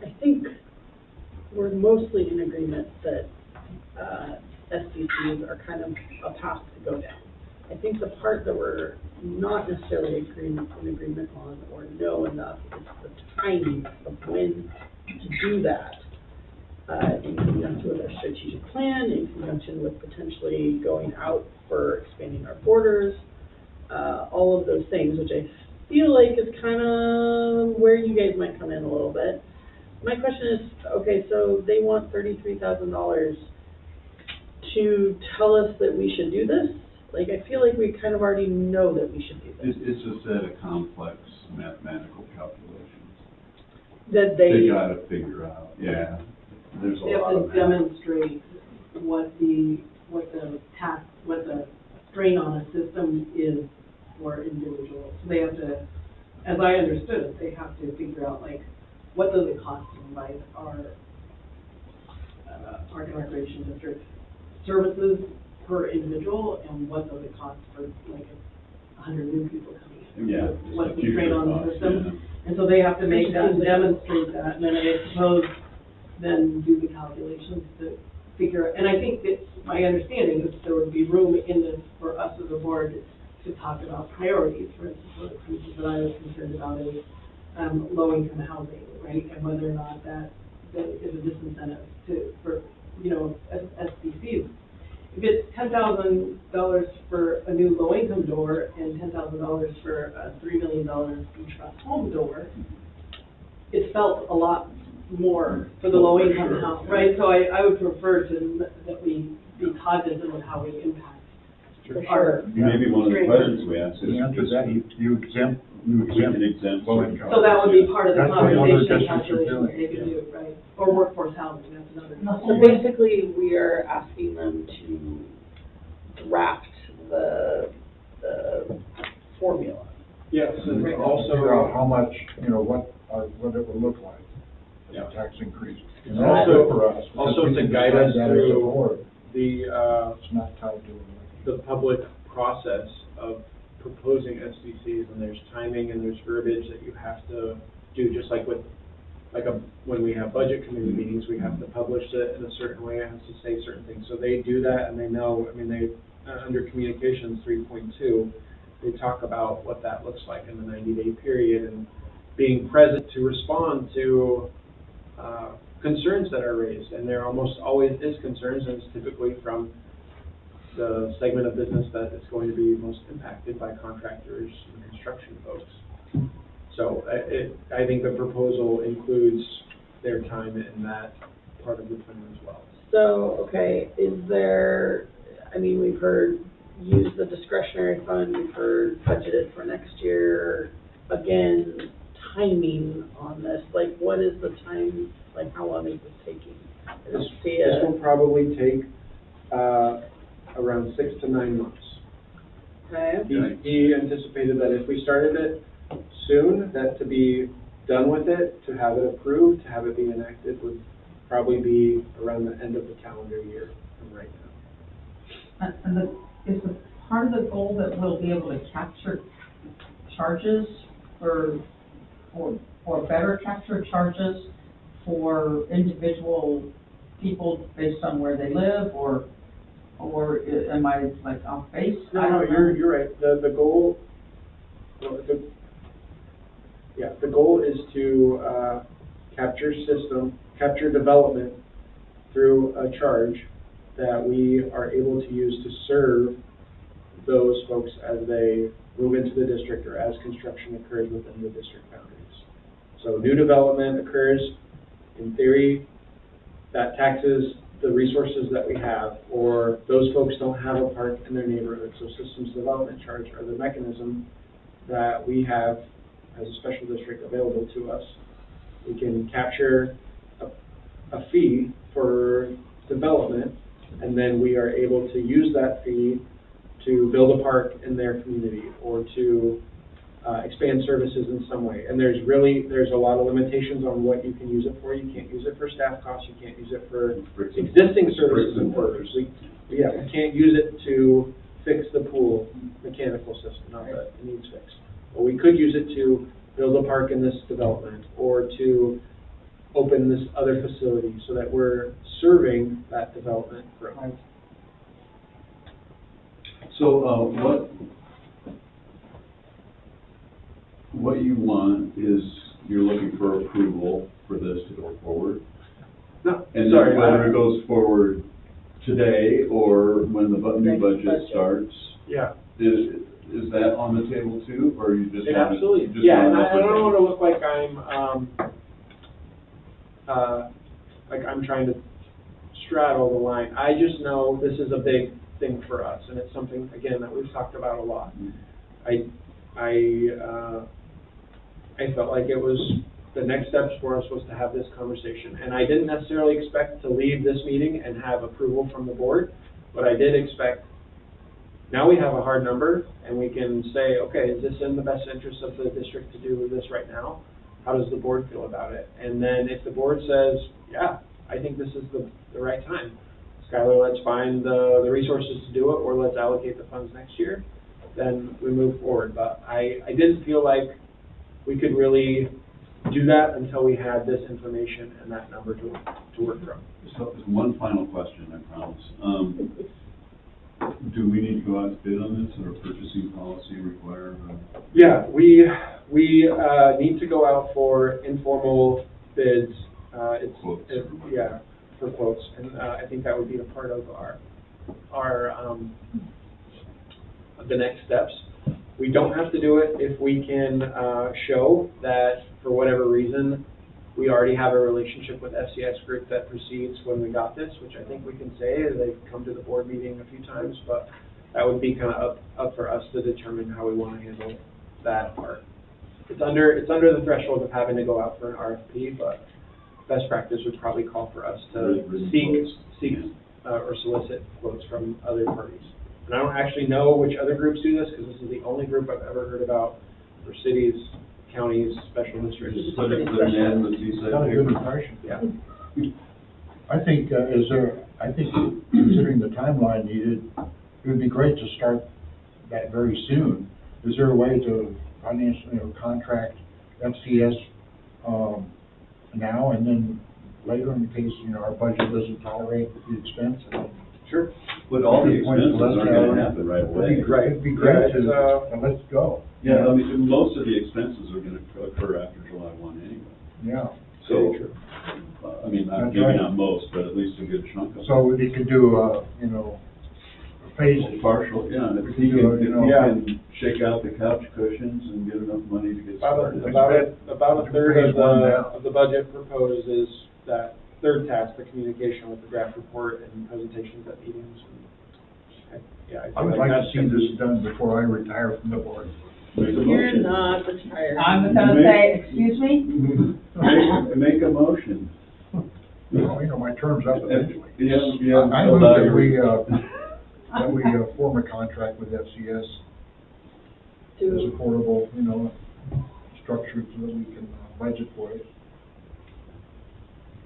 [SPEAKER 1] I think we're mostly in agreement that SDCs are kind of a path to go down. I think the part that we're not necessarily in agreement on or know enough is the timing of when to do that. In conjunction with our strategic plan, in conjunction with potentially going out for expanding our borders, all of those things, which I feel like is kind of where you guys might come in a little bit. My question is, okay, so they want $33,000 to tell us that we should do this? Like, I feel like we kind of already know that we should do this.
[SPEAKER 3] It's a set of complex mathematical calculations.
[SPEAKER 1] That
[SPEAKER 3] They gotta figure out, yeah. There's a
[SPEAKER 9] They have
[SPEAKER 3] lot
[SPEAKER 9] to
[SPEAKER 3] of math.
[SPEAKER 9] demonstrate what the strain on a system is for individuals. So they have to, as I understood it, they have to figure out, like, what does it cost to provide our park and recreation district services per individual, and what does it cost for, like, 100 new people coming in?
[SPEAKER 3] Yeah.
[SPEAKER 9] What's the
[SPEAKER 3] future
[SPEAKER 9] strain on the
[SPEAKER 3] cost,
[SPEAKER 9] system? And so they have to make that, demonstrate that, and then I suppose then do the calculations to figure, and I think that my understanding is there would be room in this for us as a board to talk about priorities. For instance, one of the pieces that I was concerned about is low-income housing, right? And whether or not that is a disincentive for SDCs. If it's $10,000 for a new low-income door and $10,000 for a $3 million beachfront home door, it felt a lot more for the low-income house, right? So I would prefer that we be cognizant of how we impact our.
[SPEAKER 3] Maybe one of the questions we asked is.
[SPEAKER 7] The answer is that you exempt
[SPEAKER 3] We can exempt.
[SPEAKER 7] Low income.
[SPEAKER 9] So that would be part of the
[SPEAKER 7] That's what other
[SPEAKER 9] compensation
[SPEAKER 7] districts are
[SPEAKER 9] calculation
[SPEAKER 7] doing,
[SPEAKER 9] they could
[SPEAKER 7] yeah.
[SPEAKER 9] do, right? Or workforce housing, that's another.
[SPEAKER 1] So basically, we are asking them to draft the formula.
[SPEAKER 6] Yes, and
[SPEAKER 7] Figure out
[SPEAKER 6] also,
[SPEAKER 7] how much, you know, what it would look like, as
[SPEAKER 6] Yeah.
[SPEAKER 7] a tax increase.
[SPEAKER 6] And
[SPEAKER 7] that's
[SPEAKER 6] also-
[SPEAKER 7] good for us, because
[SPEAKER 6] also
[SPEAKER 7] we
[SPEAKER 6] to
[SPEAKER 7] can
[SPEAKER 6] guide
[SPEAKER 7] decide
[SPEAKER 6] us
[SPEAKER 7] that as a
[SPEAKER 6] through
[SPEAKER 7] board.
[SPEAKER 6] the,
[SPEAKER 7] It's not tied to
[SPEAKER 6] the public process of proposing SDCs, and there's timing and there's verbiage that you have to do, just like with, when we have budget committee meetings, we have to publish it in a certain way, it has to say certain things. So they do that, and they know, I mean, under communications 3.2, they talk about what that looks like in the 90-day period, and being present to respond to concerns that are raised. And there almost always is concerns, and it's typically from the segment of business that is going to be most impacted by contractors and construction folks. So I think the proposal includes their time in that part of the plan as well.
[SPEAKER 1] So, okay, is there, I mean, we've heard use the discretionary fund, we've heard budgeted for next year. Again, timing on this, like, what is the time, like, how long is this taking?
[SPEAKER 6] This will probably take around 6 to 9 months.
[SPEAKER 1] Okay,
[SPEAKER 6] He anticipated that if we started it soon, that to be done with it, to have it approved, to have it be enacted, would probably be around the end of the calendar year from right now.
[SPEAKER 4] And is the part of the goal that we'll be able to capture charges or better capture charges for individual people based on where they live, or am I like off base? I
[SPEAKER 6] No,
[SPEAKER 4] don't know.
[SPEAKER 6] you're right. The goal, the goal is to capture development through a charge that we are able to use to serve those folks as they move into the district or as construction occurs within the district boundaries. So new development occurs, in theory, that taxes the resources that we have, or those folks don't have a park in their neighborhood. So systems development charge are the mechanism that we have as a special district available to us. We can capture a fee for development, and then we are able to use that fee to build a park in their community or to expand services in some way. And there's a lot of limitations on what you can use it for. You can't use it for staff costs. You can't use it for existing services and workers. We can't use it to fix the pool mechanical system, not that it needs fixed. But we could use it to build a park in this development or to open this other facility so that we're serving that development growth.
[SPEAKER 4] Right.
[SPEAKER 3] So, what you want is, you're looking for approval for this to go forward?
[SPEAKER 6] No,
[SPEAKER 3] And
[SPEAKER 6] sorry.
[SPEAKER 3] then whether it goes forward today or when the new
[SPEAKER 1] Next
[SPEAKER 3] budget
[SPEAKER 1] budget.
[SPEAKER 3] starts,
[SPEAKER 6] Yeah.
[SPEAKER 3] is that on the table too, or you just
[SPEAKER 6] It
[SPEAKER 3] want it?
[SPEAKER 6] absolutely,
[SPEAKER 3] just
[SPEAKER 6] yeah,
[SPEAKER 3] want
[SPEAKER 6] and
[SPEAKER 3] it
[SPEAKER 6] I don't
[SPEAKER 3] okay?
[SPEAKER 6] want to look like I'm trying to straddle the line. I just know this is a big thing for us, and it's something, again, that we've talked about a lot. I felt like it was, the next steps for us was to have this conversation, and I didn't necessarily expect to leave this meeting and have approval from the board, but I did expect, now we have a hard number, and we can say, okay, is this in the best interest of the district to do this right now? How does the board feel about it? And then if the board says, yeah, I think this is the right time, Skylar, let's find the resources to do it, or let's allocate the funds next year, then we move forward. But I didn't feel like we could really do that until we had this information and that number to work from.
[SPEAKER 3] So, one final question, I promise. Do we need to go out to bid on this, or purchasing policy require?
[SPEAKER 6] Yeah, we need to go out for informal bids.
[SPEAKER 3] Quotes.
[SPEAKER 6] Yeah, for quotes, and I think that would be a part of our the next steps. We don't have to do it if we can show that, for whatever reason, we already have a relationship with FCS Group that precedes when we got this, which I think we can say. They've come to the board meeting a few times, but that would be kind of up for us to determine how we want to handle that part. it's under the threshold of having to go out for an RFP, but best practice would probably call for us to seek or solicit quotes from other parties. And I don't actually know which other groups do this, because this is the only group I've ever heard about for cities, counties, special districts.
[SPEAKER 3] Just put it in the seaside
[SPEAKER 7] Not a good
[SPEAKER 3] paper.
[SPEAKER 7] impression.
[SPEAKER 6] Yeah.
[SPEAKER 7] I think, considering the timeline needed, it would be great to start that very soon. Is there a way to financially, contract FCS, now and then later in case, our budget doesn't tolerate the expense?
[SPEAKER 6] Sure.
[SPEAKER 3] But all the expenses aren't gonna happen right away.
[SPEAKER 7] It'd be great
[SPEAKER 6] Yeah,
[SPEAKER 7] to, let's go.
[SPEAKER 3] Yeah, I mean, most of the expenses are gonna occur after July 1 anyway.
[SPEAKER 7] Yeah.
[SPEAKER 3] So, I mean,
[SPEAKER 7] That's
[SPEAKER 3] maybe
[SPEAKER 7] right.
[SPEAKER 3] not most, but at least a good chunk of it.
[SPEAKER 7] So we could do, a phase.
[SPEAKER 3] Partial, yeah, and if
[SPEAKER 7] We
[SPEAKER 3] you
[SPEAKER 7] can do
[SPEAKER 3] can,
[SPEAKER 7] it,
[SPEAKER 3] if you
[SPEAKER 6] yeah.
[SPEAKER 3] can shake out the couch cushions and get enough money to get
[SPEAKER 6] About
[SPEAKER 3] started.
[SPEAKER 6] a third
[SPEAKER 7] Phase one now.
[SPEAKER 6] of the budget proposed is that third task, the communication with the draft report and presentations at meetings. Yeah,
[SPEAKER 7] I would like to see this done before I retire from the board.
[SPEAKER 3] Make a
[SPEAKER 1] You're
[SPEAKER 3] motion.
[SPEAKER 1] not retired.
[SPEAKER 4] I'm gonna say, excuse me?
[SPEAKER 3] Make a motion.
[SPEAKER 7] My term's up eventually.
[SPEAKER 3] Yeah.
[SPEAKER 7] I move that we form a contract with FCS as
[SPEAKER 1] To,
[SPEAKER 7] affordable, structure so that we can budget for it.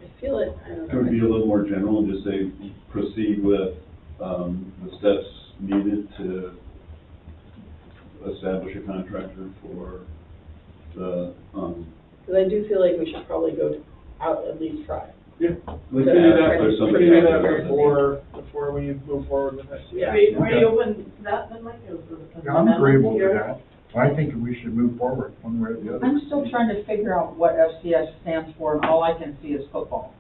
[SPEAKER 1] I feel it, I don't
[SPEAKER 3] It would be
[SPEAKER 1] know.
[SPEAKER 3] a little more general and just say, proceed with, the steps needed to establish a contractor for the,
[SPEAKER 1] Because I do feel like we should probably go out, at least try.
[SPEAKER 3] yeah, we can do that for somebody.
[SPEAKER 6] Can we do
[SPEAKER 3] else.
[SPEAKER 6] that before we move forward with that?
[SPEAKER 1] Yeah.
[SPEAKER 9] Are you open to that then, Mike?
[SPEAKER 7] Yeah, I'm agreeable to that. I think we should move forward one way or the other.
[SPEAKER 4] I'm still trying to figure out what FCS stands for, and all I can see is football.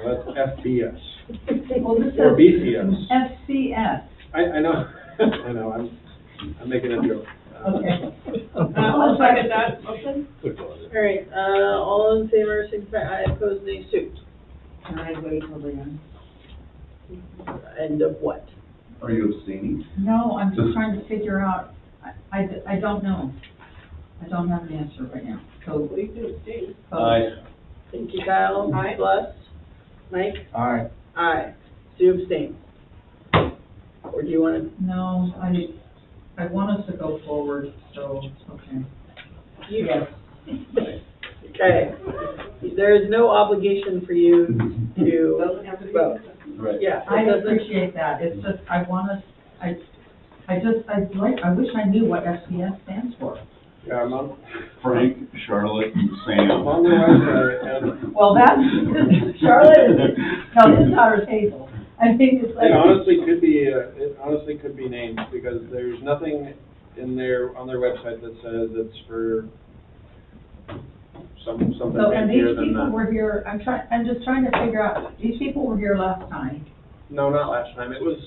[SPEAKER 6] Well, that's FBS,
[SPEAKER 4] Well, this
[SPEAKER 6] or
[SPEAKER 4] says
[SPEAKER 6] BCS.
[SPEAKER 4] FCS.
[SPEAKER 6] I know, I know, I'm making a joke.
[SPEAKER 4] Okay.
[SPEAKER 9] I'll second that motion.
[SPEAKER 1] All right, all in favor, signify aye, opposed nay, Sue.
[SPEAKER 4] Can I wait till the end?
[SPEAKER 1] End of what?
[SPEAKER 3] Are you abstaining?
[SPEAKER 4] No, I'm just trying to figure out, I don't know. I don't have an answer right now, so.
[SPEAKER 9] Well, you can abstain.
[SPEAKER 1] Thank you, Kyle.
[SPEAKER 9] Aye.
[SPEAKER 1] Bless. Mike?
[SPEAKER 7] Aye.
[SPEAKER 1] Aye. Sue abstains. Or do you want to?
[SPEAKER 4] No, I want us to go forward, so, okay. Yes.
[SPEAKER 1] Okay. There is no obligation for you to
[SPEAKER 9] Doesn't have to be.
[SPEAKER 1] vote.
[SPEAKER 3] Right.
[SPEAKER 1] Yeah,
[SPEAKER 4] I
[SPEAKER 1] it doesn't.
[SPEAKER 4] appreciate that, it's just, I want us, I wish I knew what FCS stands for.
[SPEAKER 6] Yeah, I'm on
[SPEAKER 3] Frank, Charlotte, and Sam.
[SPEAKER 6] the website, and
[SPEAKER 4] Well, that's, Charlotte is, no, his daughter's Hazel. I think it's like.
[SPEAKER 6] it honestly could be named, because there's nothing on their website that says it's for something
[SPEAKER 4] So, and
[SPEAKER 6] fancier
[SPEAKER 4] these
[SPEAKER 6] than
[SPEAKER 4] people
[SPEAKER 6] that.
[SPEAKER 4] were here, I'm just trying to figure out, these people were here last time.
[SPEAKER 6] No, not last time, it was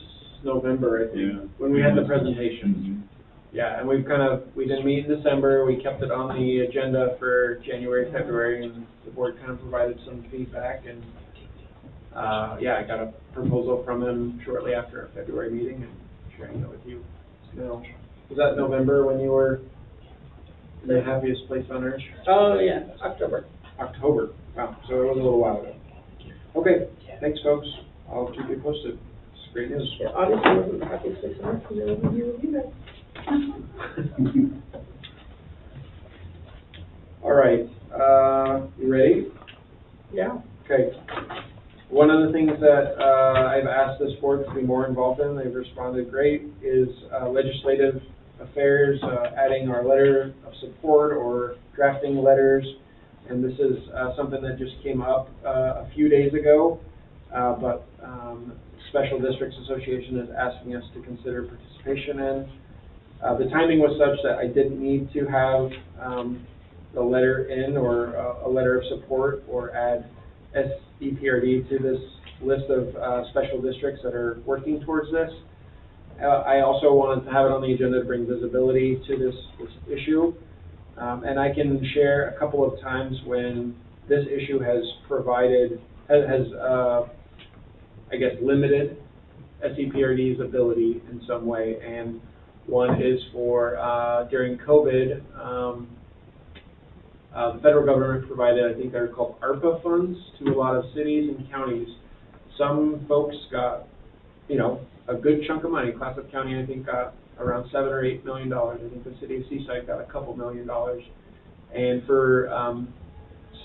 [SPEAKER 6] November, I think,
[SPEAKER 3] Yeah.
[SPEAKER 6] when we had the presentation. Yeah, and we didn't meet in December, we kept it on the agenda for January, February, and the board kind of provided some feedback, and, yeah, I got a proposal from him shortly after our February meeting, and sharing it with you. Was that November when you were in the happiest place on earth?
[SPEAKER 1] Oh, yeah, October.
[SPEAKER 6] October, wow, so it was a little while ago. Okay, thanks, folks, I'll keep you posted, it's great news.
[SPEAKER 1] Yeah, obviously, it wasn't the happiest place on earth, because it wasn't here with you guys.
[SPEAKER 6] All right, you ready?
[SPEAKER 1] Yeah.
[SPEAKER 6] Okay. One of the things that I've asked this board to be more involved in, they've responded great, is legislative affairs, adding our letter of support or drafting letters. And this is something that just came up a few days ago, but Special Districts Association is asking us to consider participation in. The timing was such that I didn't need to have the letter in or a letter of support or add SEPRD to this list of special districts that are working towards this. I also wanted to have it on the agenda to bring visibility to this issue. And I can share a couple of times when this issue has I guess, limited SEPRD's ability in some way. And one is for, during COVID, The federal government provided, I think they're called ARPA funds to a lot of cities and counties. Some folks got, you know, a good chunk of money. Clatsop County, I think, got around $7 or $8 million. I think the city of Seaside got a couple $1 million. And for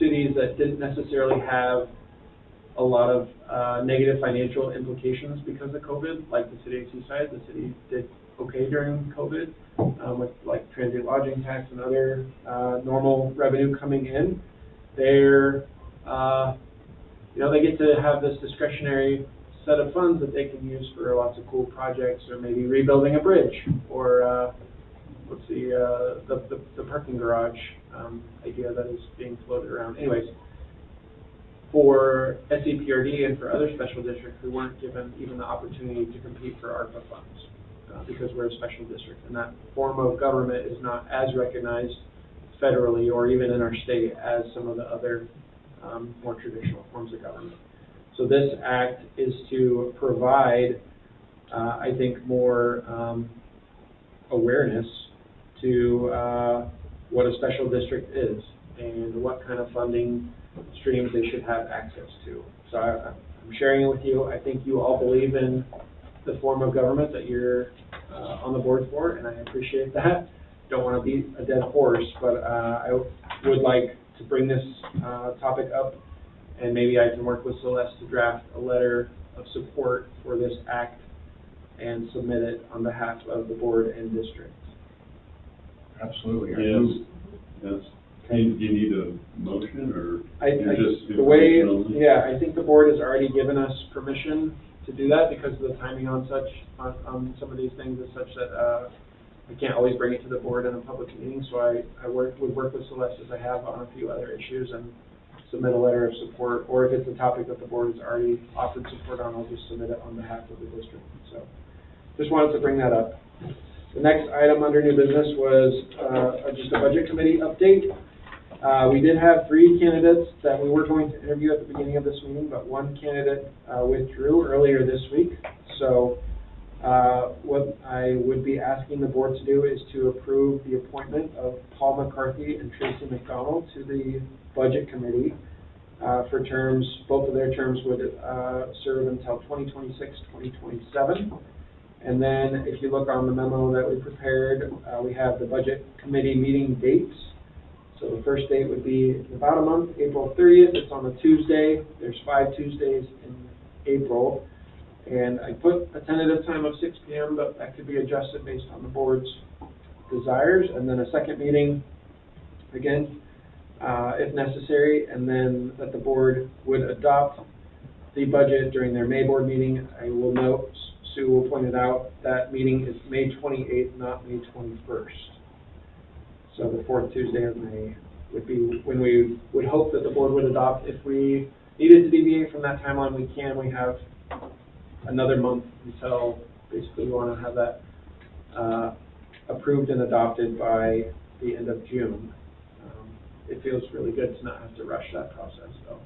[SPEAKER 6] cities that didn't necessarily have a lot of negative financial implications because of COVID, like the city of Seaside, the city did okay during COVID with like transient lodging tax and other normal revenue coming in. They're, you know, they get to have this discretionary set of funds that they can use for lots of cool projects, or maybe rebuilding a bridge, or what's the parking garage idea that is being floated around. Anyways, for SEPRD and for other special districts, we weren't given even the opportunity to compete for ARPA funds because we're a special district, and that form of government is not as recognized federally or even in our state as some of the other more traditional forms of government. So this act is to provide, I think, more awareness to what a special district is and what kind of funding streams they should have access to. So I'm sharing it with you. I think you all believe in the form of government that you're on the board for, and I appreciate that. Don't want to beat a dead horse, but I would like to bring this topic up, and maybe I can work with Celeste to draft a letter of support for this act and submit it on behalf of the board and district.
[SPEAKER 7] Absolutely.
[SPEAKER 3] Yes. Do you need a motion, or just
[SPEAKER 6] the way,
[SPEAKER 3] information only?
[SPEAKER 6] yeah, I think the board has already given us permission to do that because of the timing on some of these things is such that I can't always bring it to the board in a public meeting. So I would work with Celeste as I have on a few other issues and submit a letter of support. Or if it's a topic that the board has already offered support on, I'll just submit it on behalf of the district. So just wanted to bring that up. The next item under new business was just a budget committee update. We did have 3 candidates that we were going to interview at the beginning of this meeting, but 1 candidate withdrew earlier this week. So what I would be asking the board to do is to approve the appointment of Paul McCarthy and Tracy McDonald to the budget committee for terms. Both of their terms would serve until 2026-2027. And then if you look on the memo that we prepared, we have the budget committee meeting dates. So the first date would be in about a month, April 30th. It's on a Tuesday. There's 5 Tuesdays in April. And I put a tentative time of 6 p.m., but that could be adjusted based on the board's desires. And then a second meeting, again, if necessary, and then that the board would adopt the budget during their May board meeting. I will note, Sue will point it out, that meeting is May 28th, not May 21st. So the 4th Tuesday of May would be when we would hope that the board would adopt. If we needed to deviate from that timeline, we can. We have another month until basically we want to have that approved and adopted by the end of June. It feels really good to not have to rush that process, though.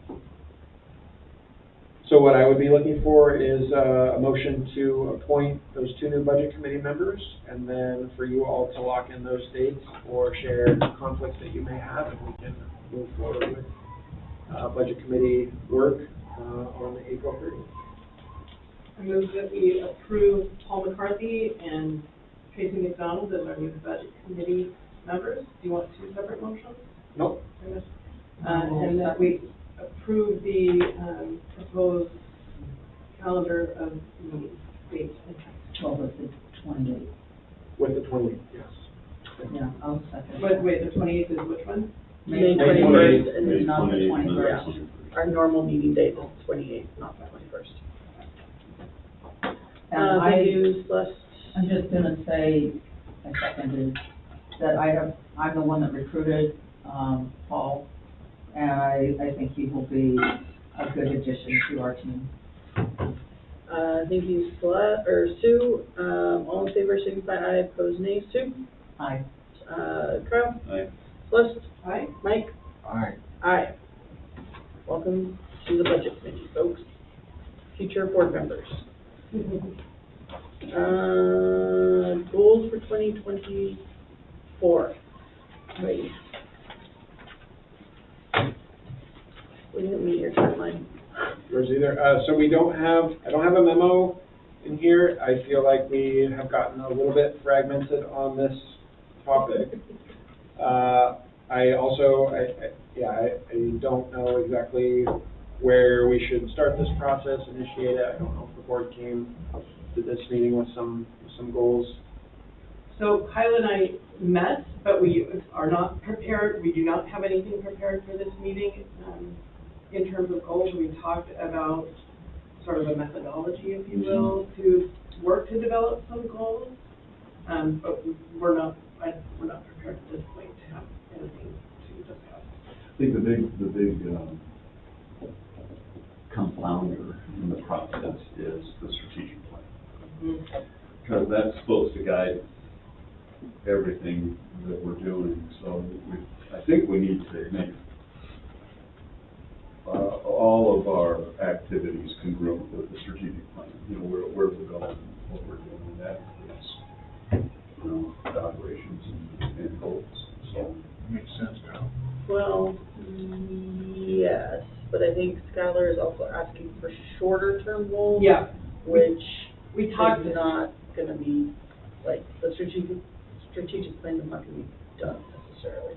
[SPEAKER 6] So what I would be looking for is a motion to appoint those 2 new budget committee members, and then for you all to lock in those dates or share conflicts that you may have, and we can move forward with budget committee work on April 30th.
[SPEAKER 9] I move that we approve Paul McCarthy and Tracy McDonald as our new budget committee members. Do you want 2 separate motions?
[SPEAKER 6] Nope.
[SPEAKER 9] And that we approve the proposed calendar of meetings, dates and times.
[SPEAKER 4] Well, with the 28th.
[SPEAKER 6] With the 28th, yes.
[SPEAKER 4] Yeah, I'll second.
[SPEAKER 9] Wait, the 28th is which one?
[SPEAKER 1] May 21st, and
[SPEAKER 3] May
[SPEAKER 1] it's not the
[SPEAKER 3] 28th.
[SPEAKER 1] 21st. Our normal meeting date is the 28th, not the 21st.
[SPEAKER 4] And
[SPEAKER 1] Thank you, Celeste.
[SPEAKER 4] I'm just gonna say, I seconded, that I'm the one that recruited, Paul, and I think he will be a good addition to our team.
[SPEAKER 1] Thank you, Celeste, or Sue. All in favor, signify aye, opposed nay. Sue?
[SPEAKER 4] Aye.
[SPEAKER 1] Carl?
[SPEAKER 3] Aye.
[SPEAKER 1] Celeste?
[SPEAKER 9] Aye.
[SPEAKER 1] Mike?
[SPEAKER 7] Aye.
[SPEAKER 1] Aye. Welcome to the budget committee, folks. Future board members. Goals for 2024. Right. didn't meet your timeline.
[SPEAKER 6] Yours either. So I don't have a memo in here. I feel like we have gotten a little bit fragmented on this topic. I don't know exactly where we should start this process, initiate it. I don't know if the board came to this meeting with some goals.
[SPEAKER 9] So Kyle and I met, but we are not prepared, we do not have anything prepared for this meeting. In terms of goals, we talked about sort of a methodology, if you will, to work to develop some goals. But we're not prepared at this point to have anything to discuss.
[SPEAKER 3] I think the big confounder in the process is the strategic plan. Because that's supposed to guide everything that we're doing. So I think we need to make all of our activities congruent with the strategic plan. You know, where we're going, what we're doing, and that includes, you know, the operations and goals. So
[SPEAKER 7] Makes sense, Kyle.
[SPEAKER 1] Well, yes, but I think Skylar is also asking for shorter term goals.
[SPEAKER 9] Yeah.
[SPEAKER 1] Which
[SPEAKER 9] We talked.
[SPEAKER 1] is not gonna be, like, the strategic plan is not gonna be done necessarily.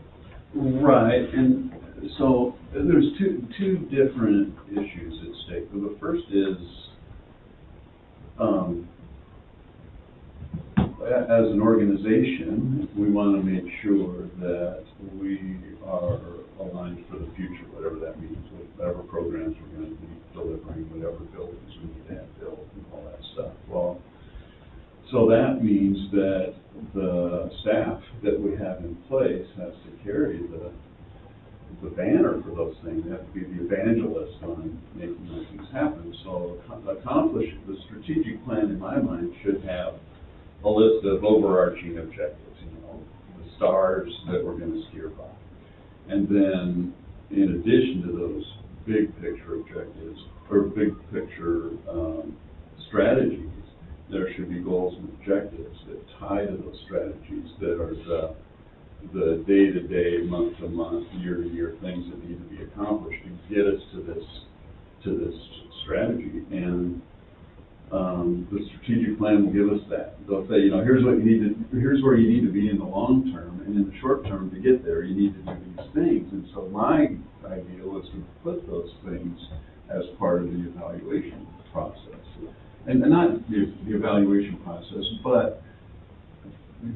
[SPEAKER 3] right, and so there's two different issues at stake. The first is, as an organization, we want to make sure that we are aligned for the future, whatever that means, whatever programs we're going to be delivering, whatever buildings we need to have built, and all that stuff. Well, so that means that the staff that we have in place has to carry the banner for those things. They have to be the evangelist on making those things happen. So accomplish the strategic plan, in my mind, should have a list of overarching objectives, you know, the stars that we're going to steer by. And then, in addition to those big picture objectives, or big picture strategies, there should be goals and objectives that tie to those strategies that are the day-to-day, month-to-month, year-to-year things that need to be accomplished to get us to this strategy. And the strategic plan will give us that. They'll say, you know, here's where you need to be in the long term, and in the short term, to get there, you need to do these things. And so my idea was to put those things as part of the evaluation process. And not the evaluation process, but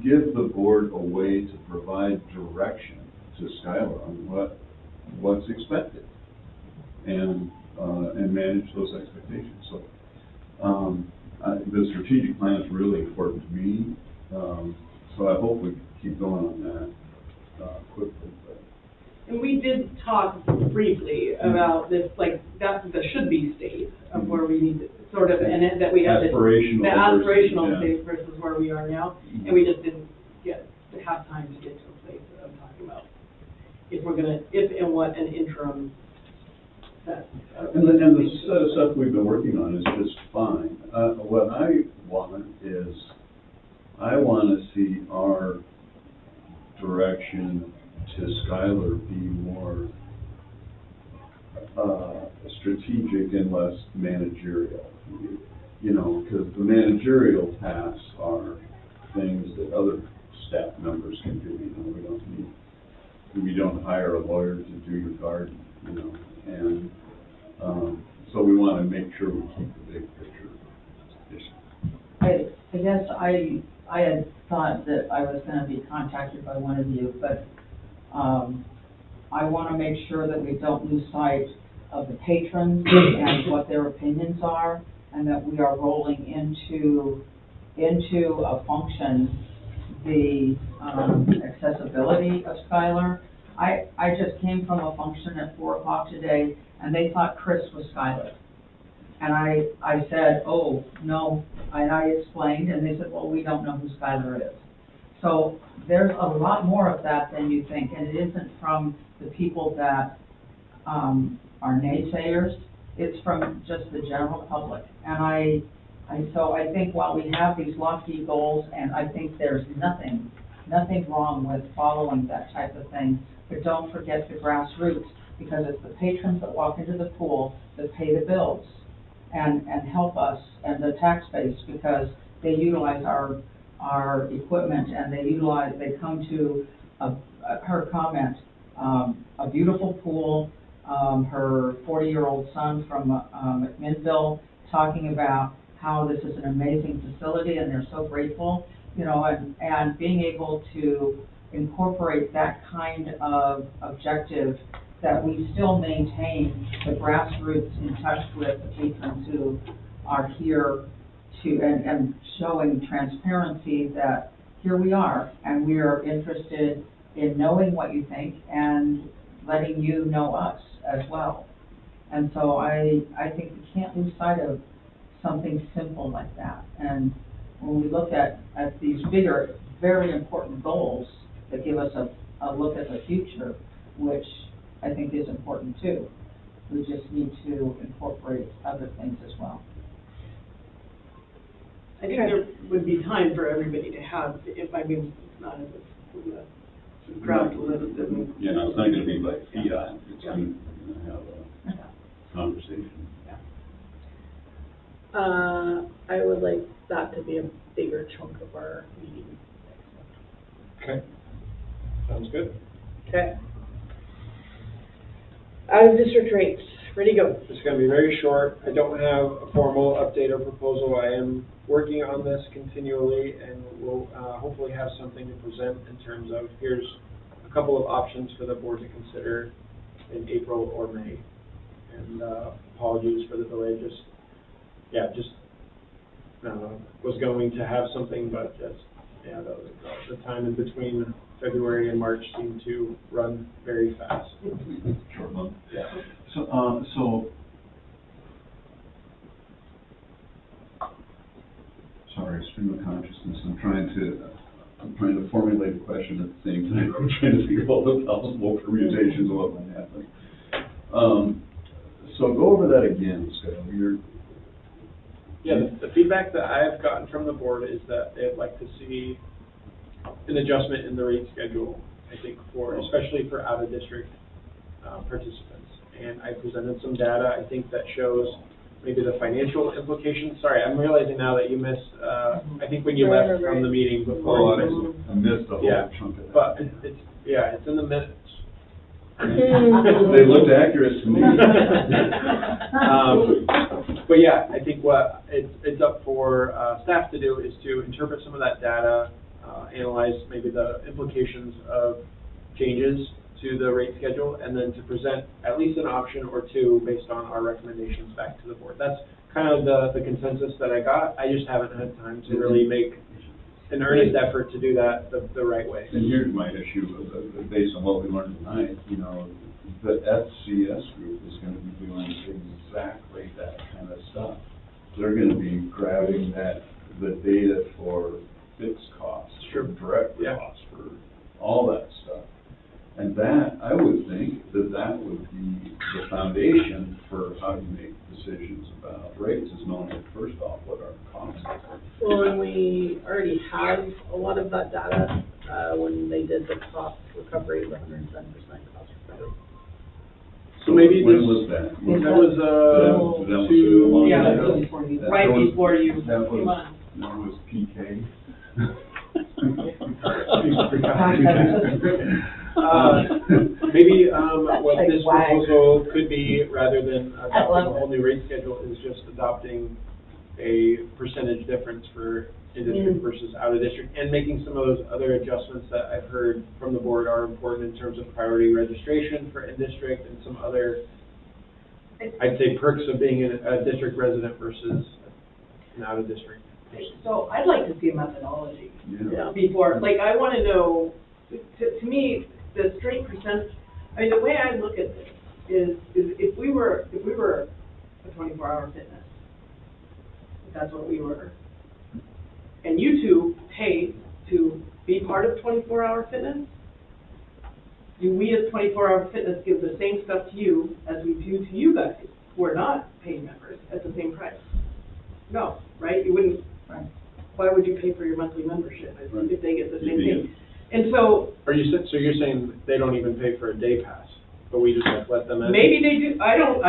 [SPEAKER 3] give the board a way to provide direction to Skylar on what's expected, and manage those expectations. So the strategic plan is really important to me. So I hope we keep going on that quickly.
[SPEAKER 9] And we did talk briefly about this, like, that's the should-be state of where we need to, sort of, and that we have this,
[SPEAKER 3] Aspirational
[SPEAKER 9] the aspirational
[SPEAKER 3] versus, yeah.
[SPEAKER 9] state versus where we are now, and we just didn't have time to get to a place of talking about if and what an interim set.
[SPEAKER 3] And the set of stuff we've been working on is just fine. What I want is, I want to see our direction to Skylar be more strategic and less managerial. You know, because the managerial tasks are things that other staff members can do. You know, we don't hire a lawyer to do your garden, you know, and so we want to make sure we keep the big picture.
[SPEAKER 4] I guess I had thought that I was gonna be contacted by one of you, but, I wanna make sure that we don't lose sight of the patrons and what their opinions are, and that we are rolling into a function, the, accessibility of Skylar. I just came from a function at 4 o'clock today, and they thought Chris was Skylar. And I said, oh, no, and I explained, and they said, well, we don't know who Skylar is. So there's a lot more of that than you think, and it isn't from the people that are naysayers. It's from just the general public. And so I think while we have these lofty goals, and I think there's nothing wrong with following that type of thing, but don't forget the grassroots. because it's the patrons that walk into the pool that pay the bills and help us and the tax base, because they utilize our equipment and they come to her comment, a beautiful pool, her 40-year-old son from McMinnville talking about how this is an amazing facility and they're so grateful, you know, and being able to incorporate that kind of objective that we still maintain the grassroots in touch with the patrons who are here to, and showing transparency that here we are and we are interested in knowing what you think and letting you know us as well. And so I think we can't lose sight of something simple like that. And when we look at these bigger, very important goals that give us a look at the future, which I think is important too, we just need to incorporate other things as well.
[SPEAKER 9] I think there would be time for everybody to have, if I mean, not as a draft list and.
[SPEAKER 3] You know, it's not gonna be like fiat, it's gonna have a conversation.
[SPEAKER 1] I would like that to be a bigger chunk of our meeting.
[SPEAKER 6] Okay. Sounds good.
[SPEAKER 1] Okay. Out of district rates, ready to go.
[SPEAKER 6] It's going to be very short. I don't have a formal update or proposal. I am working on this continually, and we'll hopefully have something to present in terms of here's a couple of options for the board to consider in April or May. And apologies for the delay. Just was going to have something, but just the time in between February and March seemed to run very fast.
[SPEAKER 3] Short month.
[SPEAKER 6] Yeah.
[SPEAKER 3] Sorry, stream of consciousness, I'm trying to formulate a question at the same time. I'm trying to think of all the possible permutations of what might happen. So go over that again, Scott.
[SPEAKER 6] The feedback that I've gotten from the board is that they'd like to see an adjustment in the rate schedule, I think, especially for out-of-district participants. And I presented some data, I think, that shows maybe the financial implications. Sorry, I'm realizing now that you missed, I think when you left from the meeting before.
[SPEAKER 3] I missed the whole chunk of that.
[SPEAKER 6] But it's in the minutes.
[SPEAKER 3] They looked accurate to me.
[SPEAKER 6] But yeah, I think what it's up for staff to do is to interpret some of that data, analyze maybe the implications of changes to the rate schedule, and then to present at least an option or two based on our recommendations back to the board. That's kind of the consensus that I got. I just haven't had time to really make an earnest effort to do that the right way.
[SPEAKER 3] And here's my issue, based on what we learned tonight, you know, the FCS group is going to be doing exactly that kind of stuff. They're going to be grabbing the data for fixed costs, for direct costs, for all that stuff. And that, I would think that would be the foundation for how you make decisions about rates, is knowing first off what our costs are.
[SPEAKER 1] Well, and we already have a lot of that data, when they did the cost recovery, the 107% cost recovery.
[SPEAKER 6] So maybe
[SPEAKER 3] when was that?
[SPEAKER 6] That was
[SPEAKER 9] Right before you
[SPEAKER 3] that
[SPEAKER 9] came
[SPEAKER 3] was,
[SPEAKER 9] on.
[SPEAKER 3] that was PK.
[SPEAKER 6] Maybe what this proposal could be, rather than adopting a whole new rate schedule, is just adopting a percentage difference for in-district versus out-of-district, and making some of those other adjustments that I've heard from the board are important in terms of priority registration for in-district and some other, I'd say, perks of being a district resident versus an out-of-district.
[SPEAKER 9] So I'd like to see a methodology
[SPEAKER 3] Yeah.
[SPEAKER 9] before, like, I want to know, to me, the straight percent, I mean, the way I look at this is if we were a 24-hour fitness, if that's what we were, and you two pay to be part of 24-hour fitness, do we as 24-hour fitness give the same stuff to you as we do to you guys who are not paid members at the same price? No, right? You wouldn't.
[SPEAKER 4] Right.
[SPEAKER 9] Why would you pay for your monthly membership if they get the same
[SPEAKER 3] Yeah.
[SPEAKER 9] thing? And so,
[SPEAKER 6] So you're saying they don't even pay for a day pass? but we just like let them in?
[SPEAKER 9] Maybe they do, I don't,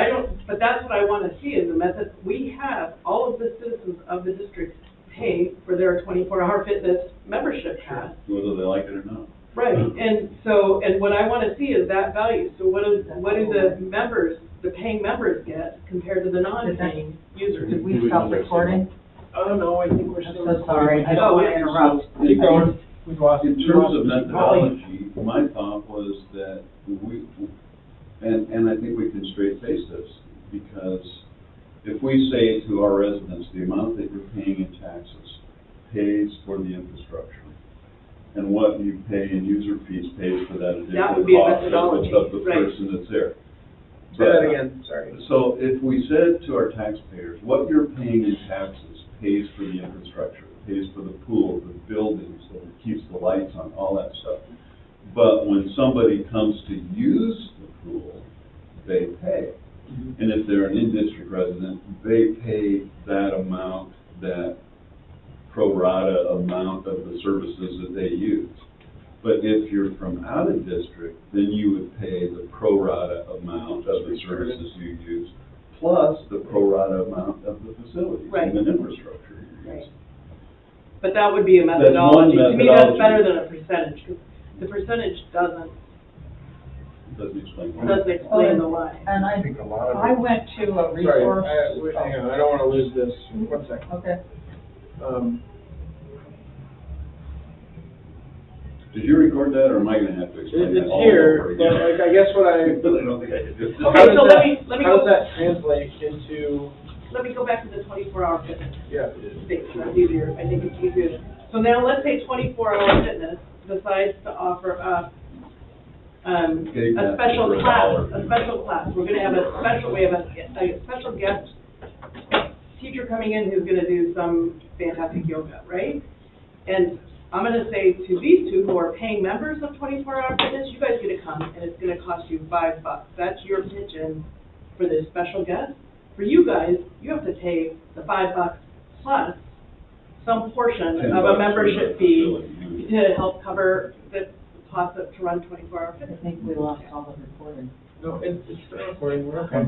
[SPEAKER 9] but that's what I wanna see is the method, we have all of the citizens of the district pay for their 24-hour fitness membership pass.
[SPEAKER 3] Whether they like it or not.
[SPEAKER 9] Right, and so, and what I wanna see is that value, so what do the members, the paying members get compared to the non-paying users?
[SPEAKER 4] Did we stop recording?
[SPEAKER 9] Oh, no, I think we're
[SPEAKER 4] I'm
[SPEAKER 9] still.
[SPEAKER 4] so sorry, I don't want to interrupt.
[SPEAKER 6] Keep going.
[SPEAKER 3] In terms of methodology, my thought was that and I think we can straight face this, because if we say to our residents, the amount that you're paying in taxes pays for the infrastructure, and what you pay in user fees pays for that
[SPEAKER 9] That would
[SPEAKER 3] additional
[SPEAKER 9] be a
[SPEAKER 3] cost
[SPEAKER 9] methodology,
[SPEAKER 3] of the
[SPEAKER 9] right.
[SPEAKER 3] person that's there.
[SPEAKER 6] Say that again, sorry.
[SPEAKER 3] So if we said to our taxpayers, what you're paying in taxes pays for the infrastructure, pays for the pool, the buildings, that keeps the lights on, all that stuff. But when somebody comes to use the pool, they pay. And if they're an in-district resident, they pay that amount, that pro rata amount of the services that they use. But if you're from out of district, then you would pay the pro rata amount of the services you use, plus the pro rata amount of the facilities
[SPEAKER 9] Right.
[SPEAKER 3] and the infrastructure you use.
[SPEAKER 9] But that would be a
[SPEAKER 3] That's one
[SPEAKER 9] methodology, to me, that's
[SPEAKER 3] methodology.
[SPEAKER 9] better than a percentage, because the percentage doesn't
[SPEAKER 3] Doesn't explain why.
[SPEAKER 9] explain the why.
[SPEAKER 4] And
[SPEAKER 7] I think a lot of
[SPEAKER 4] I
[SPEAKER 7] it,
[SPEAKER 4] went to a
[SPEAKER 6] Sorry,
[SPEAKER 4] resource.
[SPEAKER 6] wait, hang on, I don't wanna lose this, 1 second.
[SPEAKER 4] Okay.
[SPEAKER 3] Did you record that, or am I gonna have to explain that
[SPEAKER 6] It's
[SPEAKER 3] all
[SPEAKER 6] here,
[SPEAKER 3] over
[SPEAKER 6] but
[SPEAKER 3] again?
[SPEAKER 6] like, I guess what I,
[SPEAKER 3] I don't think I did.
[SPEAKER 9] Okay,
[SPEAKER 6] how does
[SPEAKER 9] so
[SPEAKER 6] that,
[SPEAKER 9] let me
[SPEAKER 6] how
[SPEAKER 9] go-
[SPEAKER 6] does that translate into,
[SPEAKER 9] Let me go back to the 24-hour fitness
[SPEAKER 6] yeah,
[SPEAKER 9] thing, that's easier, I think it's easier. So now, let's say 24-hour fitness decides to offer up,
[SPEAKER 3] Okay,
[SPEAKER 9] a
[SPEAKER 3] that's
[SPEAKER 9] special
[SPEAKER 3] for
[SPEAKER 9] class,
[SPEAKER 3] $1.
[SPEAKER 9] we're gonna have a special guest teacher coming in who's gonna do some fantastic yoga, right? And I'm gonna say to these two who are paying members of 24-hour fitness, you guys get to come, and it's gonna cost you $5. That's your pitch in for this special guest. For you guys, you have to pay the $5 plus some portion of a membership fee to help cover the cost of, to run 24-hour
[SPEAKER 4] I
[SPEAKER 9] fitness.
[SPEAKER 4] think we lost all the recording.
[SPEAKER 6] no, it's still recording, we're okay.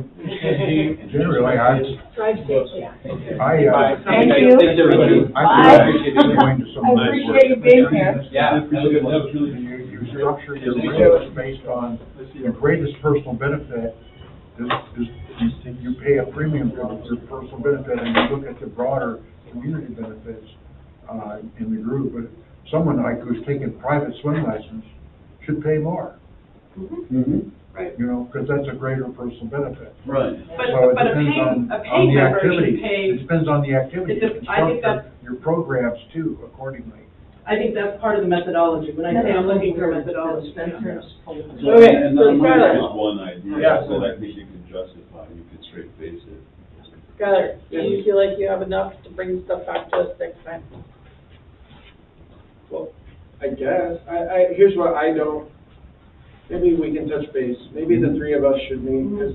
[SPEAKER 7] generally, I,
[SPEAKER 1] Drive safely.
[SPEAKER 4] Thank you.
[SPEAKER 10] Thanks, everybody.
[SPEAKER 7] I appreciate you going to some of
[SPEAKER 4] I
[SPEAKER 7] those
[SPEAKER 4] appreciate you being here.
[SPEAKER 10] Yeah.
[SPEAKER 3] That was really
[SPEAKER 7] You structure your rates based on the greatest personal benefit, you pay a premium for your personal benefit, and you look at the broader community benefits, in the group. But someone like who's taking private swim lessons should pay more,
[SPEAKER 3] Mm-hmm.
[SPEAKER 9] Right.
[SPEAKER 7] you know, because that's a greater personal benefit.
[SPEAKER 3] Right.
[SPEAKER 7] So it
[SPEAKER 9] But a
[SPEAKER 7] depends
[SPEAKER 9] paying
[SPEAKER 7] on the
[SPEAKER 9] member
[SPEAKER 7] activity.
[SPEAKER 9] should pay,
[SPEAKER 7] It depends on the activity.
[SPEAKER 9] It's a- I think
[SPEAKER 7] Structure your programs too accordingly.
[SPEAKER 9] I think that's part of the methodology, when I say I'm looking for methodology.
[SPEAKER 4] Spencer's.
[SPEAKER 1] Okay,
[SPEAKER 3] And
[SPEAKER 1] so
[SPEAKER 3] that might
[SPEAKER 1] Skylar.
[SPEAKER 3] be just one idea,
[SPEAKER 6] Yeah.
[SPEAKER 3] that I think you can justify, you can straight face it.
[SPEAKER 1] Skylar, do you feel like you have enough to bring stuff back to us next time?
[SPEAKER 6] Well, I guess, here's what I don't, maybe we can touch base, maybe the three of us should meet, because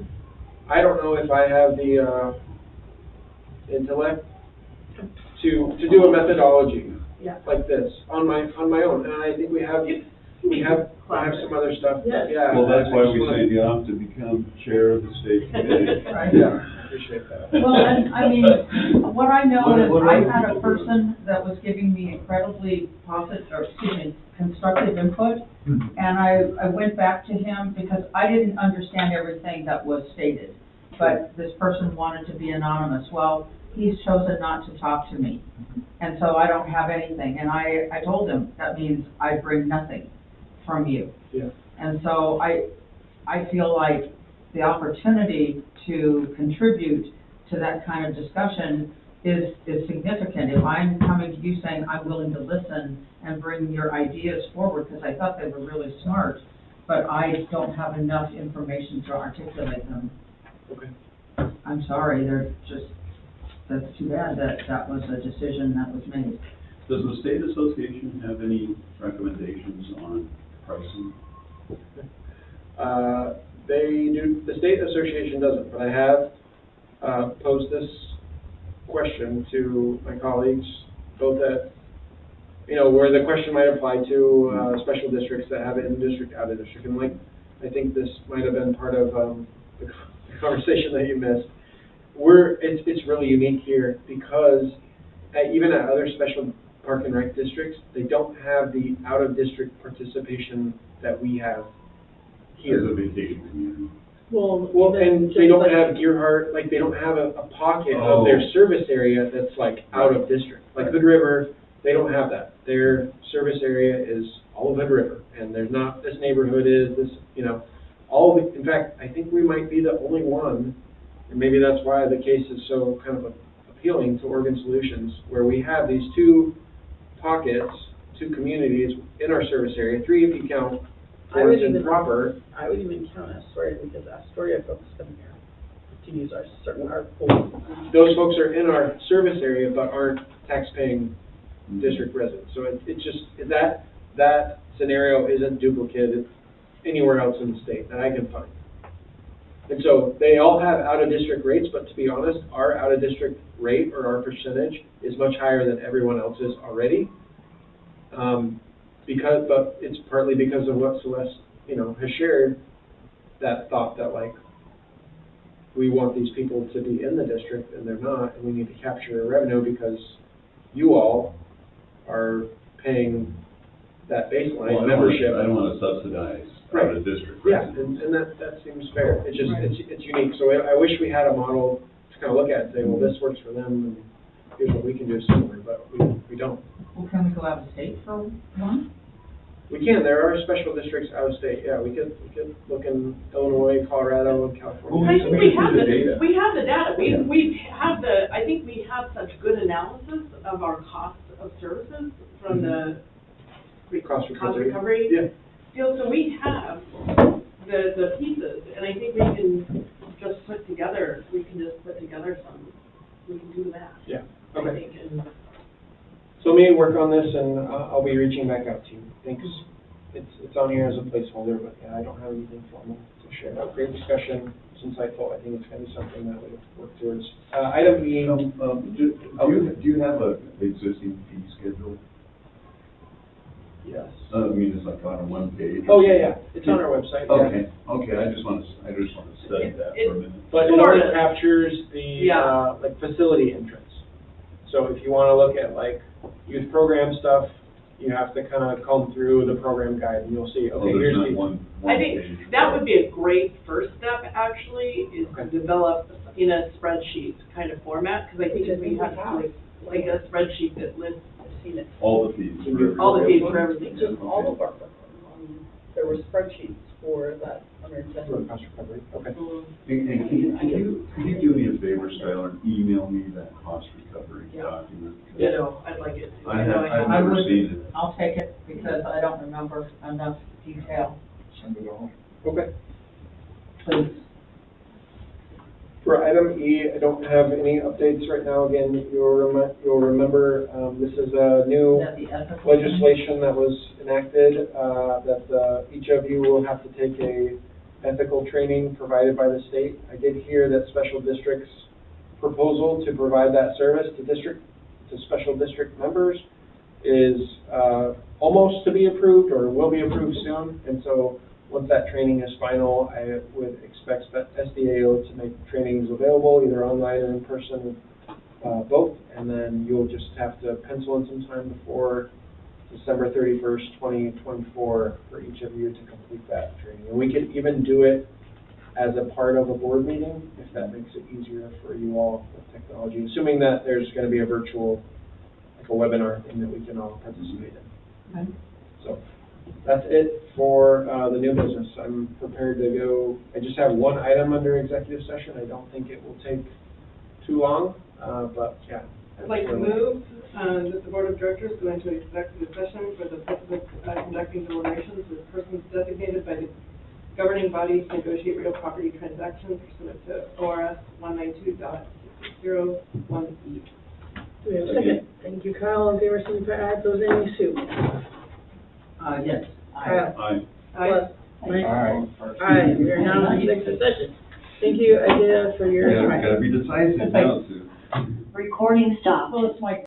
[SPEAKER 6] I don't know if I have the, intellect to do a methodology
[SPEAKER 9] Yeah.
[SPEAKER 6] like this on my own, and I think we have some other stuff,
[SPEAKER 1] Yes.
[SPEAKER 6] yeah.
[SPEAKER 3] Well, that's
[SPEAKER 6] I
[SPEAKER 3] why
[SPEAKER 6] just
[SPEAKER 3] we
[SPEAKER 6] wanna-
[SPEAKER 3] say you have to become chair of the state committee.
[SPEAKER 6] Yeah, appreciate that.
[SPEAKER 4] Well, and, I mean, what I know is
[SPEAKER 3] What-
[SPEAKER 4] I had a person that was giving me incredibly constructive input, and I went back to him because I didn't understand everything that was stated, but this person wanted to be anonymous. Well, he's chosen not to talk to me, and so I don't have anything, and I told him, that means I bring nothing from you.
[SPEAKER 6] Yeah.
[SPEAKER 4] And so I feel like the opportunity to contribute to that kind of discussion is significant. If I'm coming to you saying I'm willing to listen and bring your ideas forward, because I thought they were really smart, but I don't have enough information to articulate them.
[SPEAKER 6] Okay.
[SPEAKER 4] I'm sorry, that's too bad that was a decision that was made.
[SPEAKER 3] Does the state association have any recommendations on pricing?
[SPEAKER 6] They do, the state association doesn't, but I have, posed this question to my colleagues, both at, where the question might apply to, special districts that have it in district, out of district, and like, I think this might have been part of, the conversation that you missed. It's really unique here because even at other special park and rec districts, they don't have the out-of-district participation that we have
[SPEAKER 3] As
[SPEAKER 6] here.
[SPEAKER 3] a vacation community.
[SPEAKER 1] Well,
[SPEAKER 6] Well,
[SPEAKER 1] even
[SPEAKER 6] and
[SPEAKER 1] just
[SPEAKER 6] they don't
[SPEAKER 1] like-
[SPEAKER 6] have Gearhart, like, they don't have a pocket of their
[SPEAKER 3] Oh.
[SPEAKER 6] service area that's like out of district. Like Hood River, they don't have that. Their service area is all of Hood River, and there's not, this neighborhood is, this, you know, in fact, I think we might be the only one, and maybe that's why the case is so kind of appealing to Oregon Solutions, where we have these two pockets, two communities in our service area, three if you count
[SPEAKER 1] I would
[SPEAKER 6] Forest and
[SPEAKER 1] even-
[SPEAKER 6] Proper.
[SPEAKER 1] I would even count Astoria, because Astoria folks come here to use our pool.
[SPEAKER 6] Those folks are in our service area but aren't tax-paying district residents. So it's just, that scenario isn't duplicated anywhere else in the state that I can find. And so they all have out-of-district rates, but to be honest, our out-of-district rate or our percentage is much higher than everyone else's already. But it's partly because of what Celeste, has shared, that thought that like, we want these people to be in the district and they're not, and we need to capture revenue because you all are paying that baseline
[SPEAKER 3] Well,
[SPEAKER 6] membership.
[SPEAKER 3] I don't wanna subsidize
[SPEAKER 6] Right.
[SPEAKER 3] out of district
[SPEAKER 6] Yeah,
[SPEAKER 3] residents.
[SPEAKER 6] and that seems fair. It's just, it's unique. So I wish we had a model to kind of look at and say, well, this works for them, and here's what we can do similar, but we don't.
[SPEAKER 4] Well, can we go out of state for one?
[SPEAKER 6] We can, there are special districts out of state, yeah, we could look in Illinois, Colorado, and California.
[SPEAKER 9] I think we have
[SPEAKER 3] the data.
[SPEAKER 9] we have the data,
[SPEAKER 3] Yeah.
[SPEAKER 9] I think we have such good analysis of our cost of services from the
[SPEAKER 6] Cost recovery.
[SPEAKER 9] recovery
[SPEAKER 6] Yeah.
[SPEAKER 9] deal, so we have the pieces, and I think we can just put together some, we can do the math.
[SPEAKER 6] Yeah,
[SPEAKER 9] I
[SPEAKER 6] okay.
[SPEAKER 9] think, and
[SPEAKER 6] So let me work on this, and I'll be reaching back out to you. Thanks. It's on here as a placeholder, but yeah, I don't have anything formal to share. Great discussion, insightful. I think it's going to be something that we work towards. Item E.
[SPEAKER 3] Do you have a existing fee schedule?
[SPEAKER 6] Yes.
[SPEAKER 3] I mean, it's like on one page.
[SPEAKER 6] Oh, yeah, it's on our website. Yeah.
[SPEAKER 3] Okay, I just want to study that for a minute.
[SPEAKER 6] But it
[SPEAKER 9] Sort
[SPEAKER 6] only
[SPEAKER 9] of.
[SPEAKER 6] captures the,
[SPEAKER 9] Yeah.
[SPEAKER 6] like, facility entrance. So if you want to look at, like, youth program stuff, you have to kind of comb through the program guide, and you'll see,
[SPEAKER 3] Oh,
[SPEAKER 6] okay,
[SPEAKER 3] there's
[SPEAKER 6] here's
[SPEAKER 3] not
[SPEAKER 6] the.
[SPEAKER 3] one
[SPEAKER 9] I
[SPEAKER 3] page.
[SPEAKER 9] think that would be a great first step, actually, is to
[SPEAKER 6] Okay.
[SPEAKER 9] develop in a spreadsheet kind of format, because I think if we have like a spreadsheet that lists,
[SPEAKER 1] I've seen it.
[SPEAKER 3] All the fees. for
[SPEAKER 9] all the
[SPEAKER 3] everybody.
[SPEAKER 9] fees for everything.
[SPEAKER 1] Just all of our, there were spreadsheets for that under
[SPEAKER 6] For
[SPEAKER 1] ten.
[SPEAKER 6] cost recovery, okay.
[SPEAKER 3] And can you do me a favor, Skylar, and email me that cost recovery
[SPEAKER 9] Yeah.
[SPEAKER 3] document?
[SPEAKER 9] I'd like it.
[SPEAKER 3] I have, I've
[SPEAKER 4] I
[SPEAKER 3] never
[SPEAKER 4] would-
[SPEAKER 3] seen it.
[SPEAKER 4] I'll take it because I don't remember enough detail,
[SPEAKER 7] Send it on.
[SPEAKER 6] Okay.
[SPEAKER 4] please.
[SPEAKER 6] For item E, I don't have any updates right now. Again, you'll remember, this is a new
[SPEAKER 4] That the ethical thing?
[SPEAKER 6] legislation that was enacted, that each of you will have to take a ethical training provided by the state. I did hear that special districts' proposal to provide that service to special district members is almost to be approved or will be approved soon. And so once that training is final, I would expect that SDAO to make trainings available, either online or in person, both. And then you'll just have to pencil in some time before December 31st, 2024, for each of you to complete that training. And we could even do it as a part of a board meeting, if that makes it easier for you all with technology, assuming that there's going to be a virtual, like a webinar thing that we can all participate in.
[SPEAKER 4] Okay.
[SPEAKER 6] So that's it for the new business. I'm prepared to go. I just have one item under executive session. I don't think it will take too long, but yeah.
[SPEAKER 9] I'd like to move that the Board of Directors go into executive session for the purpose of conducting deliberations with persons designated by the governing bodies to negotiate real property transactions pursuant to ORS 192.601E.
[SPEAKER 1] Do we have a second? Thank you, Kyle. All in favor, signify by aye. Those any, Sue?
[SPEAKER 4] Yes.
[SPEAKER 1] Kyle.
[SPEAKER 3] Aye.
[SPEAKER 1] Plus, Mike?
[SPEAKER 7] All
[SPEAKER 1] Aye, we are now in executive session. Thank you, Isaiah, for your.
[SPEAKER 3] Gotta be decisive now, Sue.
[SPEAKER 2] Recording stopped.
[SPEAKER 4] Well, it's my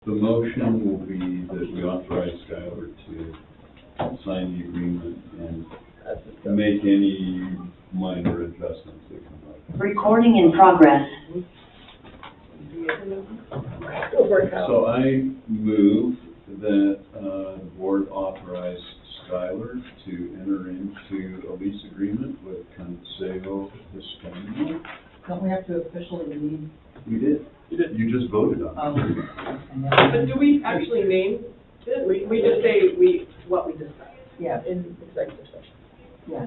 [SPEAKER 3] The motion will be that we authorize Skylar to sign the agreement and make any minor adjustments that come up.
[SPEAKER 2] Recording in progress.
[SPEAKER 1] Go for it, Kyle.
[SPEAKER 3] So I move that the board authorize Skylar to enter into a lease agreement with Consejo Hispano.
[SPEAKER 4] Don't we have to officially leave?
[SPEAKER 3] You did. You did. You just voted on it.
[SPEAKER 9] But do we actually name it? We just say what we discussed.
[SPEAKER 4] Yeah,
[SPEAKER 1] In executive session.
[SPEAKER 4] yeah.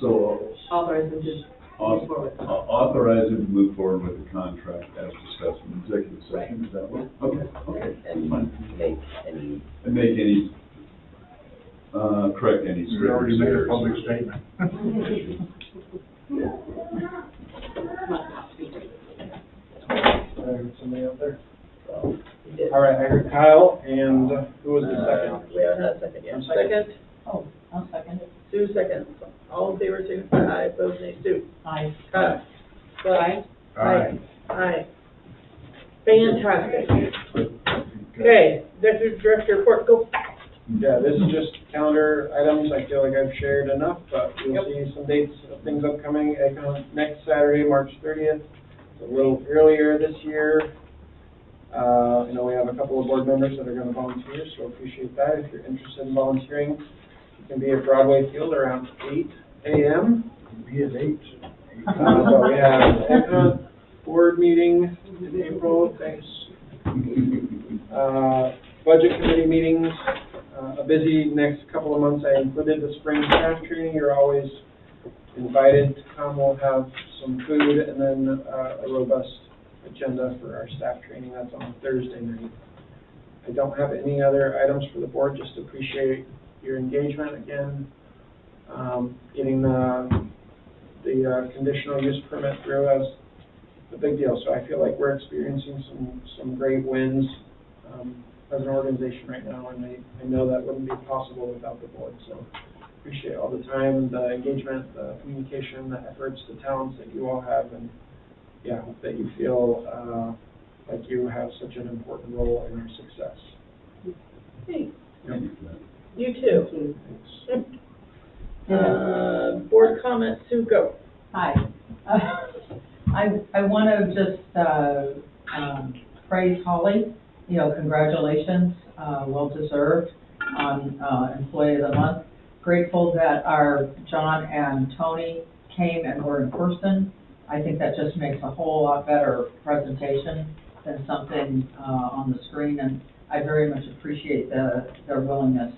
[SPEAKER 3] So
[SPEAKER 9] Authorize them to move forward.
[SPEAKER 3] authorize him to move forward with the contract as discussed in executive session, is that what? Okay,
[SPEAKER 1] And
[SPEAKER 3] fine.
[SPEAKER 1] make any,
[SPEAKER 3] And make any, correct any.
[SPEAKER 7] We already made a
[SPEAKER 3] errors.
[SPEAKER 7] public statement.
[SPEAKER 6] Somebody out there?
[SPEAKER 1] we did.
[SPEAKER 6] All right, I heard Kyle, and who was the second?
[SPEAKER 1] We haven't had a second yet.
[SPEAKER 6] I'm second.
[SPEAKER 1] Second,
[SPEAKER 4] Oh, I'll second it.
[SPEAKER 1] Sue seconds. All in favor, signify aye. Opposed, nay. Sue.
[SPEAKER 4] Aye.
[SPEAKER 1] Kyle. Aye.
[SPEAKER 7] Aye.
[SPEAKER 1] Aye. Fantastic. Okay, executive director report, go fast.
[SPEAKER 6] Yeah, this is just calendar items. I feel like I've shared enough, but you'll see some dates of things upcoming. Next Saturday, March 30th. It's a little earlier this year. I know we have a couple of board members that are going to volunteer, so appreciate that. If you're interested in volunteering, you can be at Broadway Field around 8 a.m.
[SPEAKER 7] Be at 8.
[SPEAKER 6] But we have a board meeting in April, thanks. Budget committee meetings, a busy next couple of months. I included the spring staff training. You're always invited to come. We'll have some food and then a robust agenda for our staff training. That's on Thursday night. I don't have any other items for the board. Just appreciate your engagement again. Getting the conditional use permit through as a big deal. So I feel like we're experiencing some great wins as an organization right now, and I know that wouldn't be possible without the board. So appreciate all the time, the engagement, the communication, the efforts, the talents that you all have, and yeah, hope that you feel like you have such an important role in our success.
[SPEAKER 1] Hey,
[SPEAKER 3] Thank you for that.
[SPEAKER 1] you too.
[SPEAKER 6] Thanks.
[SPEAKER 1] Board comments, Sue, go.
[SPEAKER 4] Hi. I want to just praise Holly. You know, congratulations, well deserved on Employee of the Month. Grateful that our John and Tony came and were in person. I think that just makes a whole lot better presentation than something on the screen, and I very much appreciate their willingness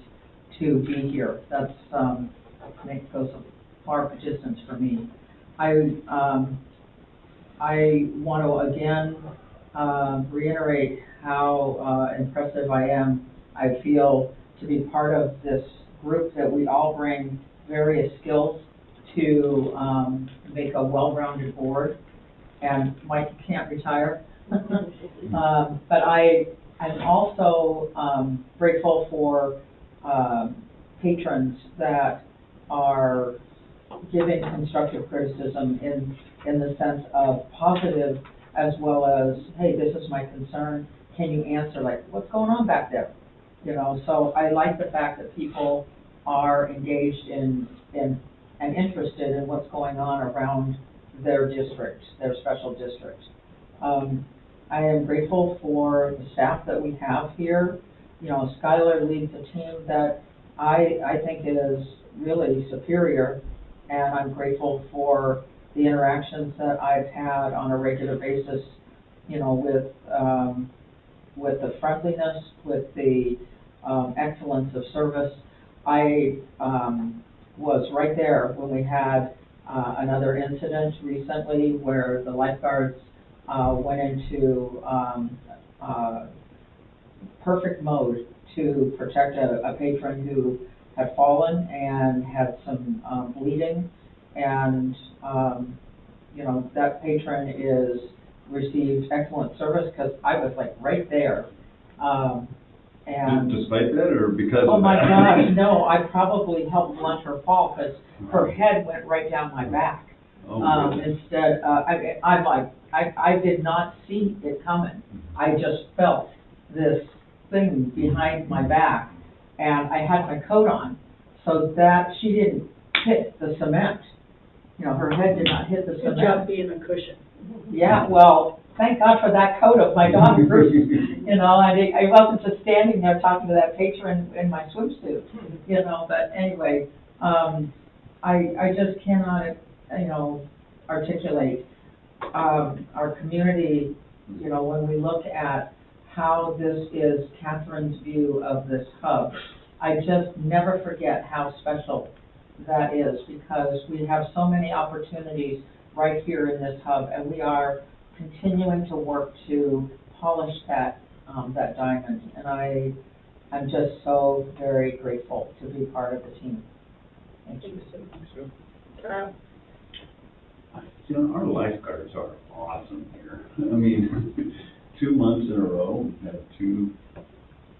[SPEAKER 4] to be here. That's goes a far distance for me. I want to again reiterate how impressive I feel to be part of this group that we all bring various skills to make a well-rounded board. And Mike can't retire. But I'm also grateful for patrons that are giving constructive criticism in the sense of positive as well as, hey, this is my concern, can you answer, like, what's going on back there? You know, so I like the fact that people are engaged in and interested in what's going on around their district, their special district. I am grateful for the staff that we have here. You know, Skylar leads a team that I think is really superior, and I'm grateful for the interactions that I've had on a regular basis, you know, with the friendliness, with the excellence of service. I was right there when we had another incident recently where the lifeguards went into perfect mode to protect a patron who had fallen and had some bleeding, and you know, that patron received excellent service because I was like right there. And
[SPEAKER 3] Despite that, or because of that?
[SPEAKER 4] oh my gosh, no, I probably helped blunt her fall because her head went right down my back.
[SPEAKER 3] Oh, really?
[SPEAKER 4] Instead, I'm like, I did not see it coming. I just felt this thing behind my back, and I had my coat on, so that she didn't hit the cement. You know, her head did not hit the
[SPEAKER 1] Good
[SPEAKER 4] cement.
[SPEAKER 1] job being a cushion.
[SPEAKER 4] Yeah, well, thank God for that coat of my daughter's. You know, I wasn't just standing there talking to that patron in my swimsuit, you know, but anyway, I just cannot, you know, articulate, our community, you know, when we look at how this is Catherine's view of this hub. I just never forget how special that is, because we have so many opportunities right here in this hub, and we are continuing to work to polish that, that diamond. And I'm just so very grateful to be part of the team. Thank you.
[SPEAKER 1] Kyle?
[SPEAKER 3] You know, our lifeguards are awesome here. I mean, 2 months in a row, we have two,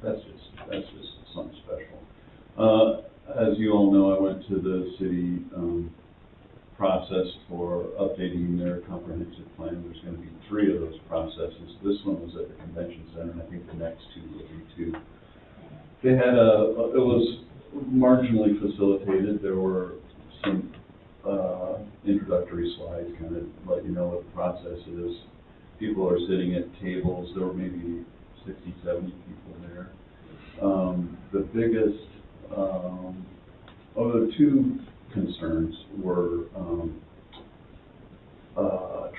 [SPEAKER 3] that's just something special. As you all know, I went to the city, process for updating their comprehensive plan. There's gonna be 3 of those processes. This one was at the convention center, and I think the next 2 will be too. They had it was marginally facilitated. There were some, introductory slides, kind of let you know what the process is. People are sitting at tables. There were maybe 60, 70 people there. The biggest, the 2 concerns were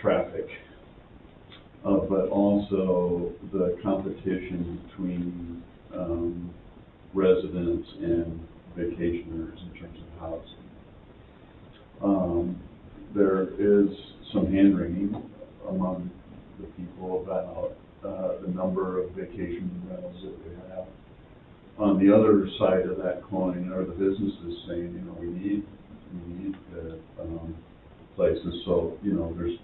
[SPEAKER 3] traffic, but also the competition between residents and vacationers in terms of housing. There is some hand-wringing among the people about the number of vacation rentals that we have. On the other side of that coin are the businesses saying, you know, we need the places. So, you know, there's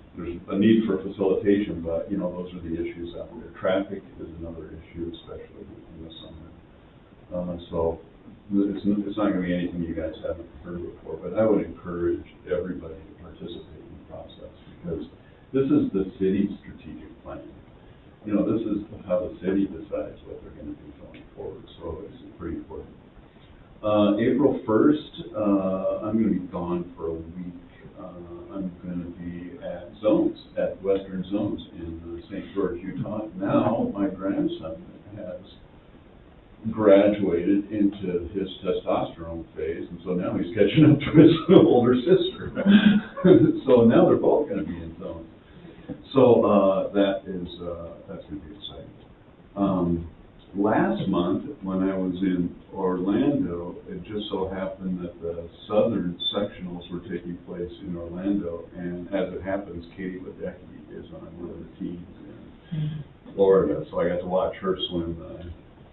[SPEAKER 3] a need for facilitation, but, you know, those are the issues out there. Traffic is another issue, especially in the summer. So it's not going to be anything you guys haven't heard before, but I would encourage everybody to participate in the process, because this is the city's strategic plan. You know, this is how the city decides what they're going to do going forward, so it's pretty important. April 1st, I'm going to be gone for a week. I'm going to be at Western Zones in St. George, Utah. Now, my grandson has graduated into his testosterone phase, and so now he's catching up to his older sister. So now they're both going to be in zones. So that's going to be exciting. Last month, when I was in Orlando, it just so happened that the southern sectionals were taking place in Orlando, and as it happens, Katie Ledecky is on one of the teams in Florida, so I got to watch her swim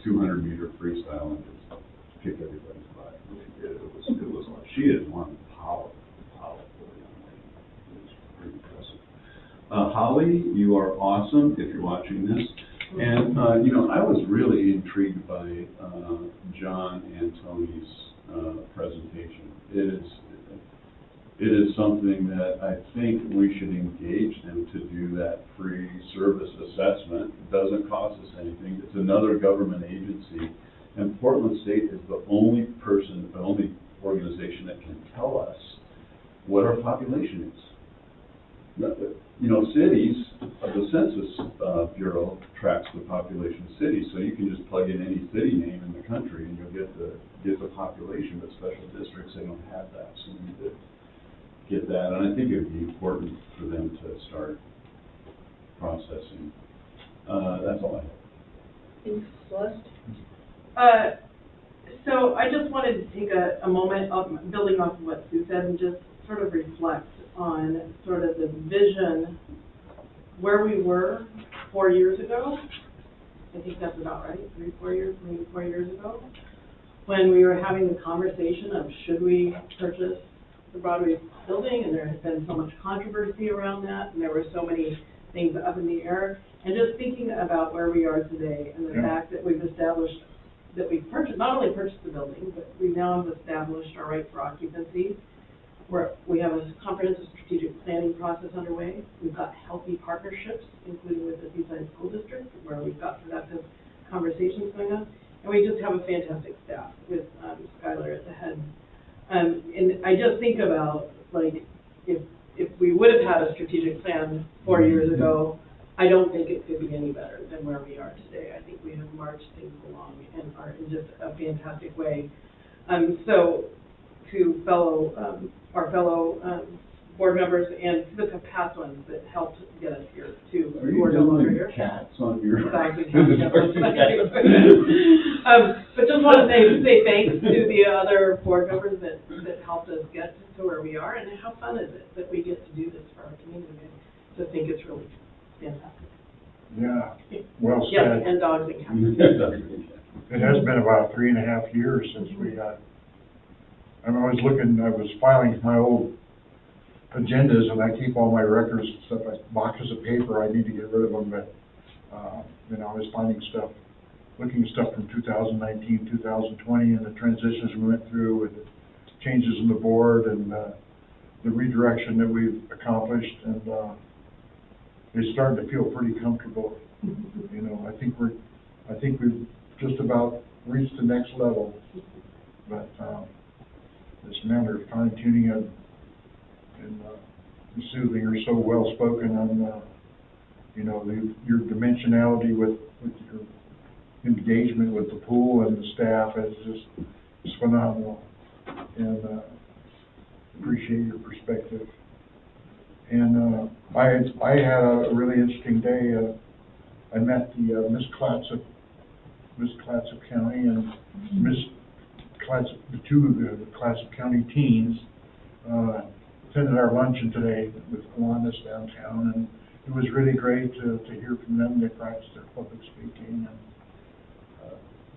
[SPEAKER 3] 200-meter freestyle and just kick everybody's butt. It was like, she is one powerful young lady. It was pretty impressive. Holly, you are awesome if you're watching this. And, you know, I was really intrigued by John and Tony's presentation. It is something that I think we should engage them to do that free service assessment. It doesn't cost us anything. It's another government agency. And Portland State is the only organization that can tell us what our population is. You know, cities, the Census Bureau tracks the population of cities, so you can just plug in any city name in the country and you'll get the population, but special districts, they don't have that, so we need to get that, and I think it would be important for them to start processing. That's all I have.
[SPEAKER 1] Thanks, Celeste.
[SPEAKER 9] So I just wanted to take a moment of building off of what Sue said and just sort of reflect on sort of the vision where we were 4 years ago. I think that's about right, 4 years ago, when we were having the conversation of should we purchase the Broadway building, and there had been so much controversy around that, and there were so many things up in the air, and just thinking about where we are today and the fact that we've established that we've purchased, not only purchased the building, but we now have established our right for occupancy. We have a comprehensive strategic planning process underway. We've got healthy partnerships, including with the Seaside School District, where we've got productive conversations going on. And we just have a fantastic staff with Skylar at the head. And I just think about, like, if we would have had a strategic plan 4 years ago, I don't think it could be any better than where we are today. I think we have marched things along and are in just a fantastic way. So to our fellow board members and to the past ones that helped get us here too,
[SPEAKER 3] Are
[SPEAKER 9] who are
[SPEAKER 3] you
[SPEAKER 9] no longer
[SPEAKER 3] doing
[SPEAKER 9] here.
[SPEAKER 3] cats on your?
[SPEAKER 9] But just want to say thanks to the other board members that helped us get to where we are, and how fun is it that we get to do this for our community. I just think it's really fantastic.
[SPEAKER 7] Yeah, well
[SPEAKER 9] Yes,
[SPEAKER 7] said.
[SPEAKER 9] and dogs and cats.
[SPEAKER 7] It has been about 3.5 years since we, I was filing my old agendas, and I keep all my records, stuff, like boxes of paper. I need to get rid of them, but, I was finding stuff, looking at stuff from 2019, 2020, and the transitions we went through with the changes in the board and, the redirection that we've accomplished, and, it's starting to feel pretty comfortable. I think we've just about reached the next level, but, this matter of fine tuning and soothing are so well spoken on, your dimensionality with your engagement with the pool and the staff is phenomenal, and appreciate your perspective. And I had a really interesting day. I met the Miss Clatsop County and Miss Clatsop, the two of the Clatsop County teens. Attended our luncheon today with Kiwanis downtown, and it was really great to hear from them. They practiced their public speaking, and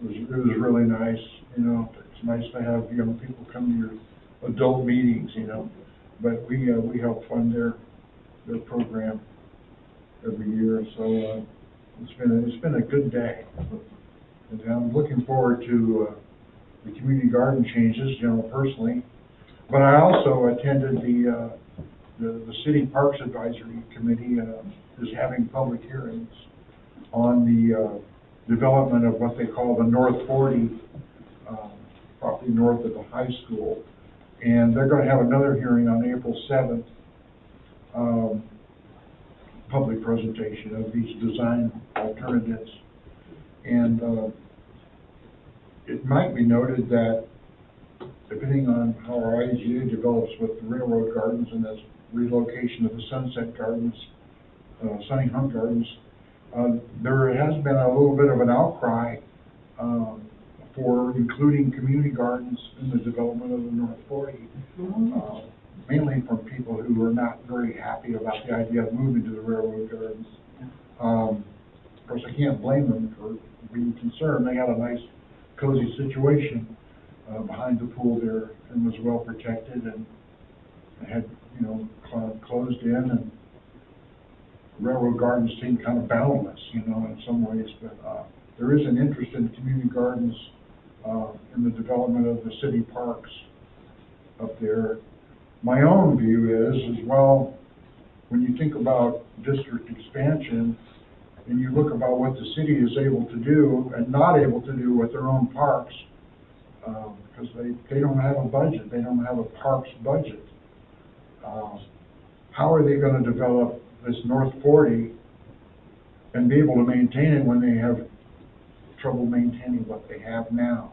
[SPEAKER 7] it was really nice. It's nice to have young people come to your adult meetings. But we help fund their program every year, so it's been a good day. And I'm looking forward to the community garden changes, personally. But I also attended the City Parks Advisory Committee is having public hearings on the development of what they call the North 40 property north of the high school. And they're going to have another hearing on April 7th, public presentation of these design alternatives. And it might be noted that depending on how our IGA develops with the railroad gardens and this relocation of the Sunset Gardens, Sunny Hunt Gardens, there has been a little bit of an outcry for including community gardens in the development of the North 40, mainly from people who are not very happy about the idea of moving to the railroad gardens. Of course, I can't blame them for being concerned. They had a nice, cozy situation behind the pool there, and was well protected, and had, closed in, and railroad gardens seem kind of boundless, in some ways, but there is an interest in community gardens in the development of the city parks up there. My own view is well, when you think about district expansion, and you look about what the city is able to do and not able to do with their own parks, because they don't have a budget, they don't have a parks budget. How are they going to develop this North 40 and be able to maintain it when they have trouble maintaining what they have now?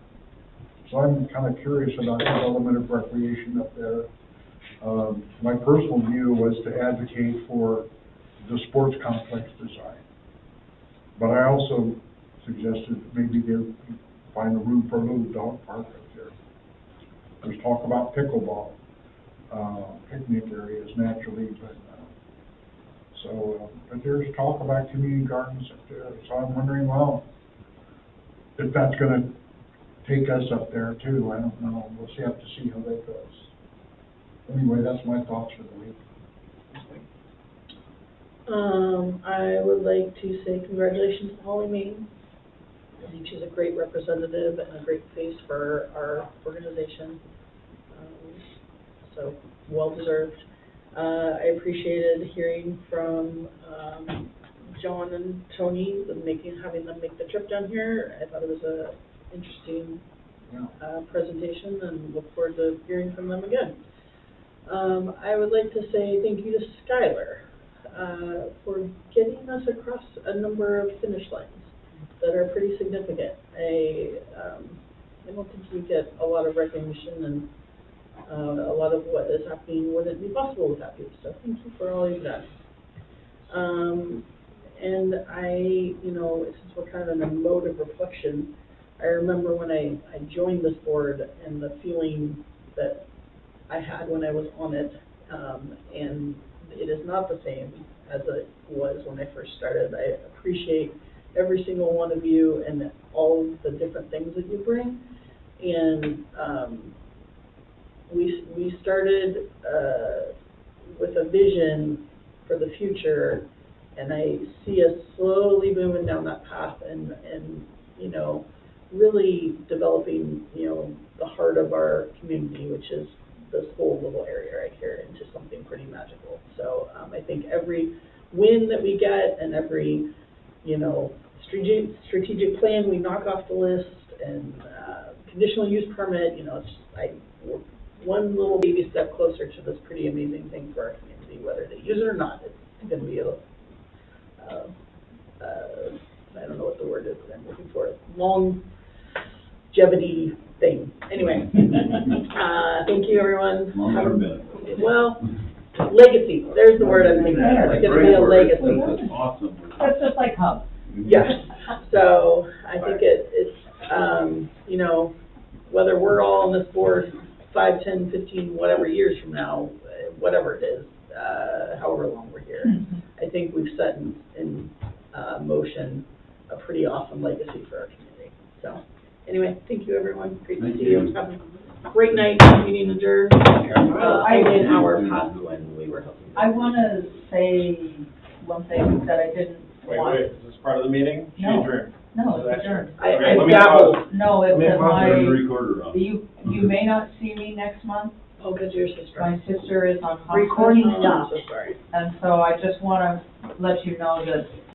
[SPEAKER 7] So I'm kind of curious about the development of recreation up there. My personal view was to advocate for the sports complex design, but I also suggested that maybe they find a room for a little dog park up there. There's talk about pickleball, picnic areas naturally, but but there's talk about community gardens up there. So I'm wondering, well, if that's going to take us up there too. I don't know. We'll have to see how that goes. Anyway, that's my thoughts for the week.
[SPEAKER 1] I would like to say congratulations to Holly Main. I think she's a great representative and a great face for our organization. So well-deserved. I appreciated hearing from, John and Tony, having them make the trip down here. I thought it was a interesting, presentation, and look forward to hearing from them again. I would like to say thank you to Skylar, for getting us across a number of finish lines that are pretty significant. I don't think you get a lot of recognition, and a lot of what is happening wouldn't be possible without you. So thank you for all you've done. And since we're kind of in a mode of reflection, I remember when I joined this board and the feeling that I had when I was on it, and it is not the same as it was when I first started. I appreciate every single one of you and all of the different things that you bring. And we started with a vision for the future, and I see us slowly moving down that path and really developing, the heart of our community, which is this whole little area right here, into something pretty magical. So I think every win that we get and every, strategic plan we knock off the list, and conditional use permit, we're one little baby step closer to this pretty amazing thing for our community. Whether they use it or not, it's going to be I don't know what the word is that I'm looking for, longevity thing. Anyway, thank you, everyone. Well, legacy, there's the word I'm thinking of. It's going to be a legacy.
[SPEAKER 3] That's awesome.
[SPEAKER 4] That's just like hub.
[SPEAKER 1] Yes. So I think it's whether we're all on this board 5, 10, 15, whatever years from now, whatever it is, however long we're here, I think we've set in motion a pretty awesome legacy for our community. So anyway, thank you, everyone. Great to see you. Have a great night. Meeting adjourned. Only an hour past when we were hoping.
[SPEAKER 4] I want to say one thing that I didn't want.
[SPEAKER 6] Wait, is this part of the meeting?
[SPEAKER 4] No.
[SPEAKER 6] She adjourned.
[SPEAKER 4] No, it's adjourned.
[SPEAKER 1] I
[SPEAKER 6] let me
[SPEAKER 1] dabbled.
[SPEAKER 4] No, it's
[SPEAKER 6] Let me
[SPEAKER 4] in
[SPEAKER 3] Recorder on.
[SPEAKER 4] you may not see me next month.
[SPEAKER 1] Oh, because your sister.
[SPEAKER 4] My sister is on hospice.
[SPEAKER 1] Recording stopped. I'm so sorry.
[SPEAKER 4] And so I just want to let you know that